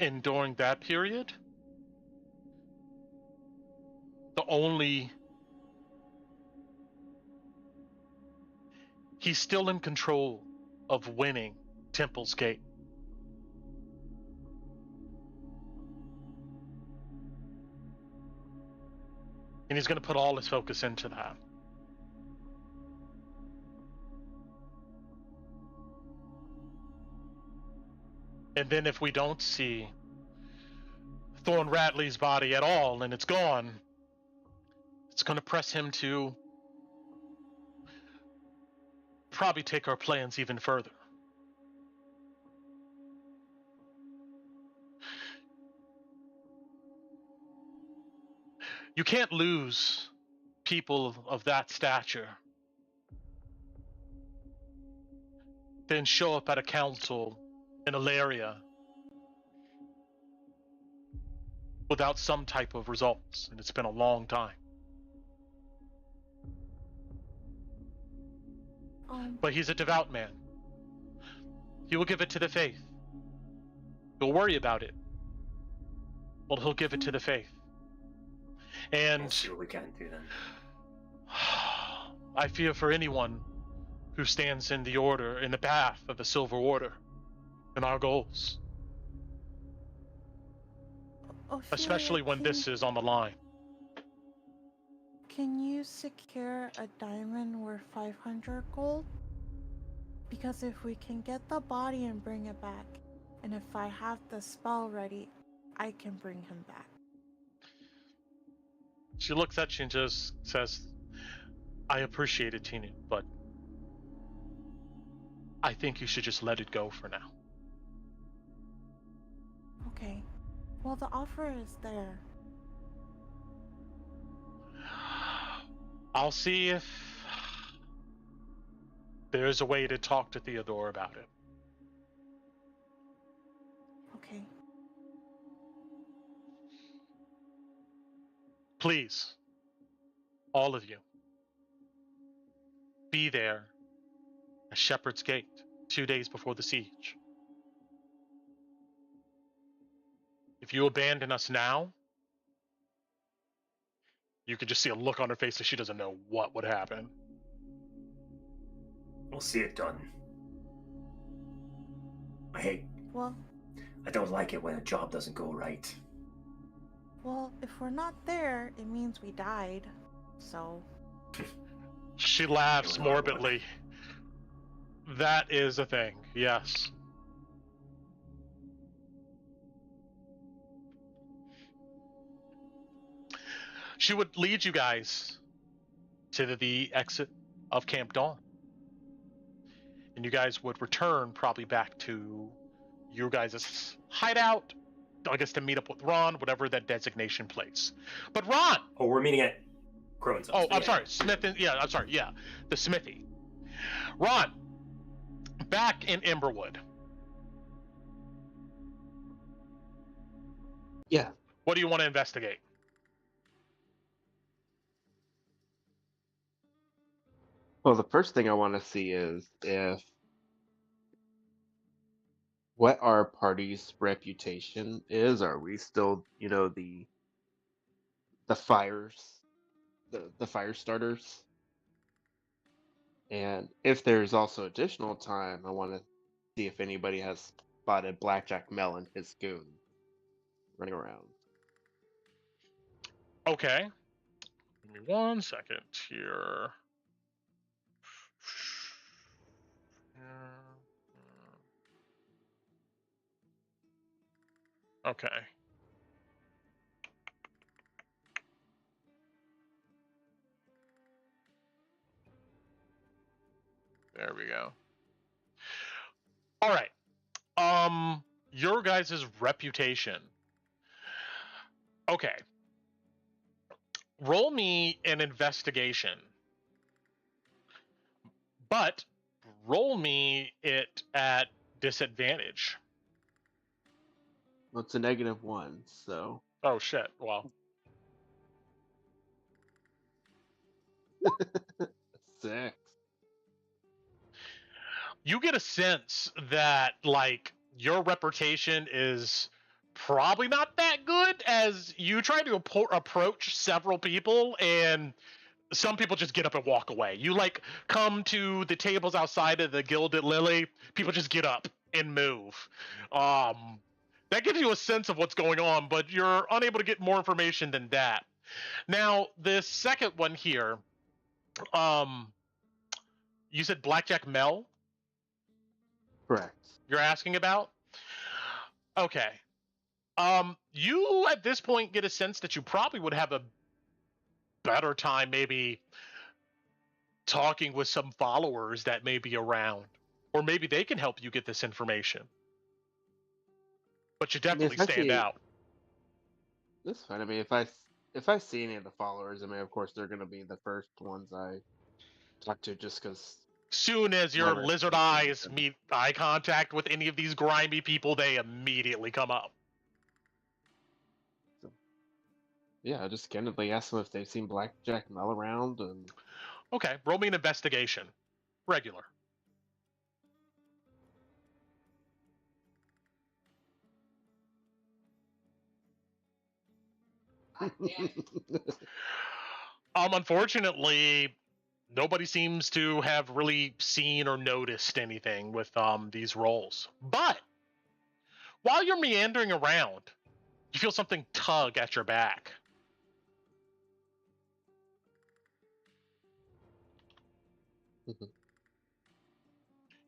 And during that period, he's still in control of winning Temple's Gate. And he's going to put all his focus into that. And then if we don't see Thorn Radley's body at all and it's gone, it's going to press him to probably take our plans even further. You can't lose people of that stature, then show up at a council in Ilaria without some type of results, and it's been a long time. But he's a devout man. He will give it to the faith. He'll worry about it. Well, he'll give it to the faith. And
We'll see what we can do then.
I fear for anyone who stands in the path of the Silver Order and our goals, especially when this is on the line.
Can you secure a diamond worth 500 gold? Because if we can get the body and bring it back, and if I have the spell ready, I can bring him back.
She looks at you and just says, I appreciate it, Tina, but I think you should just let it go for now.
Okay. Well, the offer is there.
I'll see if there's a way to talk to Theodore about it.
Okay.
Please, all of you, be there at Shepherd's Gate 2 days before the siege. If you abandon us now, you could just see a look on her face that she doesn't know what would happen.
We'll see it done.
Well,
I don't like it when a job doesn't go right.
if we're not there, it means we died. So,
She laughs
You're right.
morbidly. That is a thing, yes. She would lead you guys to the exit of Camp Dawn. And you guys would return probably back to your guys' hideout, I guess to meet up with Ron, whatever that designation place. But Ron!
Oh, we're meeting at Crone's.
Oh, I'm sorry, Smith and, yeah, I'm sorry, yeah, the smithy. Ron, back in Emberwood.
Yeah.
What do you want to investigate?
Well, the first thing I want to see is what our party's reputation is. Are we still, the fires, the fire starters? And if there's also additional time, I want to see if anybody has spotted Blackjack Mel and his goon running around.
Okay. Give me 1 second here. Okay. There we go. All right. Your guys' reputation. Okay. Roll me an investigation. But roll me it at disadvantage.
Well, it's a -1, so.
Oh shit. Well.
6.
You get a sense that like your reputation is probably not that good, as you try to approach several people and some people just get up and walk away. You like come to the tables outside of the Gilded Lily, people just get up and move. That gives you a sense of what's going on, but you're unable to get more information than that. Now, this second one here, you said Blackjack Mel?
Correct.
You're asking about? Okay. You at this point get a sense that you probably would have a better time maybe talking with some followers that may be around, or maybe they can help you get this information. But you definitely stand out.
That's fine. I mean, if I see any of the followers, I mean, of course, they're going to be the first ones I talk to, just because.
Soon as your lizard eyes meet eye contact with any of these grimy people, they immediately come up.
So, yeah, I just candidly ask them if they've seen Blackjack Mel around, and.
Okay, roll me an investigation. Regular. Unfortunately, nobody seems to have really seen or noticed anything with these rolls. But while you're meandering around, you feel something tug at your back.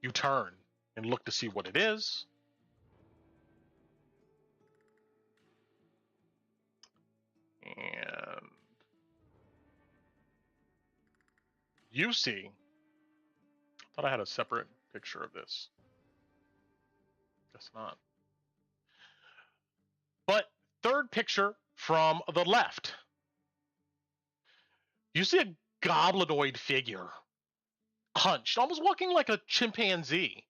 You turn and look to see what it is. And you see, I thought I had a separate picture of this. Guess not. But third picture from the left. You see a goblinoid figure, hunched, almost walking like a chimpanzee.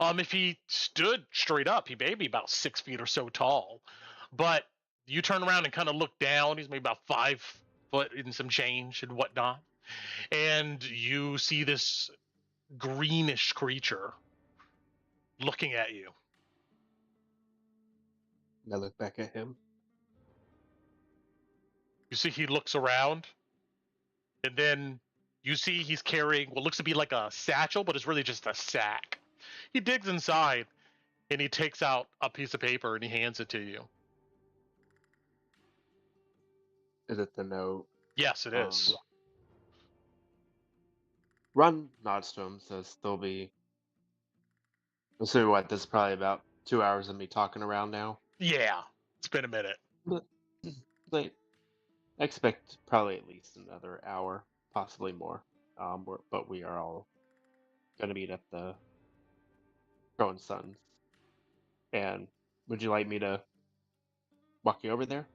If he stood straight up, he may be about 6 feet or so tall. But you turn around and kind of look down. He's maybe about 5 foot and some change and whatnot. And you see this greenish creature looking at you.
And I look back at him.
You see he looks around, and then you see he's carrying what looks to be like a satchel, but it's really just a sack. He digs inside, and he takes out a piece of paper, and he hands it to you.
Is it the note?
Yes, it is.
Ron nods to him, says they'll be. Assuming what, this is probably about 2 hours of me talking around now.
Yeah, it's been a minute.
Like, I expect probably at least another hour, possibly more. But we are all gonna meet at the Growing Suns. And would you like me to walk you over there?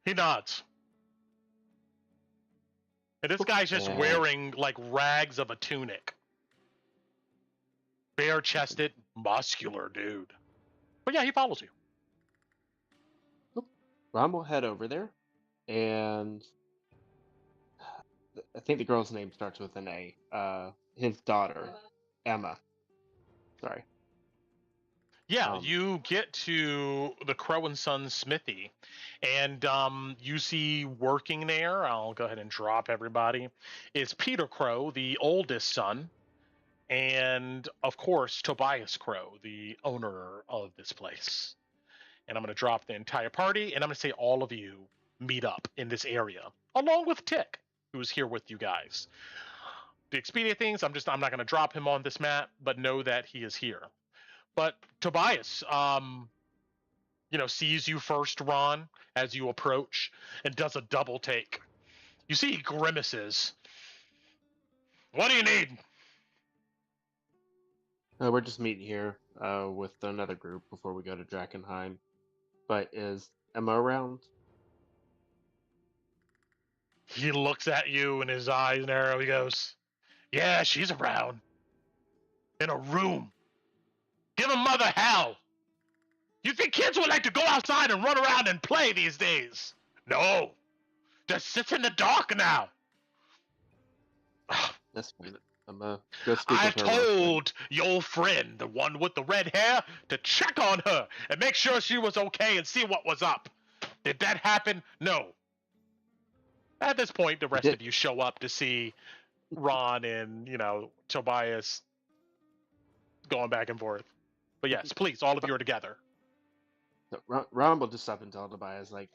He nods. And this guy's just
And-
wearing like rags of a tunic. Bare-chested, muscular dude. But yeah, he follows you.
Ron will head over there, and I think the girl's name starts with an A. His daughter, Emma. Sorry.
Yeah, you get to the Crow and Son smithy, and you see working there, I'll go ahead and drop everybody, is Peter Crow, the oldest son, and of course Tobias Crow, the owner of this place. And I'm going to drop the entire party, and I'm going to say all of you meet up in this area, along with Tick, who's here with you guys. The Expedia things, I'm not going to drop him on this map, but know that he is here. But Tobias, sees you first, Ron, as you approach, and does a double take. You see he grimaces. What do you need?
We're just meeting here with another group before we go to Drakkenheim. But is Emma around?
He looks at you and his eyes narrow. He goes, yeah, she's around. In a room. Give a mother hell. You think kids would like to go outside and run around and play these days? No. Just sits in the dark now.
That's fine. I'm go speak
I
with her. real quick.
told your friend, the one with the red hair, to check on her and make sure she was okay and see what was up. Did that happen? No. At this point, the rest of you show up to see Ron and, Tobias going back and forth. But yes, please, all of you are together.
So Ron will just stop and tell Tobias, like,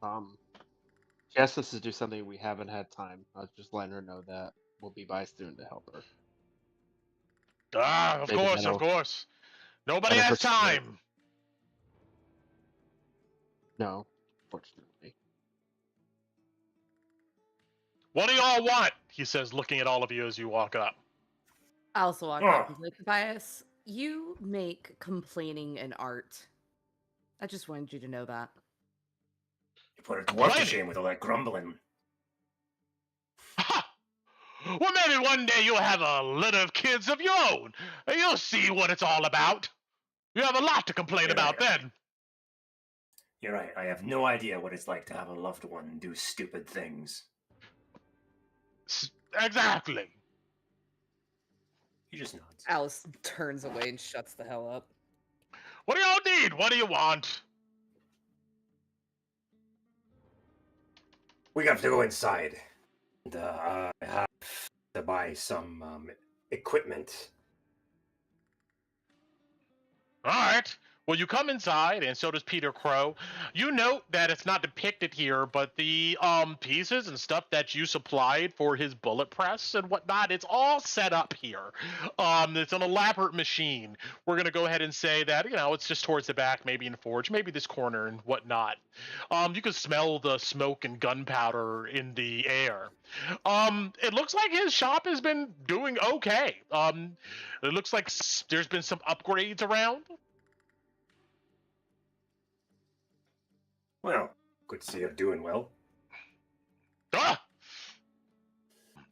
she asked us to do something we haven't had time. I was just letting her know that we'll be by soon to help her.
Of
Maybe
course, of
that'll-
course. Nobody
that'll
has
persuade-
time.
No, fortunately.
What do y'all want? He says, looking at all of you as you walk up.
I also walk up and be like, Tobias, you make complaining an art. I just wanted you to know that.
You put it to work to
Right.
shame with all that grumbling.
Ha! Well, maybe one day you'll have a litter of kids of your own, and you'll see what it's all about. You have a lot to complain
You're
about
right.
then.
You're right. I have no idea what it's like to have a loved one do stupid things.
Exactly.
He just nods.
Alice turns away and shuts the hell up.
What do y'all need? What do you want?
We have to go inside. And, I have to buy some equipment.
All right. Well, you come inside, and so does Peter Crow. You note that it's not depicted here, but the pieces and stuff that you supplied for his bullet press and whatnot, it's all set up here. It's an elaborate machine. We're gonna go ahead and say that it's just towards the back, maybe in the forge, maybe this corner and whatnot. You can smell the smoke and gunpowder in the air. It looks like his shop has been doing okay. It looks like there's been some upgrades around.
Well, good to see you're doing well.
Ah!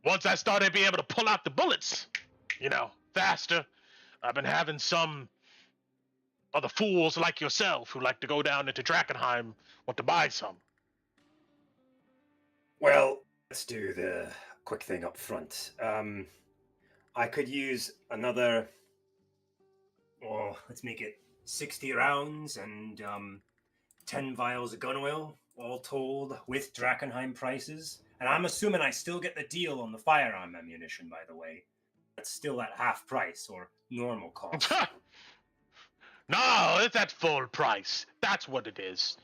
Once I started being able to pull out the bullets, faster, I've been having some other fools like yourself who like to go down into Drakkenheim want to buy some.
Well, let's do the quick thing up front. I could use another, let's make it 60 rounds and 10 vials of gun oil, all told, with Drakkenheim prices. And I'm assuming I still get the deal on the firearm ammunition, by the way. That's still at half price or normal cost.
No, it's at full price. That's what it is.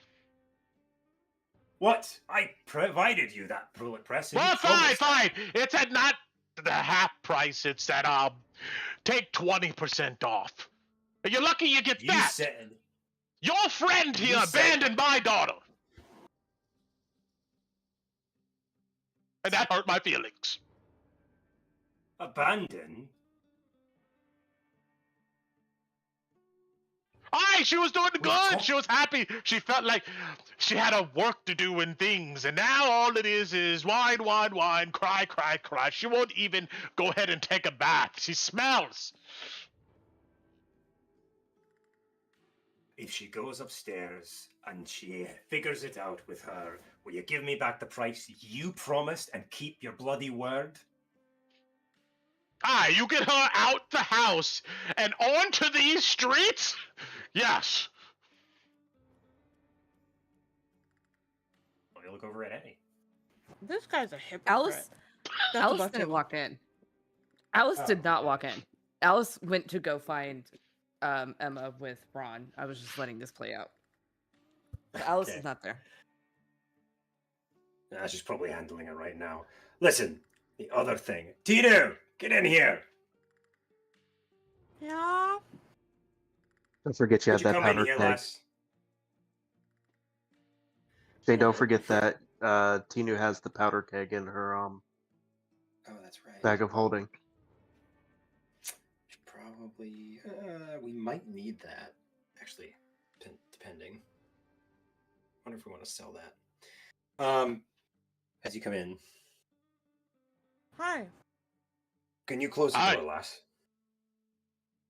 What? I provided you that bullet press. And
Well,
you promised
fine. It's at not the half price. It's at, take 20% off. You're lucky you get
You
that.
said...
Your friend here
You said-
abandoned my daughter. And that hurt my feelings.
Abandon?
Aye, she was doing good.
talk-
She was happy. She felt like she had a work to do and things. And now all it is whine, cry. She won't even go ahead and take a bath. She smells.
If she goes upstairs and she figures it out with her, will you give me back the price you promised and keep your bloody word?
Aye, you get her out the house and onto these streets? Yes.
Let me look over at Eddie.
This guy's a hypocrite.
Alice
That's
Alice
about
didn't
to-
walk in. Alice
Oh,
did not
okay.
walk in. Alice went to go find Emma with Ron. I was just letting this play out. But Alice
Okay.
is not there.
Nah, she's probably handling it right now. Listen, the other thing. Tito, get in here.
Yeah.
Don't forget you
Could
have that
come in
powder
here,
keg.
lass?
Jay, don't forget that Tinu has the powder keg in her
Oh, that's right.
bag of holding.
Should probably. We might need that. Actually, depending. Wonder if we want to sell that. As you come in,
Hi.
Can you close the
Aye.
door, lass?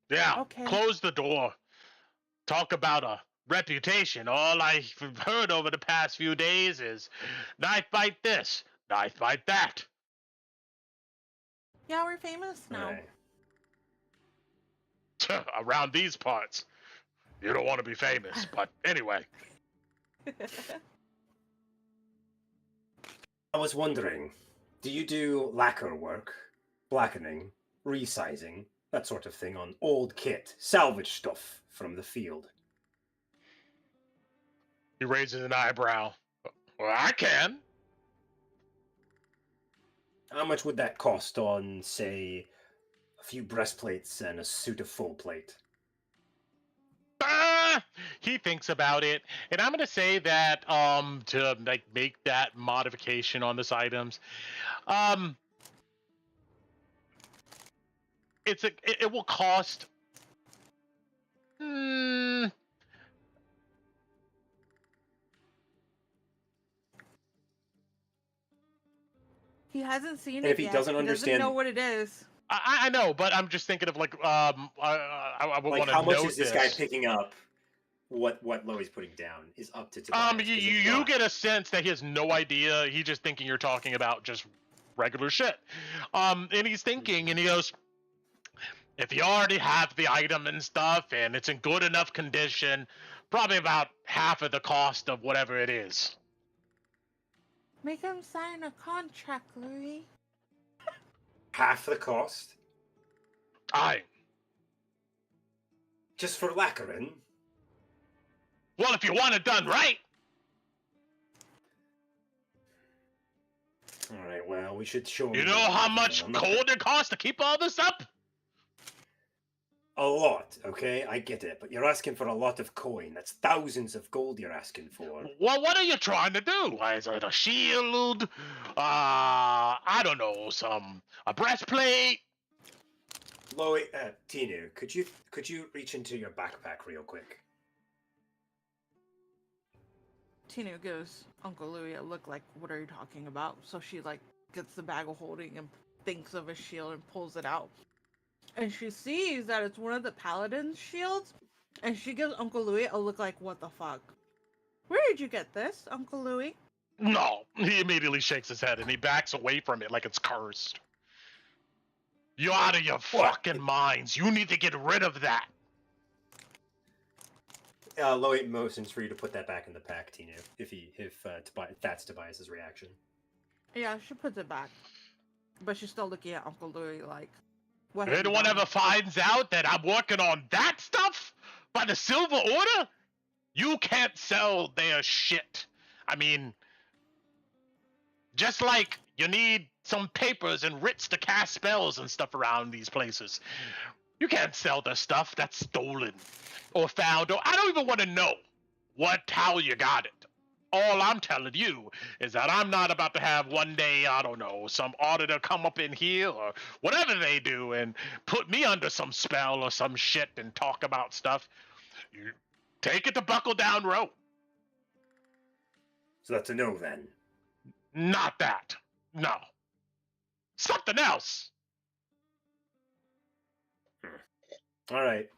Yeah.
Okay.
Close the door. Talk about a reputation. All I've heard over the past few days is Knifebite this, Knifebite that.
Yeah, we're famous now.
Aye.
Around these parts. You don't want to be famous, but anyway.
I was wondering, do you do lacquer work, blackening, resizing, that sort of thing on old kit, salvage stuff from the field?
He raises an eyebrow. Well, I can.
How much would that cost on, say, a few breastplates and a suit of full plate?
He thinks about it, and I'm gonna say that to make that modification on this items, it will cost.
He hasn't seen
And
it
if he
yet.
doesn't
He doesn't
understand-
know what it is.
I know, but I'm just thinking of I would
Like,
want to
how much
note
is this guy picking up? What Loey's putting down is up to Tobias. 'cause if
You
not-
get a sense that he has no idea. He's just thinking you're talking about just regular shit. And he's thinking, and he goes, if you already have the item and stuff, and it's in good enough condition, probably about half of the cost of whatever it is.
Make him sign a contract, Louis.
half the cost
Aye.
just for lacquering.
Well, if you want it done right.
All right. Well, we should show him.
You know how much coal it costs to keep all this up?
A lot, okay? I get it, but you're asking for a lot of coin. That's thousands of gold you're asking for.
Well, what are you trying to do? Is it a shield? I don't know, a breastplate?
Loey, Tinu, could you reach into your backpack real quick?
Tina gives Uncle Louis a look like, what are you talking about? So she like gets the bag of holding and thinks of a shield and pulls it out. And she sees that it's one of the paladin's shields. And she gives Uncle Louis a look like, what the fuck? Where did you get this, Uncle Louis?
No. He immediately shakes his head and he backs away from it like it's cursed. You're out of your fucking minds. You need to get rid of that.
Loey motions for you to put that back in the pack, Tinu, if that's Tobias's reaction.
Yeah, she puts it back. But she's still looking at Uncle Louis like, what have you
Anyone
done?
ever finds out that I'm working on that stuff by the Silver Order, you can't sell their shit. I mean, just like you need some papers and writs to cast spells and stuff around these places. You can't sell the stuff that's stolen or found, or I don't even want to know how you got it. All I'm telling you is that I'm not about to have one day, I don't know, some auditor come up in here or whatever they do and put me under some spell or some shit and talk about stuff. You take it to Buckle Down Road.
So that's a no then.
Not that. No. Something else.
All right.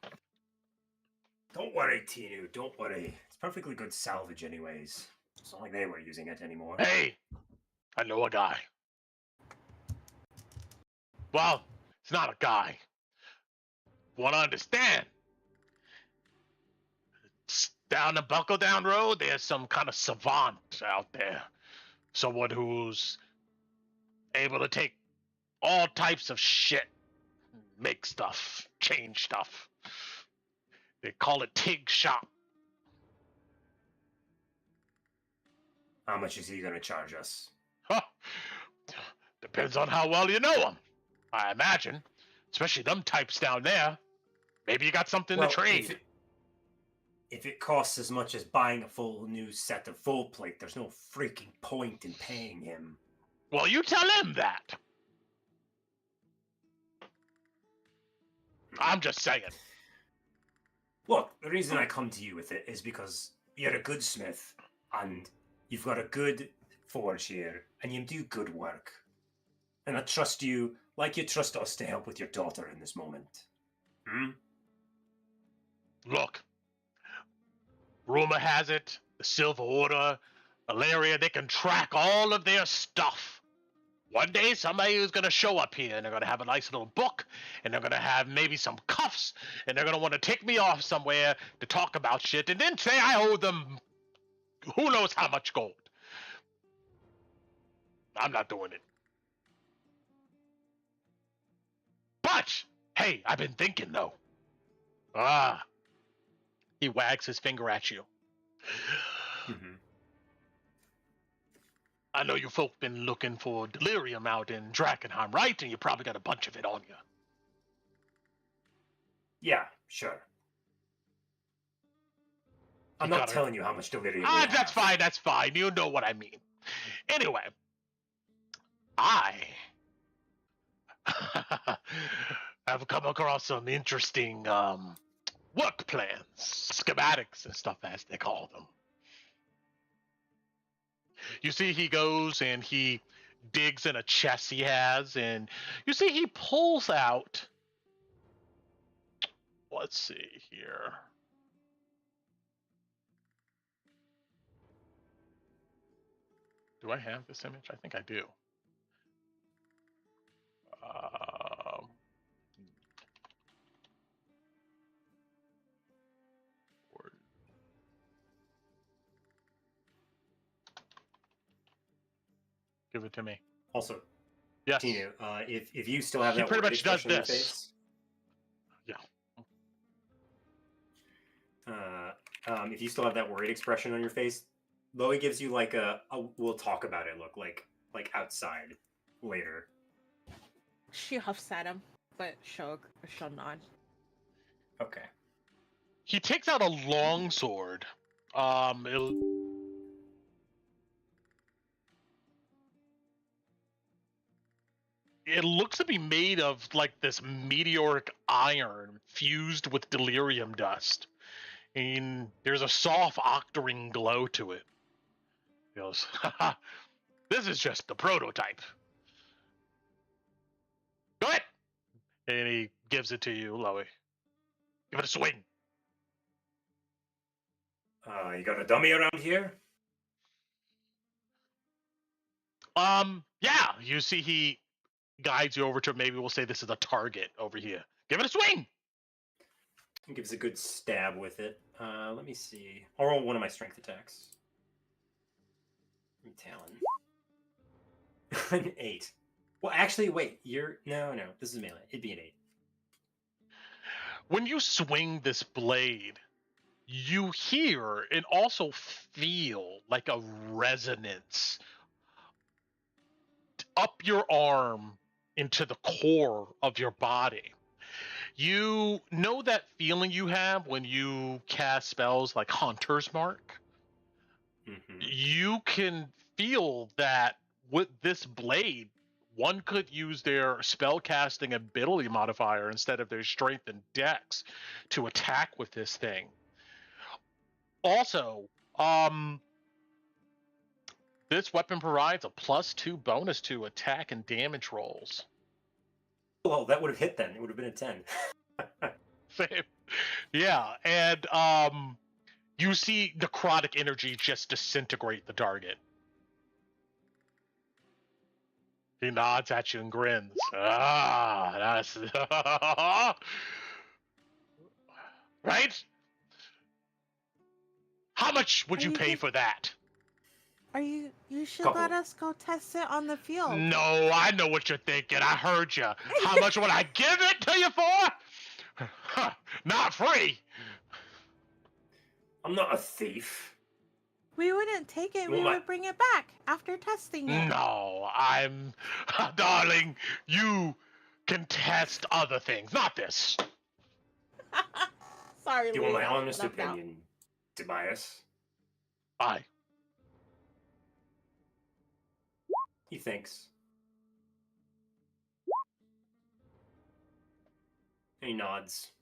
Don't worry, Tinu. Don't worry. It's perfectly good salvage anyways. It's not like they were using it anymore.
Hey, I know a guy. Well, it's not a guy. Want to understand? Down the Buckle Down Road, there's some kind of savant out there. Someone who's able to take all types of shit, make stuff, change stuff. They call it Tig Shop.
How much is he going to charge us?
Huh. Depends on how well you know them, I imagine. Especially them types down there. Maybe you got something to trade.
If it costs as much as buying a full new set of full plate, there's no freaking point in paying him.
Well, you tell him that. I'm just saying.
Look, the reason I come to you with it is because you're a good smith, and you've got a good forge here, and you do good work. And I trust you like you trust us to help with your daughter in this moment.
Look, rumor has it, the Silver Order, Ilaria, they can track all of their stuff. One day, somebody is going to show up here, and they're going to have a nice little book, and they're going to have maybe some cuffs, and they're going to want to take me off somewhere to talk about shit, and then say I owe them who knows how much gold. I'm not doing it. But, hey, I've been thinking, though. He wags his finger at you. I know you folk been looking for delirium out in Drakkenheim, right? And you probably got a bunch of it on you.
Yeah, sure. I'm not telling you how much delirium we have.
That's fine, that's fine. You know what I mean. Anyway, I have come across some interesting work plans, schematics and stuff as they call them. You see he goes and he digs in a chest he has, and you see he pulls out, let's see here. Do I have this image? I think I do. Give it to me.
Also,
yes.
Tinu, if you still have
He
that
pretty
worried
much does
expression on your
this.
face, if you still have that worried expression on your face, Loey gives you like a we'll talk about it look, like outside later.
She huffs at him, but she'll nod.
Okay.
He takes out a long sword. It looks to be made of like this meteoric iron fused with delirium dust. And there's a soft octarine glow to it. He goes, haha, this is just the prototype. Go ahead! And he gives it to you, Loey. Give it a swing.
You got a dummy around here?
Yeah, you see he guides you over to, maybe we'll say this is a target over here. Give it a swing!
He gives a good stab with it. Let me see. I'll roll one of my strength attacks. Talon. An 8. Well, actually, wait. No. This is melee. It'd be an 8.
When you swing this blade, you hear and also feel like a resonance up your arm into the core of your body. You know that feeling you have when you cast spells like Hunter's Mark?
Mm-hmm.
You can feel that with this blade, one could use their spell casting ability modifier instead of their strength and dex to attack with this thing. Also, this weapon provides a +2 bonus to attack and damage rolls.
Well, that would have hit then. It would have been a 10.
Same. Yeah, and you see necrotic energy just disintegrate the target. He nods at you and grins. Ah, that's right. How much would
Are
you
you
pay
good?
for that?
You should
Couple.
let us go test it on the field.
No, I know what you're thinking. I heard you. How much would I give it to you for? Not free.
I'm not a thief.
We wouldn't take it.
Well,
We would bring it back after testing it.
No, darling, you can test other things, not this.
Sorry,
Do you want my
Louis,
honest
left out.
opinion, Tobias?
Aye.
He thinks. He nods.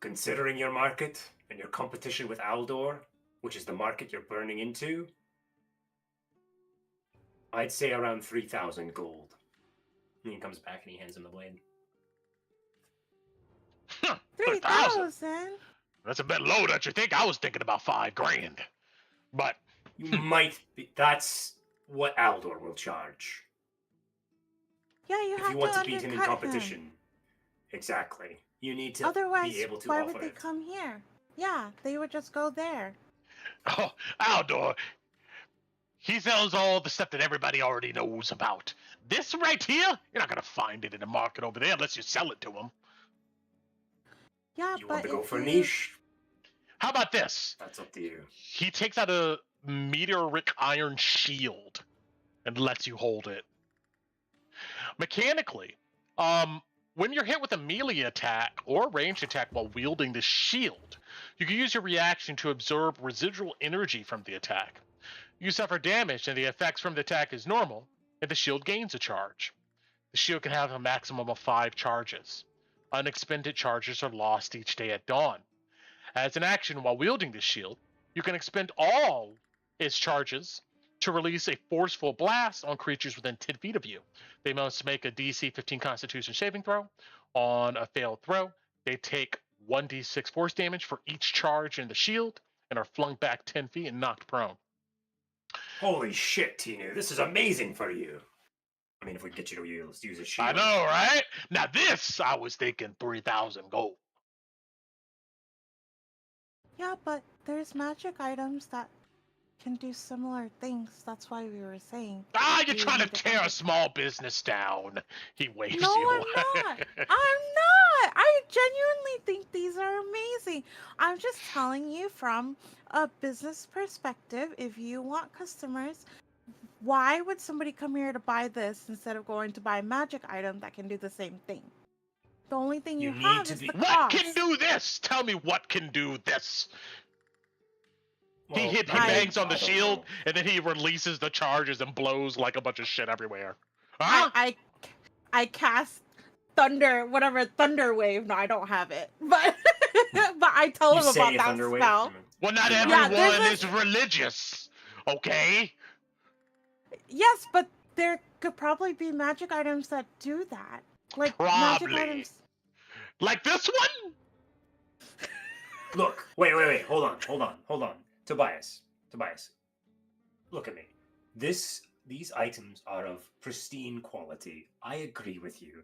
Considering your market and your competition with Aldor, which is the market you're burning into, I'd say around 3,000 gold. And he comes back and he hands him the blade.
3,000.
That's a bit low, don't you think? I was thinking about $5,000. But
You might be. That's what Aldor will charge.
Yeah, you
If
have
you want
to
to beat him in
undercut
competition. Exactly. You need to
Otherwise,
be able to
why
offer
would they
it.
come here? Yeah, they would just go there.
oh, Aldor, he sells all the stuff that everybody already knows about. This right here, you're not gonna find it in the market over there unless you sell it to him.
Yeah,
You
but
want to go
if
for
you...
niche?
How about this?
That's up to you.
He takes out a meteoric iron shield and lets you hold it. Mechanically, when you're hit with a melee attack or ranged attack while wielding the shield, you can use your reaction to absorb residual energy from the attack. You suffer damage and the effects from the attack is normal, and the shield gains a charge. The shield can have a maximum of 5 charges. Unexpended charges are lost each day at dawn. As an action while wielding the shield, you can expend all its charges to release a forceful blast on creatures within 10 feet of you. They must make a DC 15 Constitution saving throw. On a failed throw, they take 1d6 force damage for each charge in the shield and are flung back 10 feet and knocked prone.
Holy shit, Tinu. This is amazing for you. I mean, if we get you to use a shield.
I know, right? Now this, I was thinking 3,000 gold.
Yeah, but there's magic items that can do similar things. That's why we were saying.
Ah, you're
you
trying to
need to
tear a
find-
small business down. He waves
No,
you
I'm not. I'm not. I genuinely think these are amazing. I'm just telling you from a business perspective, if you want customers, why would somebody come here to buy this instead of going to buy a magic item that can do the same thing? The only thing
You
you
need
have
to
is
be-
the
What
cost.
can do this? Tell me what can do this.
Well,
He
I
bangs on
I
the
don't
shield,
know.
and then he releases the charges and blows like a bunch of shit everywhere.
I,
Huh?
I I cast thunder, whatever thunder wave. No, I don't have it, but but I tell
You
him
say
about
a
that
thunder wave?
spell.
Well, not
You're
Yeah,
everyone
there's
is religious, okay?
Yes, but there could probably be magic items that do that, like magic
Probably.
items.
Like this one?
Look, wait, hold on. Tobias, look at me. These items are of pristine quality. I agree with you.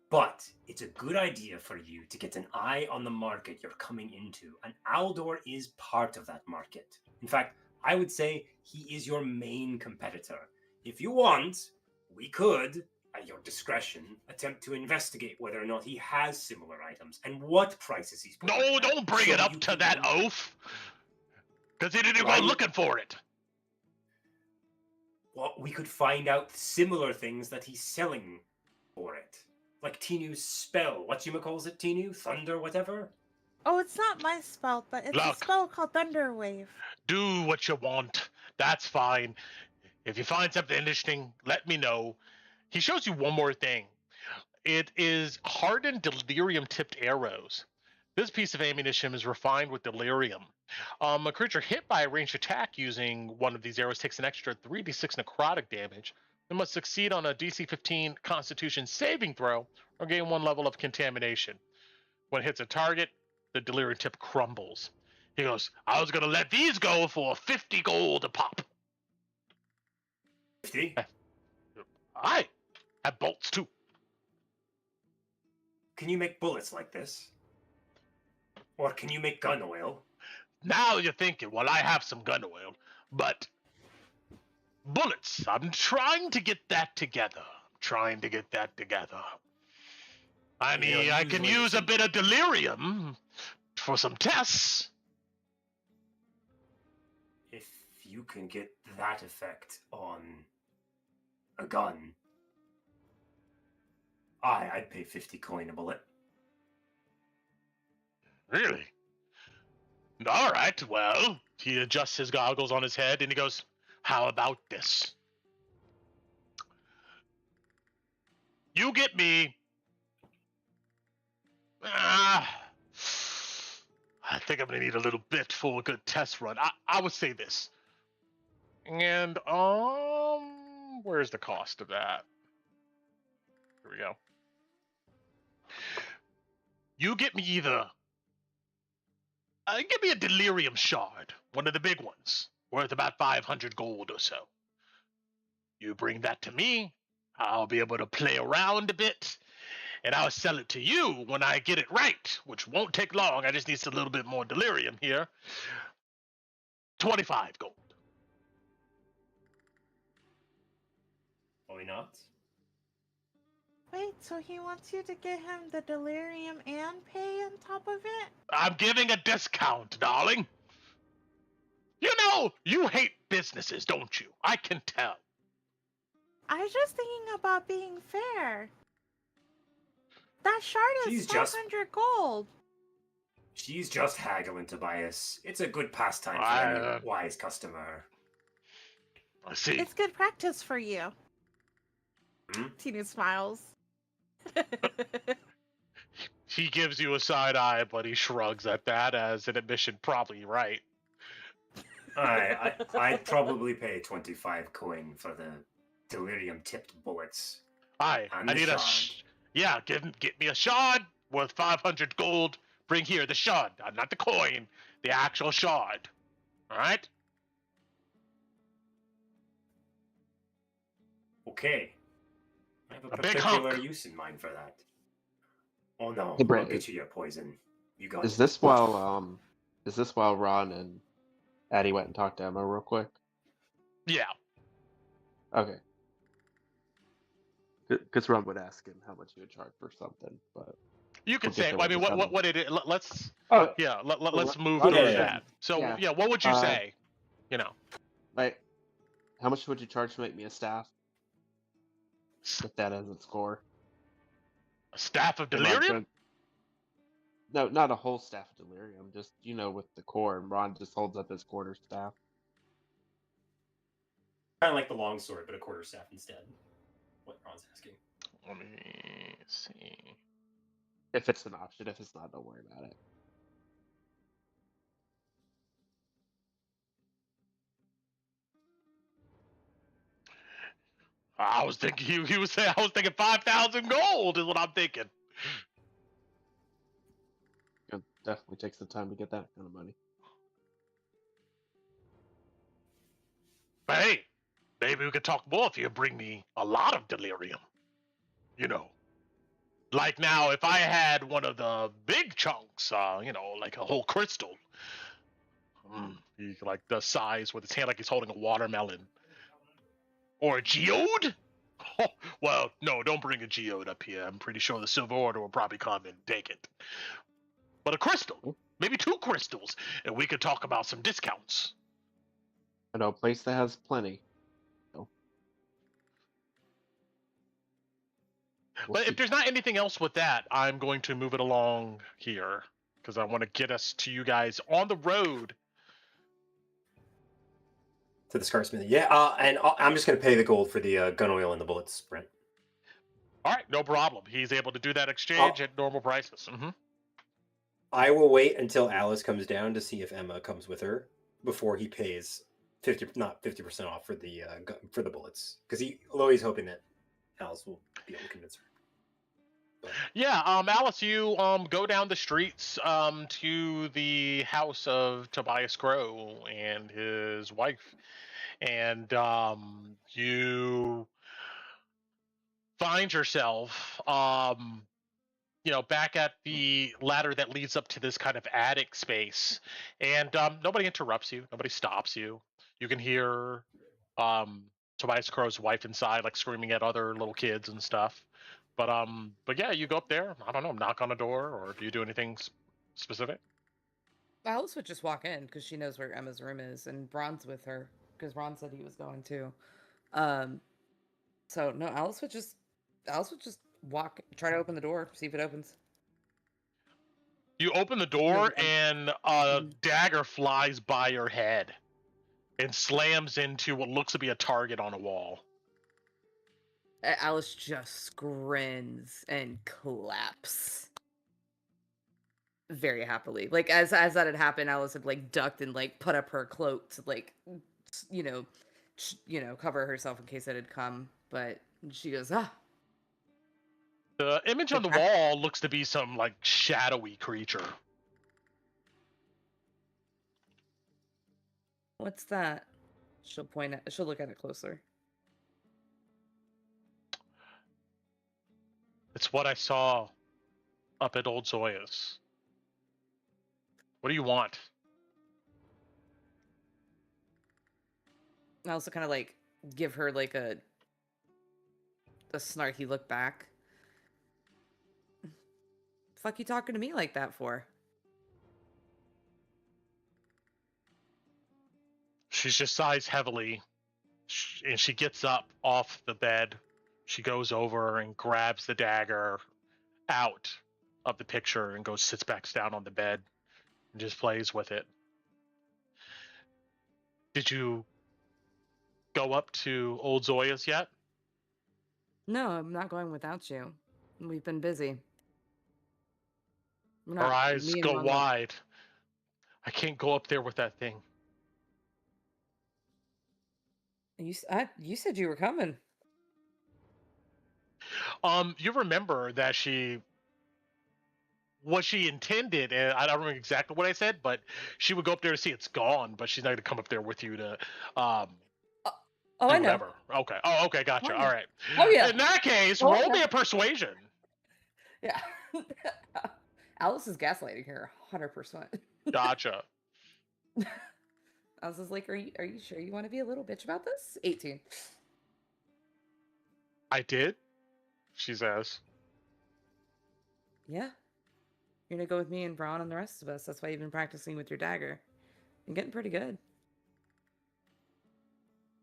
But it's a good idea for you to get an eye on the market you're coming into, and Aldor is part of that market. In fact, I would say he is your main competitor. If you want, we could, at your discretion, attempt to investigate whether or not he has similar items and what prices he's putting
No,
them at,
don't bring
so
it up
you
to
can
that
then-
oath. Because he didn't
Well, I
go
would-
looking for it.
Well, we could find out similar things that he's selling for it. Like Tinu's spell. Whatchamacalls it, Tinu? Thunder, whatever?
Oh, it's not my spell, but it's a
Look.
spell called Thunder Wave.
Do what you want. That's fine. If you find something interesting, let me know. He shows you one more thing. It is hardened delirium tipped arrows. This piece of ammunition is refined with delirium. A creature hit by a ranged attack using one of these arrows takes an extra 3d6 necrotic damage. They must succeed on a DC 15 Constitution saving throw or gain 1 level of contamination. When it hits a target, the delirium tip crumbles. He goes, I was going to let these go for 50 gold a pop.
50?
I have bolts too.
Can you make bullets like this? Or can you make gun oil?
Now you're thinking, well, I have some gun oil, but bullets, I'm trying to get that together. I
You know,
mean, I can
usually
use a
some-
bit of delirium for some tests.
If you can get that effect on a gun, I'd pay 50 coin a bullet.
Really? All right, well, he adjusts his goggles on his head and he goes, how about this? You get me. I think I'm gonna need a little bit for a good test run. I would say this. And where's the cost of that? Here we go. You get me either. Give me a delirium shard, one of the big ones, worth about 500 gold or so. You bring that to me, I'll be able to play around a bit, and I'll sell it to you when I get it right, which won't take long. I just need a little bit more delirium here. 25 gold.
Why not?
Wait, so he wants you to get him the delirium and pay on top of it?
I'm giving a discount, darling. You know, you hate businesses, don't you? I can tell.
I was just thinking about being fair. That shard is
She's just-
500 gold.
She's just haggling, Tobias. It's a good pastime for any wise customer.
I see.
It's good practice for you.
Hmm?
Tina smiles.
He gives you a side eye, but he shrugs at that as an admission, probably right.
I'd probably pay 25 coin for the delirium-tipped bullets.
I
And the
need
shard.
get me a shard worth 500 gold. Bring here the shard, not the coin, the actual shard. All right?
Okay. I have a
A big
particular
hunk.
use in mind for that. Oh no,
Brett,
I'll get you your poison. You got
Is
it.
this while Ron and Addie went and talked to Emma real quick.
Yeah.
Okay. Because Ron would ask him how much he would charge for something, but
You can
we'll get
say.
to
I
it
mean,
this time.
what it is. Let's.
Oh,
Yeah. Let's move
Ron
through
was
that. So
yeah.
what would you say? You know.
Like, how much would you charge to make me a staff? With that as its score.
A staff of
And Ron
delirium?
showed- No, not a whole staff of delirium. Just with the core, and Ron just holds up his quarter staff.
Kind of like the long sword, but a quarterstaff instead. What Ron's asking.
Let me see.
If it's an option, if it's not, don't worry about it.
I was thinking he was saying I was thinking 5,000 gold is what I'm thinking.
It definitely takes the time to get that kind of money.
But hey, maybe we could talk more if you bring me a lot of delirium. You know. Like now, if I had one of the big chunks, like a whole crystal, like the size with his hand like he's holding a watermelon. Or a geode? Oh, well, no, don't bring a geode up here. I'm pretty sure the Silver Order will probably come and take it. But a crystal, maybe 2 crystals, and we could talk about some discounts.
I know a place that has plenty.
But if there's not anything else with that, I'm going to move it along here because I want to get us to you guys on the road.
To the Scarsmith. Yeah, and I'm just going to pay the gold for the gun oil and the bullets, Brent.
All right, no problem. He's able to do that exchange at normal prices.
I will wait until Alice comes down to see if Emma comes with her before he pays 50% off for the bullets, because Eloise's hoping that Alice will be able to convince her.
Yeah, Alice, you go down the streets to the house of Tobias Crow and his wife, and you find yourself back at the ladder that leads up to this kind of attic space, and nobody interrupts you, nobody stops you. You can hear Tobias Crow's wife inside, like screaming at other little kids and stuff. But yeah, you go up there. I don't know, knock on a door, or do you do anything specific?
Alice would just walk in because she knows where Emma's room is, and Ron's with her because Ron said he was going to. So no, Alice would just walk, try to open the door, see if it opens.
You open the door, and a dagger flies by your head and slams into what looks to be a target on a wall.
Alice just grins and claps very happily. Like as that had happened, Alice had like ducked and like put up her cloak to like, cover herself in case it had come. But she goes, ah.
The image on the wall looks to be some like shadowy creature.
What's that? She'll look at it closer.
It's what I saw up at Old Zoya's. What do you want?
I also kind of like give her like a snarky look back. Fuck you talking to me like that for?
She just sighs heavily, and she gets up off the bed. She goes over and grabs the dagger out of the picture and sits back down on the bed and just plays with it. Did you go up to Old Zoya's yet?
No, I'm not going without you. We've been busy.
Her eyes go wide. I can't go up there with that thing.
You said you were coming.
You remember that what she intended, and I don't remember exactly what I said, but she would go up there to see it's gone, but she's not going to come up there with you to
I know.
whatever. Okay. Oh, okay, gotcha. All right.
Oh yeah.
In that case, roll me a persuasion.
Yeah. Alice is gaslighting her 100%.
Gotcha.
I was just like, are you sure you want to be a little bitch about this? 18.
I did, she says.
Yeah. You're gonna go with me and Braun and the rest of us. That's why you've been practicing with your dagger. You're getting pretty good.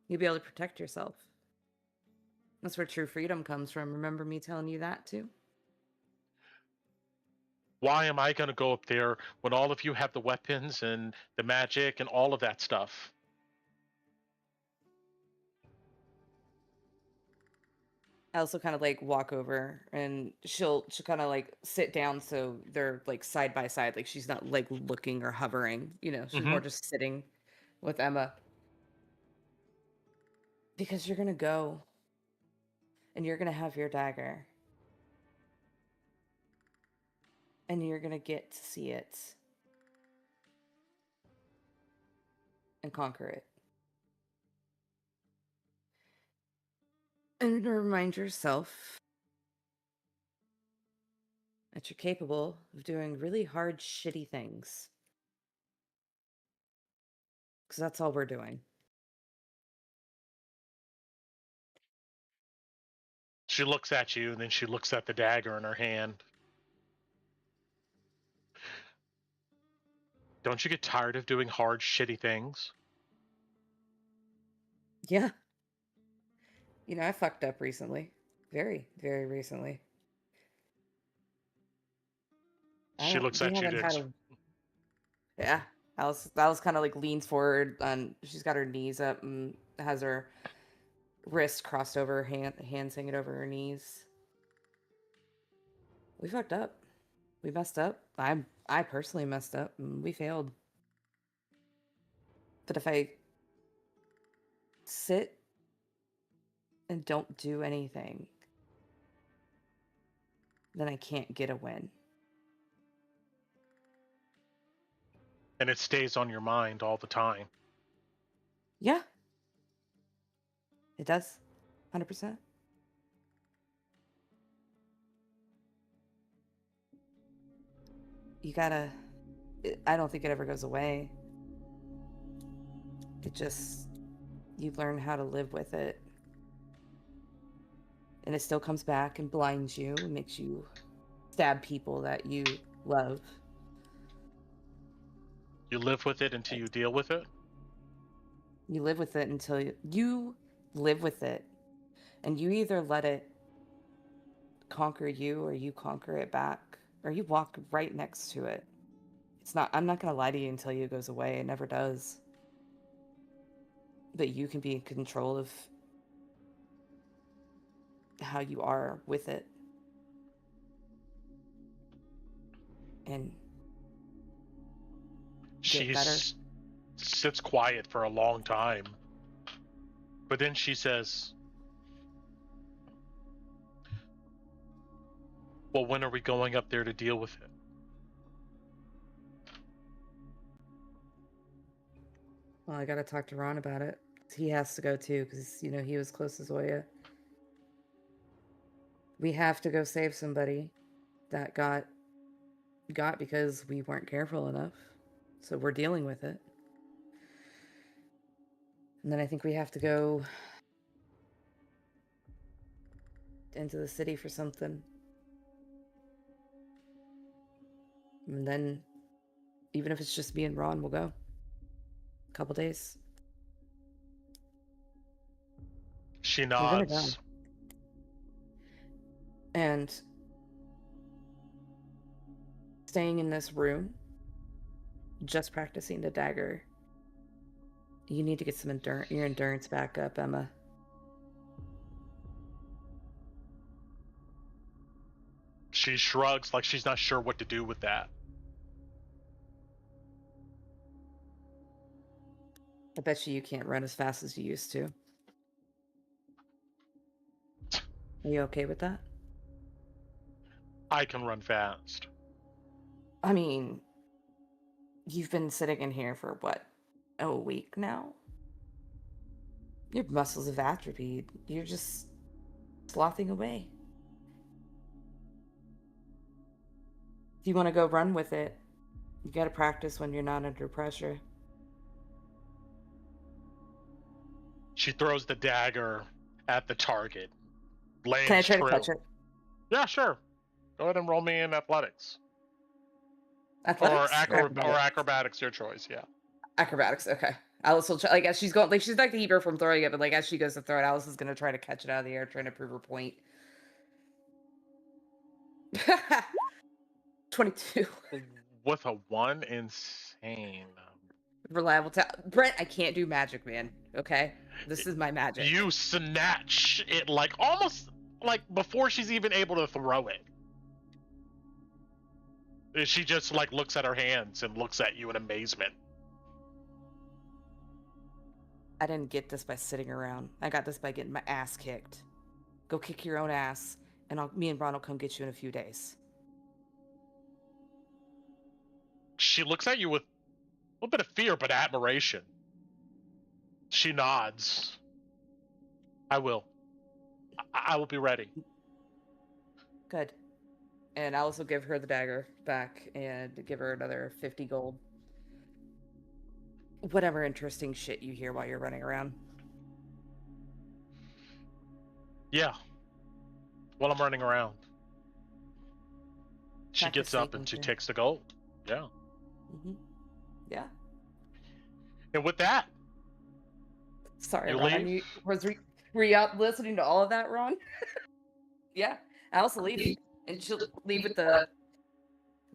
You'll be able to protect yourself. That's where true freedom comes from. Remember me telling you that too?
Why am I going to go up there when all of you have the weapons and the magic and all of that stuff?
I also kind of like walk over and she'll kind of like sit down so they're like side by side. Like she's not like looking or hovering, you know, she's more just sitting with Emma. Because you're gonna go and you're gonna have your dagger. And you're gonna get to see it. And conquer it. And remind yourself that you're capable of doing really hard, shitty things. Because that's all we're doing.
She looks at you, and then she looks at the dagger in her hand. Don't you get tired of doing hard, shitty things?
Yeah. You know, I fucked up recently. Very, very recently.
She looks
We
at you.
haven't had a... Yeah. Alice kind of like leans forward and she's got her knees up and has her wrists crossed over, hands hanging over her knees. We fucked up. We messed up. I personally messed up and we failed. But if I sit and don't do anything, then I can't get a win.
And it stays on your mind all the time.
Yeah. It does. 100%. You gotta... I don't think it ever goes away. It just... You learn how to live with it. And it still comes back and blinds you and makes you stab people that you love.
You live with it until you deal with it?
You live with it until you live with it. And you either let it conquer you or you conquer it back. Or you walk right next to it. I'm not going to lie to you until it goes away. It never does. But you can be in control of how you are with it. And
She
better.
sits quiet for a long time. But then she says, well, when are we going up there to deal with it?
Well, I gotta talk to Ron about it. He has to go too, because, you know, he was close to Zoya. We have to go save somebody that got because we weren't careful enough. So we're dealing with it. And then I think we have to go into the city for something. And then, even if it's just me and Ron, we'll go. A couple days.
She
We're gonna
nods.
go. And staying in this room, just practicing the dagger, you need to get some your endurance back up, Emma.
She shrugs like she's not sure what to do with that.
I bet you can't run as fast as you used to. Are you okay with that?
I can run fast.
I mean, you've been sitting in here for what, a week now? Your muscles have atrophied. You're just slothing away. If you want to go run with it, you gotta practice when you're not under pressure.
She throws the dagger at the target. Lands
Can I try to
true.
catch it?
Yeah, sure. Go ahead and roll me in athletics.
Athletics?
Or acrobatics, your choice, yeah.
Acrobatics, okay. Alice will try, like, as she's going, like, she's not to keep her from throwing it, but, like, as she goes to throw it, Alice is going to try to catch it out of the air, trying to prove her point. 22.
With a 1, insane.
Reliable Brent, I can't do magic, man. Okay? This is my magic.
You snatch it, like, almost, like, before she's even able to throw it. She just, like, looks at her hands and looks at you in amazement.
I didn't get this by sitting around. I got this by getting my ass kicked. Go kick your own ass, and me and Ron will come get you in a few days.
She looks at you with a little bit of fear, but admiration. She nods. I will. I will be ready.
Good. And Alice will give her the dagger back and give her another 50 gold. Whatever interesting shit you hear while you're running around.
Yeah. While I'm running around. She
Practice
gets up
sneaking
and she
too.
takes the gold. Yeah.
Mm-hmm. Yeah.
And with that,
Sorry,
You
Ron.
leave?
Were you out listening to all of that, Ron? Yeah. Alice will leave. And she'll leave with the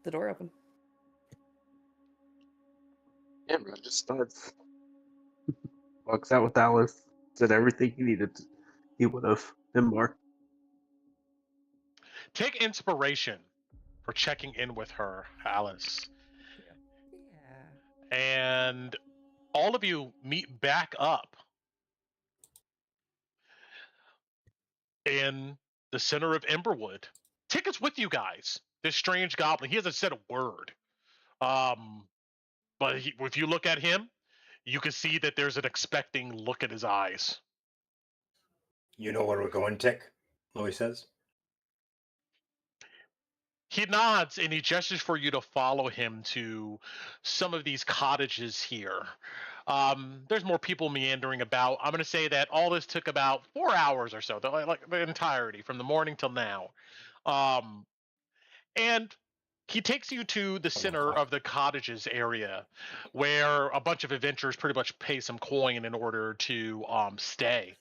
door open.
Yeah, bro, just starts. Walks out with Alice. Said everything he needed. He would have and more.
take inspiration for checking in with her, Alice.
Yeah.
And all of you meet back up in the center of Emberwood. Ticket's with you guys. This strange goblin. He hasn't said a word. But if you look at him, you can see that there's an expecting look in his eyes.
You know where we're going, Tick? Louis says.
He nods and he gestures for you to follow him to some of these cottages here. There's more people meandering about. I'm going to say that all this took about 4 hours or so, like the entirety, from the morning till now. And he takes you to the center of the cottages area, where a bunch of adventurers pretty much pay some coin in order to stay.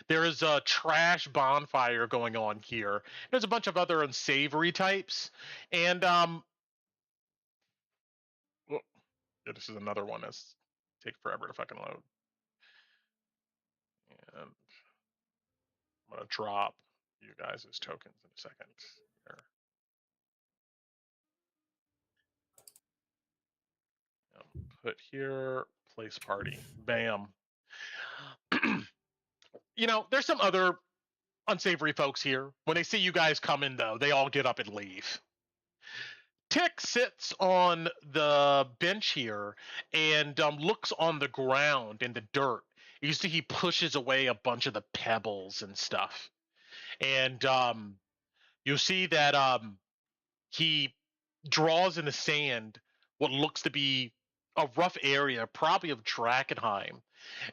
There is a trash bonfire going on here. There's a bunch of other unsavory types, and yeah, this is another one that's take forever to fucking load. And I'm gonna drop you guys as tokens in a second. Here. Put here, place party. Bam. You know, there's some other unsavory folks here. When they see you guys come in, though, they all get up and leave. Tick sits on the bench here and looks on the ground in the dirt. You see he pushes away a bunch of the pebbles and stuff. And you see that he draws in the sand what looks to be a rough area, probably of Drakkenheim.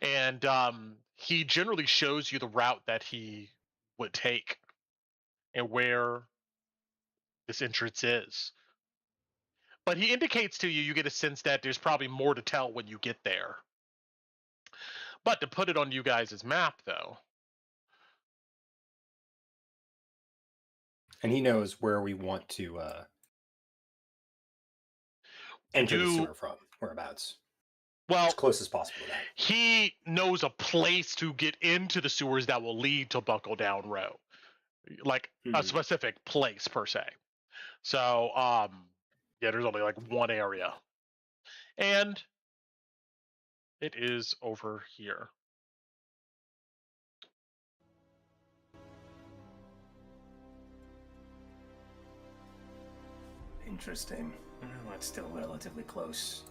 And he generally shows you the route that he would take and where this entrance is. But he indicates to you, you get a sense that there's probably more to tell when you get there. But to put it on you guys' map, though.
And he knows where we want to enter the sewer from, whereabouts.
Well,
As close as possible to that.
He knows a place to get into the sewers that will lead to Buckle Down Row. Like a specific place, per se. So, yeah, there's only like one area. And it is over here.
Interesting. Well, that's still relatively close.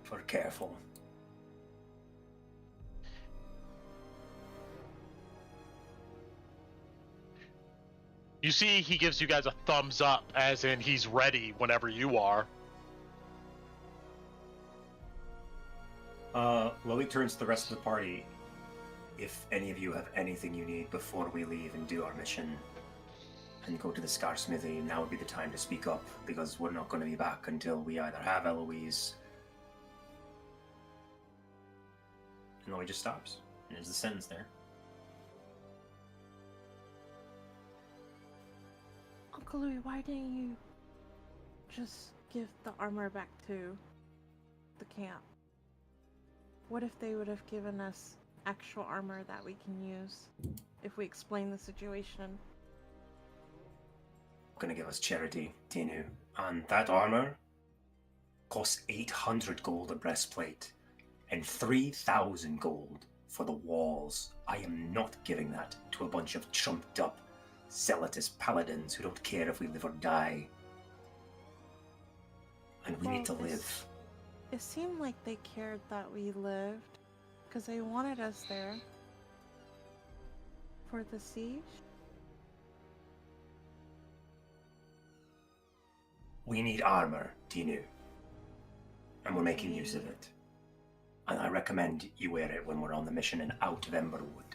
If we're careful.
You see, he gives you guys a thumbs up, as in he's ready whenever you are.
Lily turns to the rest of the party. If any of you have anything you need before we leave and do our mission and go to the Scar Smithy, now would be the time to speak up, because we're not going to be back until we either have Eloise. And Lily just stops. And there's the sentence there.
Uncle Louis, why didn't you just give the armor back to the camp? What if they would have given us actual armor that we can use if we explain the situation?
Gonna give us charity, Tinu. And that armor costs 800 gold a breastplate and 3,000 gold for the walls. I am not giving that to a bunch of trumped up zealotous paladins who don't care if we live or die. And we need to live.
It seemed like they cared that we lived, because they wanted us there for the siege.
We need armor, Tinu. And we're making use of it. And I recommend you wear it when we're on the mission and out of Emberwood.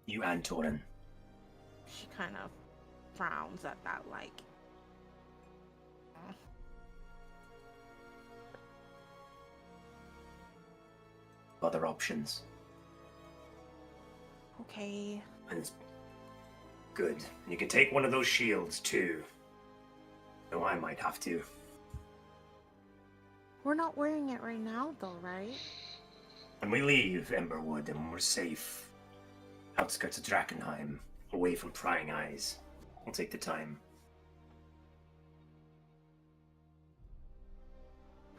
You and Torin.
She kind of frowns at that, like.
Other options.
Okay.
And it's good. You can take one of those shields too. Though I might have to.
We're not wearing it right now, though, right?
When we leave Emberwood and we're safe, outskirts of Drakkenheim, away from prying eyes, we'll take the time.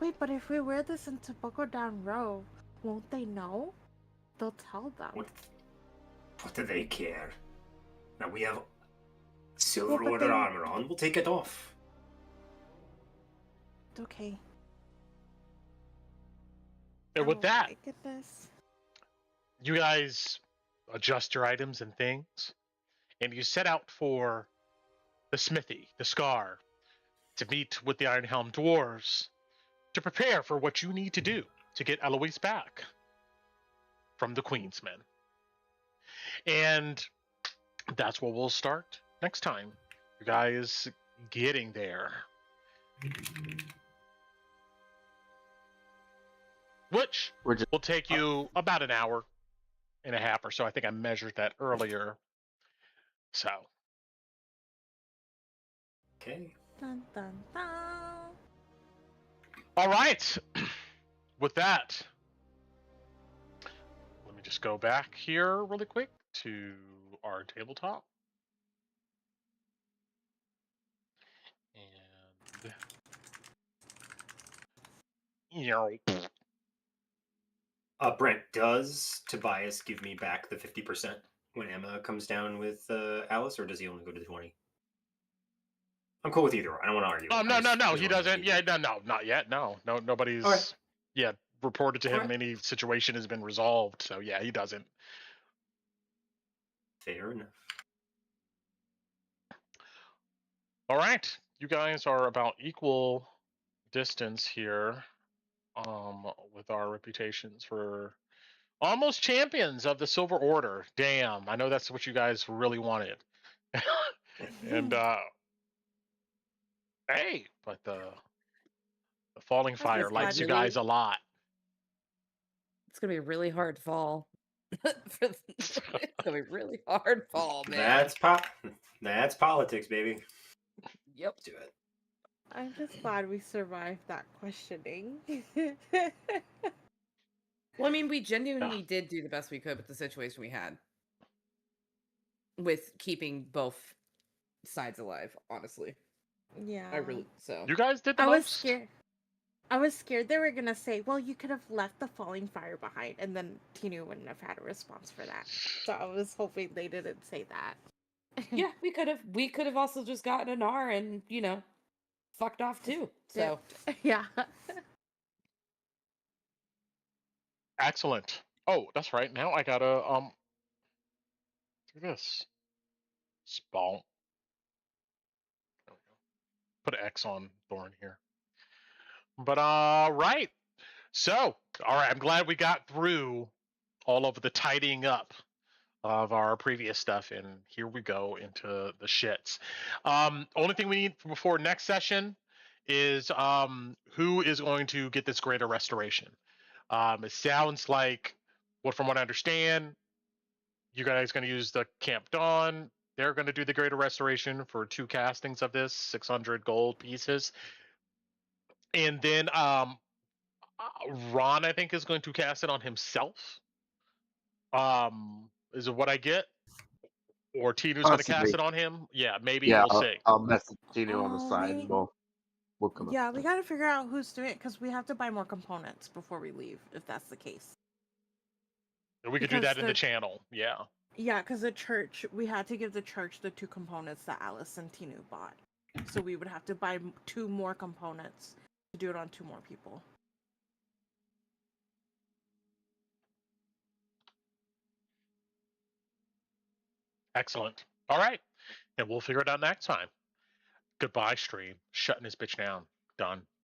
Wait, but if we wear this into Boko Down Row, won't they know? They'll tell them.
What do they care? Now we have silver
Well, but
order
they-
armor on, we'll take it off.
Okay.
And with
Oh
that,
my goodness.
you guys adjust your items and things, and you set out for the smithy, the Scar, to meet with the Ironhelm dwarves to prepare for what you need to do to get Eloise back from the Queen's Men. And that's where we'll start next time. You guys getting there. Which
We're just
will take you about an hour and a half or so. I think I measured that earlier. So,
Okay.
Dun dun dun.
all right. With that, let me just go back here really quick to our tabletop. And
Brent, does Tobias give me back the 50% when Emma comes down with Alice, or does he only go to the 20? I'm cool with either. I don't want to argue.
Oh
I
no,
just-
no,
I
no,
just
he
wanna
doesn't.
give
Yeah,
you-
no, not yet. No, nobody's.
Okay.
Yeah, reported to him.
Alright.
Any situation has been resolved. So yeah, he doesn't.
Fair enough.
All right, you guys are about equal distance here, with our reputations for almost champions of the Silver Order. Damn, I know that's what you guys really wanted. And hey, but the Falling Fire
just
likes
glad
you
really-
guys a lot.
It's gonna be a really hard fall. It's gonna be a really hard fall, man.
That's politics, baby.
Yep.
Let's do it.
I'm just glad we survived that questioning.
Well, I mean, we genuinely did do the best we could with the situation we had, with keeping both sides alive. Honestly,
Yeah.
I really so.
You guys did the
I was
most.
scared. I was scared they were gonna say, "Well, you could have left the falling fire behind," and then Tinu wouldn't have had a response for that. So I was hoping they didn't say that.
Yeah, we could have. We could have also just gotten an R and fucked off too. So
Yeah.
Excellent. Oh, that's right. Now I gotta do this. Spawn. There we go. Put an X on Thorn here. But right. So, all right, I'm glad we got through all of the tidying up of our previous stuff, and here we go into the shits. Only thing we need before next session is who is going to get this greater restoration. It sounds like, from what I understand, you guys going to use the Camp Dawn. They're going to do the greater restoration for 2 castings of this, 600 gold pieces. And then Ron, I think, is going to cast it on himself. Is it what I get? Or Tinu's going to cast
Possibly.
it on him? Yeah, maybe.
Yeah,
We'll see.
I'll message Tino on the
Oh,
side,
we-
and we'll come up.
Yeah,
with
we
it.
gotta figure out who's doing it because we have to buy more components before we leave, if that's the case.
We could do
Because
that in the channel. Yeah.
Yeah, because the church, we had to give the church the 2 components that Alice and Tinu bought. So we would have to buy 2 more components to do it on 2 more people.
Excellent. All right. And we'll figure it out next time. Goodbye, stream. Shutting this bitch down. Done.